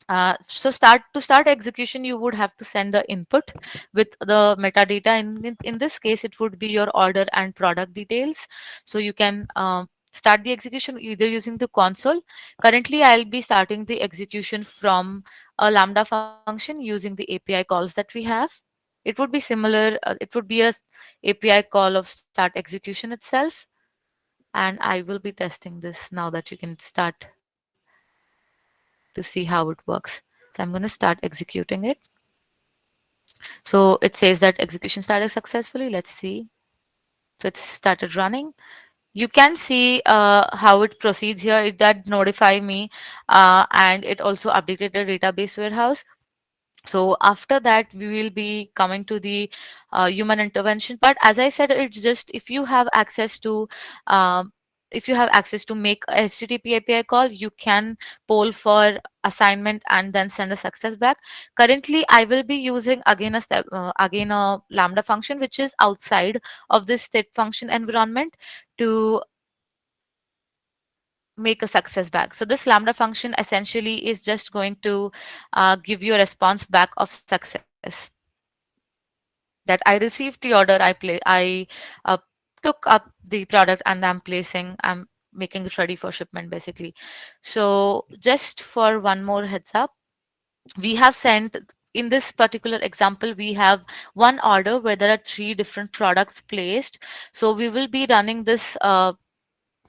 Speaker 20: So to start execution, you would have to send the input with the metadata. In this case, it would be your order and product details. So you can start the execution either using the console. Currently, I'll be starting the execution from a Lambda function using the API calls that we have. It would be similar. It would be a API call of start execution itself. And I will be testing this now that you can start to see how it works. So I'm going to start executing it. So it says that execution started successfully. Let's see. So it's started running. You can see how it proceeds here. It did notify me and it also updated the database warehouse. So after that, we will be coming to the human intervention part. As I said, it's just if you have access to make a HTTP API call, you can poll for assignment and then send a success back. Currently, I will be using again a Lambda function, which is outside of this step function environment to make a success back. So this Lambda function essentially is just going to give you a response back of success that I received the order, I uh, took up the product and I'm making it ready for shipment basically. So just for one more heads up, we have sent in this particular example, we have one order where there are 3 different products placed. So we will be running this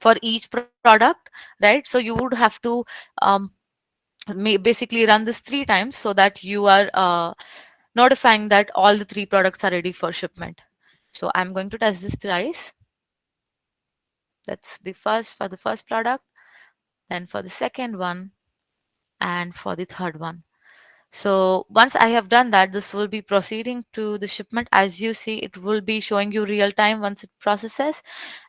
Speaker 20: for each product, right? So you would have to um, basically run this 3 times so that you are notifying that all the 3 products are ready for shipment. So I'm going to test this thrice. That's the first for the first product, then for the second one, and for the third one. So once I have done that, this will be proceeding to the shipment. As you see, it will be showing you real time once it processes,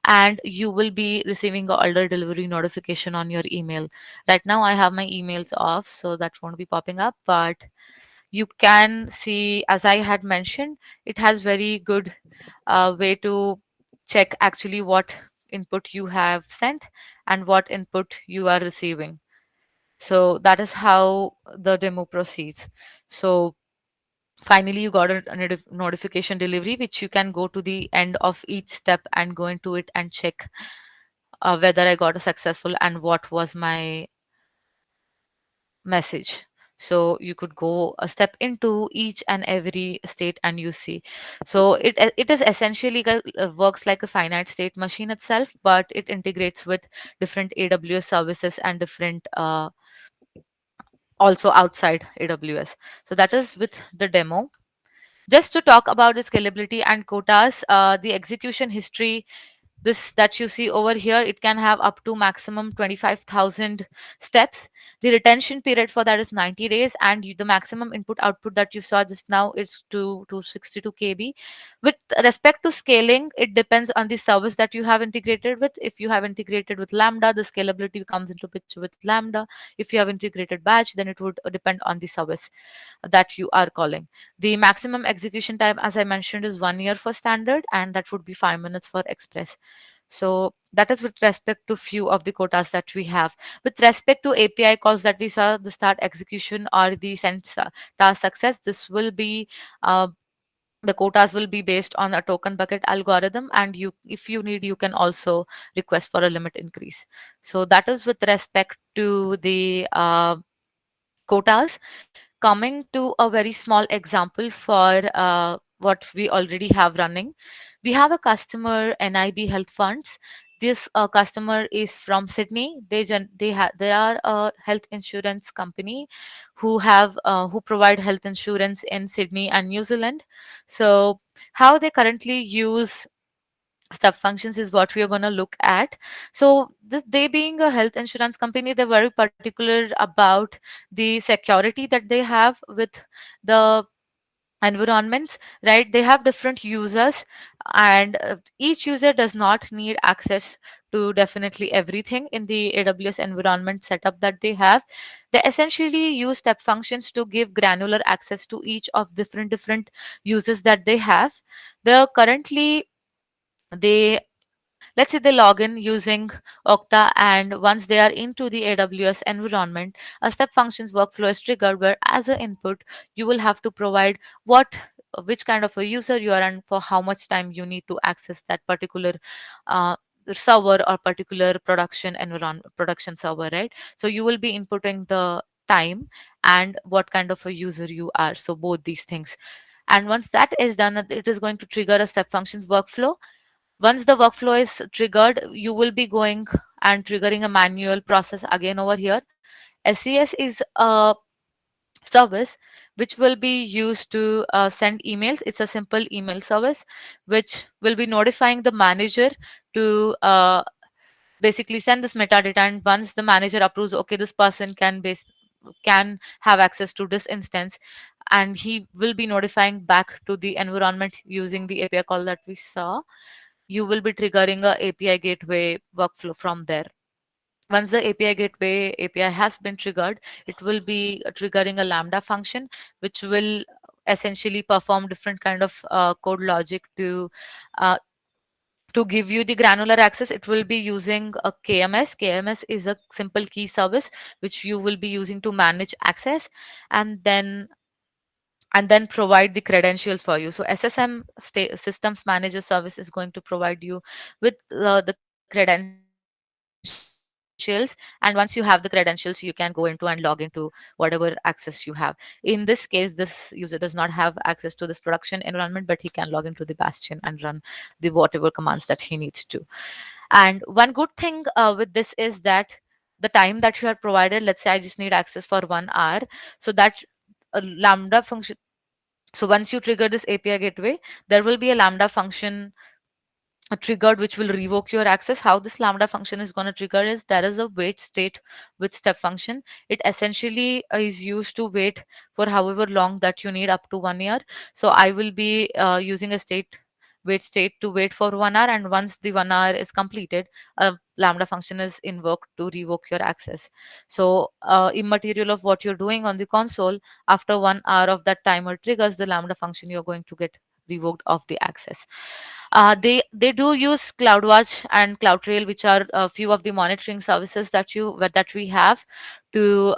Speaker 20: and you will be receiving a order delivery notification on your email. Right now, I have my emails off, so that won't be popping up, but you can see, as I had mentioned, it has very good way to check actually what input you have sent and what input you are receiving. So that is how the demo proceeds. So finally, you got a notification delivery, which you can go to the end of each step and go into it and check whether I got a successful and what was my message. So you could go a step into each and every state and you see. So it is essentially works like a finite state machine itself, but it integrates with different AWS services and different also outside AWS. So that is with the demo. Just to talk about the scalability and quotas, the execution history, this that you see over here, it can have up to maximum 25,000 steps. The retention period for that is 90 days, and the maximum input output that you saw just now is to 62 KB. With respect to scaling, it depends on the service that you have integrated with. If you have integrated with Lambda, the scalability comes into picture with Lambda. If you have integrated batch, then it would depend on the service that you are calling. The maximum execution time, as I mentioned, is 1 year for standard, and that would be 5 minutes for express. So that is with respect to few of the quotas that we have. With respect to API calls that we saw, the start execution or the send task success, this will be the quotas will be based on a token bucket algorithm, and you, if you need, you can also request for a limit increase. So that is with respect to the quotas. Coming to a very small example for what we already have running, we have a customer, NIB Health Funds. This customer is from Sydney. They are a health insurance company who provide health insurance in Sydney and New Zealand. So how they currently use sub functions is what we are going to look at. So they being a health insurance company, they're very particular about the security that they have with the environments, right? They have different users, and each user does not need access to definitely everything in the AWS environment setup that they have. They essentially use step functions to give granular access to each of different users that they have. They're currently they let's say they log in using Okta, and once they are into the AWS environment, a step functions workflow is triggered where as an input, you will have to provide which kind of a user you are and for how much time you need to access that particular server or particular production environment, production server, right? So you will be inputting the time and what kind of a user you are, so both these things. And once that is done, it is going to trigger a step functions workflow. Once the workflow is triggered, you will be going and triggering a manual process again over here. SES is a service which will be used to send emails. It's a simple email service which will be notifying the manager to basically send this metadata, and once the manager approves, okay, this person can have access to this instance, and he will be notifying back to the environment using the API call that we saw. You will be triggering a API gateway workflow from there. Once the API gateway API has been triggered, it will be triggering a Lambda function, which will essentially perform different kind of code logic uh, to give you the granular access. It will be using a KMS. KMS is a simple key service which you will be using to manage access, and then provide the credentials for you. So SSM systems manager service is going to provide you with the credentials, and once you have the credentials, you can go into and log into whatever access you have. In this case, this user does not have access to this production environment, but he can log into the bastion and run the whatever commands that he needs to. And one good thing with this is that the time that you are provided, let's say I just need access for 1 hour, so that Lambda function, so once you trigger this API gateway, there will be a Lambda function triggered which will revoke your access. How this Lambda function is going to trigger is there is a wait state with step function. It essentially is used to wait for however long that you need, up to 1 year. So I will be using a wait state to wait for 1 hour, and once the 1 hour is completed, a Lambda function is invoked to revoke your access. So immaterial of what you're doing on the console, after 1 hour of that timer triggers the Lambda function, you're going to get revoked of the access. They do use CloudWatch and CloudTrail, which are a few of the monitoring services that we have to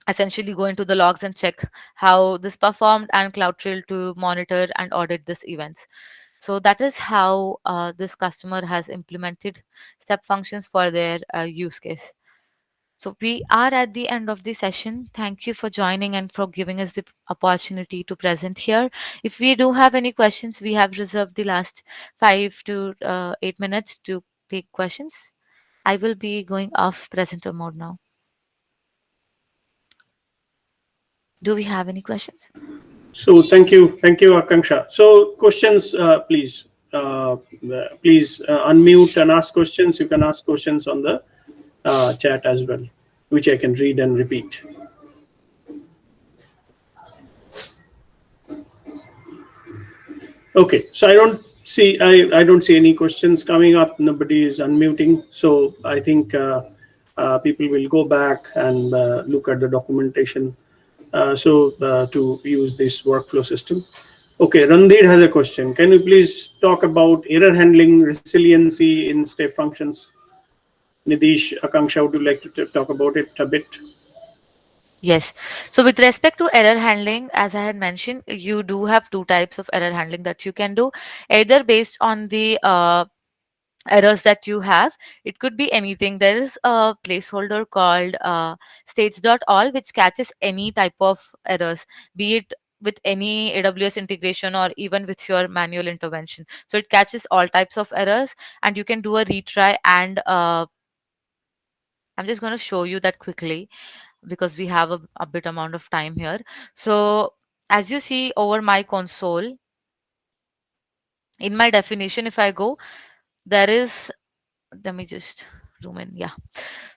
Speaker 20: essentially go into the logs and check how this performed, and CloudTrail to monitor and audit these events. So that is how this customer has implemented step functions for their use case. So we are at the end of the session. Thank you for joining and for giving us the opportunity to present here. If we do have any questions, we have reserved the last 5 to 8 minutes to take questions. I will be going off presenter mode now. Do we have any questions?
Speaker 2: So thank you, Akanksha. So questions, please. Please unmute and ask questions. You can ask questions on the chat as well, which I can read and repeat. Okay, so I don't see any questions coming up. Nobody is unmuting, so I think people will go back and look at the documentation. To use this workflow system. Okay, Randhir has a question. Can you please talk about error handling resiliency in step functions? Nidish, Akanksha, would you like to talk about it a bit?
Speaker 20: Yes. So with respect to error handling, as I had mentioned, you do have two types of error handling that you can do, either based on the errors that you have. It could be anything. There is a placeholder called states.all, which catches any type of errors, be it with any AWS integration or even with your manual intervention. So it catches all types of errors, and you can do a retry. And I'm just going to show you that quickly because we have a bit amount of time here. So as you see over my console, in my definition, if I go, there is, let me just zoom in. Yeah.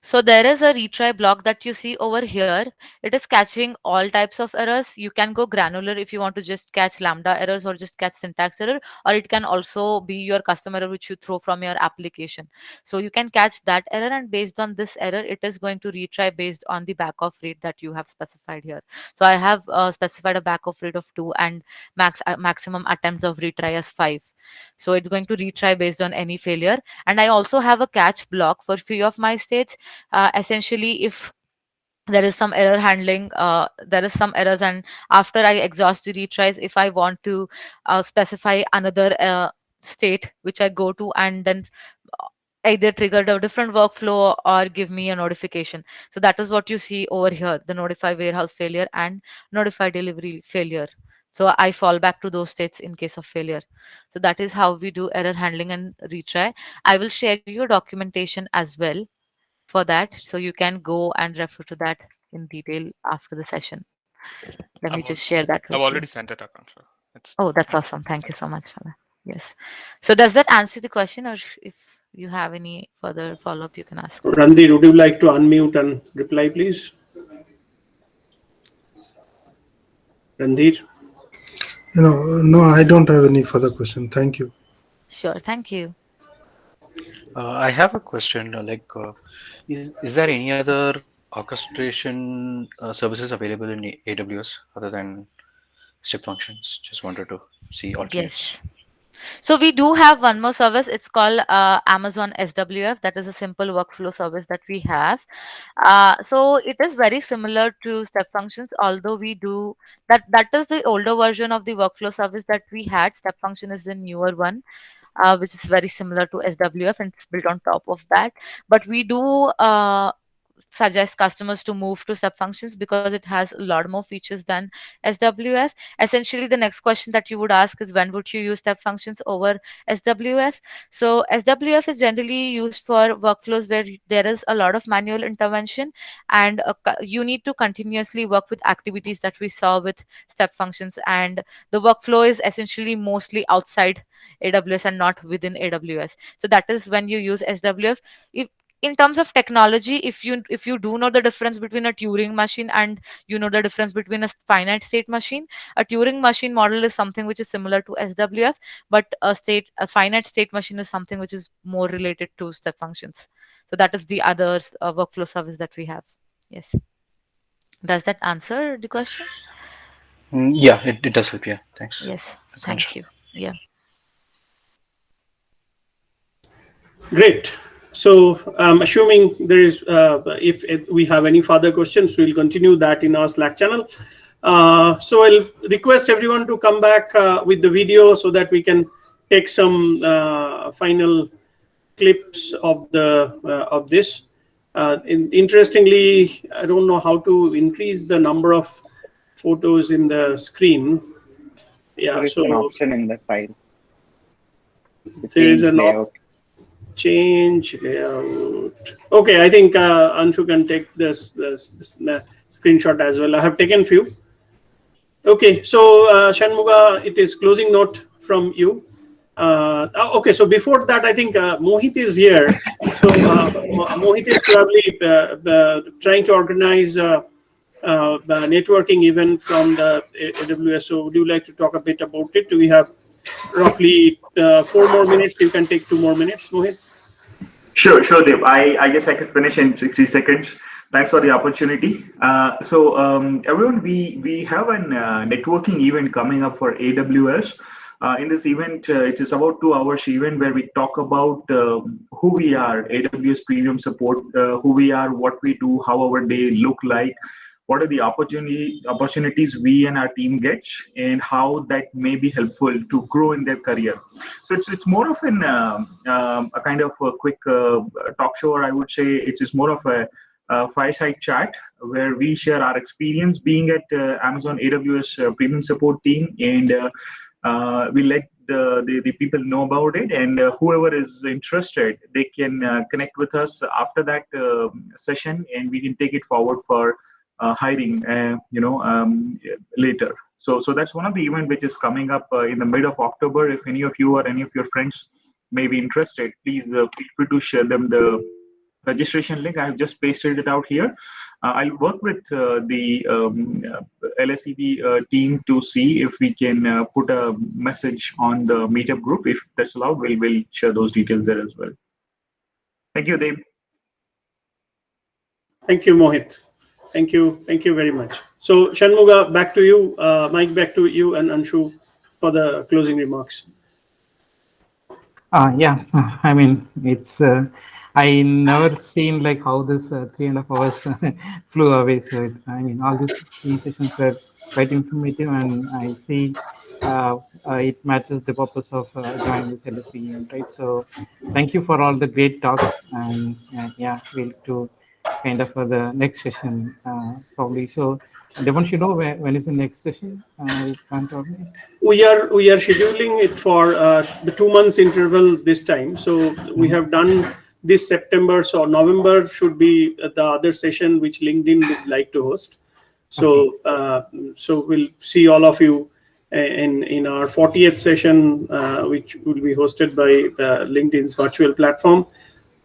Speaker 20: So there is a retry block that you see over here. It is catching all types of errors. You can go granular if you want to just catch Lambda errors or just catch syntax error, or it can also be your customer error which you throw from your application. So you can catch that error, and based on this error, it is going to retry based on the backoff rate that you have specified here. So I have specified a backoff rate of 2 and maximum attempts of retry as 5. So it's going to retry based on any failure. And I also have a catch block for few of my states. Essentially, if there is some error handling, there is some errors, and after I exhaust the retries, if I want to specify another state which I go to and then either trigger a different workflow or give me a notification. So that is what you see over here, the notify warehouse failure and notify delivery failure. So I fall back to those states in case of failure. So that is how we do error handling and retry. I will share you documentation as well for that, so you can go and refer to that in detail after the session. Let me just share that with
Speaker 7: I've
Speaker 20: you.
Speaker 7: already sent it, Akansha. It's
Speaker 20: Oh, that's awesome. Thank you so much for that. Yes. So does that answer the question, or if you have any further follow-up, you can ask.
Speaker 2: Randir, would you like to unmute and reply, please? Randir?
Speaker 21: No, I don't have any further question. Thank you.
Speaker 20: Sure. Thank you.
Speaker 22: I have a question. Is there any other orchestration services available in AWS other than step functions? Just wanted to see alternates.
Speaker 20: Yes. So we do have one more service. It's called Amazon SWF. That is a simple workflow service that we have. So it is very similar to step functions, although we do that. That is the older version of the workflow service that we had. Step function is the newer one, which is very similar to SWF, and it's built on top of that. But we do suggest customers to move to step functions because it has a lot more features than SWF. Essentially, the next question that you would ask is, when would you use step functions over SWF? So SWF is generally used for workflows where there is a lot of manual intervention, and you need to continuously work with activities that we saw with step functions, and the workflow is essentially mostly outside AWS and not within AWS. So that is when you use SWF. If in terms of technology, if you do know the difference between a Turing machine and you know the difference between a finite state machine, a Turing machine model is something which is similar to SWF, but a finite state machine is something which is more related to step functions. So that is the other workflow service that we have. Yes. Does that answer the question?
Speaker 22: Yeah, it does help. Yeah, thanks.
Speaker 20: Yes.
Speaker 22: Akansha.
Speaker 20: Thank you. Yeah.
Speaker 2: Great. So I'm assuming there is, if we have any further questions, we'll continue that in our Slack channel. So I'll request everyone to come back with the video so that we can take some final clips of this. Interestingly, I don't know how to increase the number of photos in the screen. Yeah,
Speaker 14: There is an option in the file.
Speaker 2: There is an change layout. Okay, I think Anshu can take this screenshot as well. I have taken few. Okay, so Shanmuga, it is closing note from you. Okay, so before that, I think Mohit is here. So Mohit is probably trying to organize the networking event from the AWS. So would you like to talk a bit about it? Do we have roughly 4 more minutes? You can take 2 more minutes, Mohit.
Speaker 23: Sure, Dev. I guess I could finish in 60 seconds. Thanks for the opportunity. Everyone, we have a networking event coming up for AWS. In this event, it is about 2 hours event where we talk about who we are, AWS Premium Support, who we are, what we do, how our day look like, what are the opportunities we and our team get, and how that may be helpful to grow in their career. So it's more of a kind of a quick talk show, or I would say it's more of a fireside chat where we share our experience being at Amazon AWS Premium Support team, and we let the people know about it, and whoever is interested, they can connect with us after that session, and we can take it forward for hiring, later. So that's one of the event which is coming up in the mid of October. If any of you or any of your friends may be interested, please feel free to share them the registration link. I have just pasted it out here. I'll work with the LSEB team to see if we can put a message on the meetup group. If that's allowed, we'll share those details there as well. Thank you, Dave.
Speaker 2: Thank you, Mohit. Thank you very much. So Shanmuga, back to you. Mike, back to you, and Anshu for the closing remarks.
Speaker 10: Yeah, I mean, it's I never seen like how this 3.5 hours flew away. So I mean, all these 3 sessions were quite informative, and I see it matches the purpose of joining this LSPE event, right? So thank you for all the great talks, and yeah, we'll do kind of for the next session probably. So Devon, you know when is the next session we plan to organize?
Speaker 2: We are scheduling it for the 2 months interval this time. So we have done this September, so November should be the other session which LinkedIn would like to host. So so we'll see all of you in our 40th session, which will be hosted by LinkedIn's virtual platform.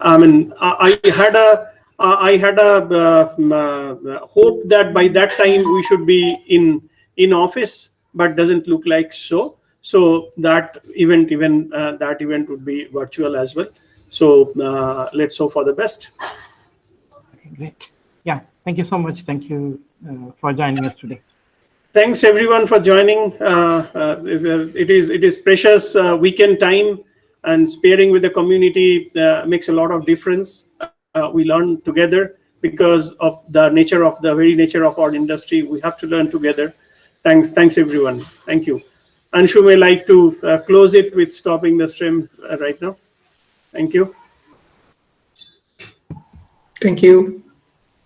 Speaker 2: I mean, I had a hope that by that time we should be in office, but doesn't look like so. So that event would be virtual as well. So let's hope for the best.
Speaker 10: Okay, great. Yeah, thank you so much. Thank you for joining us today.
Speaker 2: Thanks everyone for joining. It is precious weekend time, and sparing with the community makes a lot of difference. We learn together because of the very nature of our industry. We have to learn together. Thanks everyone. Thank you. Anshu may like to close it with stopping the stream right now. Thank you.
Speaker 19: Thank you.